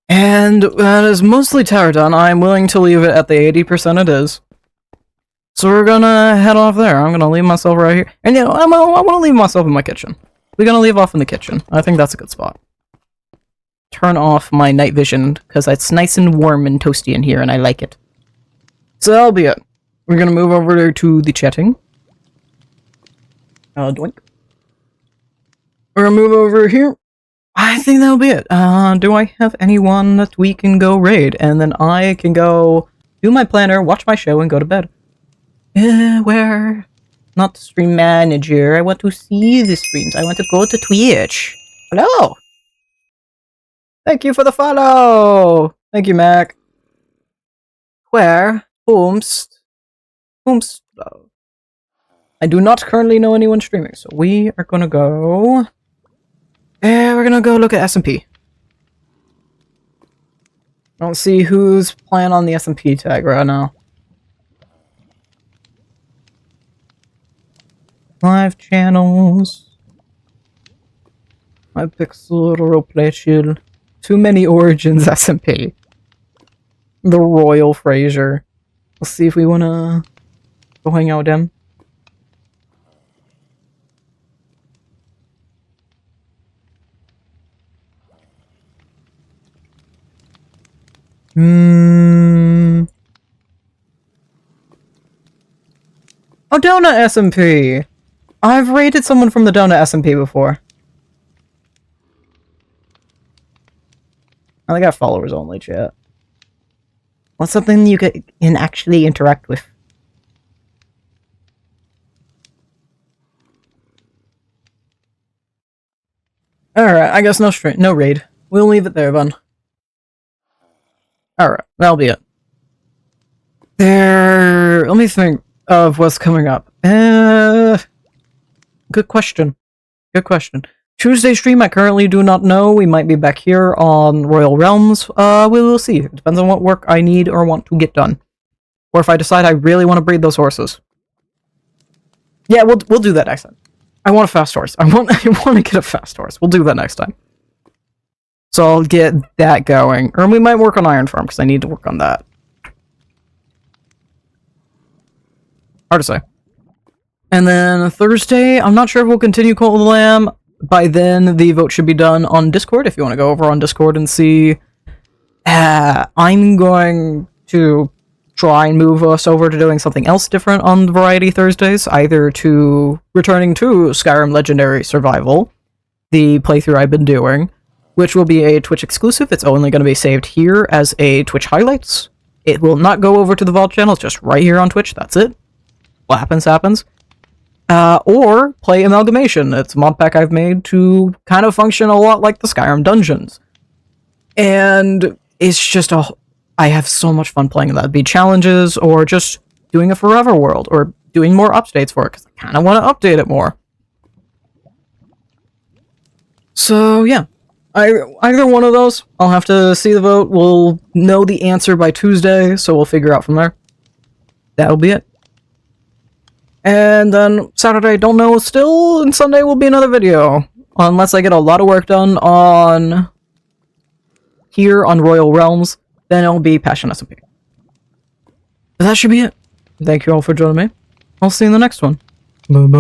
And that is mostly tower done. I'm willing to leave it at the 80% it is. So we're gonna head off there. I'm gonna leave myself right here. And I want to leave myself in my kitchen. We're gonna leave off in the kitchen. I think that's a good spot. Turn off my night vision, because it's nice and warm and toasty in here, and I like it. So that'll be it. We're gonna move over to the chatting. Doink. We're gonna move over here. I think that'll be it. Do I have anyone that we can go raid? And then I can go do my planner, watch my show, and go to bed. Where not the stream manager. I want to see the streams. I want to go to Twitch. Hello! Thank you for the follow! Thank you, Mac. Where? Boomst. I do not currently know anyone streaming, so we are gonna go... we're gonna go look at SMP. I don't see who's playing on the SMP tag right now. Live channels. My Pixel Roleplay Shield. Too many Origins SMP. The Royal Fraser. Let's see if we wanna go hang out with them. Oh, Donut SMP! I've rated someone from the Donut SMP before. I got followers only, chat. What's something you can actually interact with? Alright, I guess no raid. We'll leave it there, then. Alright, that'll be it. Let me think of what's coming up. Good question. Tuesday stream, I currently do not know. We might be back here on Royal Realms. We will see. It depends on what work I need or want to get done. Or if I decide I really want to breed those horses. Yeah, we'll do that next time. I want a fast horse. I want to get a fast horse. We'll do that next time. So I'll get that going. Or we might work on Iron Farm, because I need to work on that. Hard to say. And then Thursday, I'm not sure if we'll continue Cult of the Lamb. By then, the vote should be done on Discord, if you want to go over on Discord and see. I'm going to try and move us over to doing something else different on Variety Thursdays, either to returning to Skyrim Legendary Survival, the playthrough I've been doing, which will be a Twitch exclusive. It's only going to be saved here as a Twitch highlights. It will not go over to the Vault channel, it's just right here on Twitch, that's it. What happens, happens. Or play Amalgamation. It's a mod pack I've made to kind of function a lot like the Skyrim dungeons. And it's just I have so much fun playing that. Be challenges, or just doing a Forever World, or doing more updates for it, because I kind of want to update it more. So, yeah. Either one of those, I'll have to see the vote. We'll know the answer by Tuesday, so we'll figure out from there. That'll be it. And then Saturday, don't know still, and Sunday will be another video. Unless I get a lot of work done on here on Royal Realms, then it'll be Passion SMP. But that should be it. Thank you all for joining me. I'll see you in the next one. Bye-bye.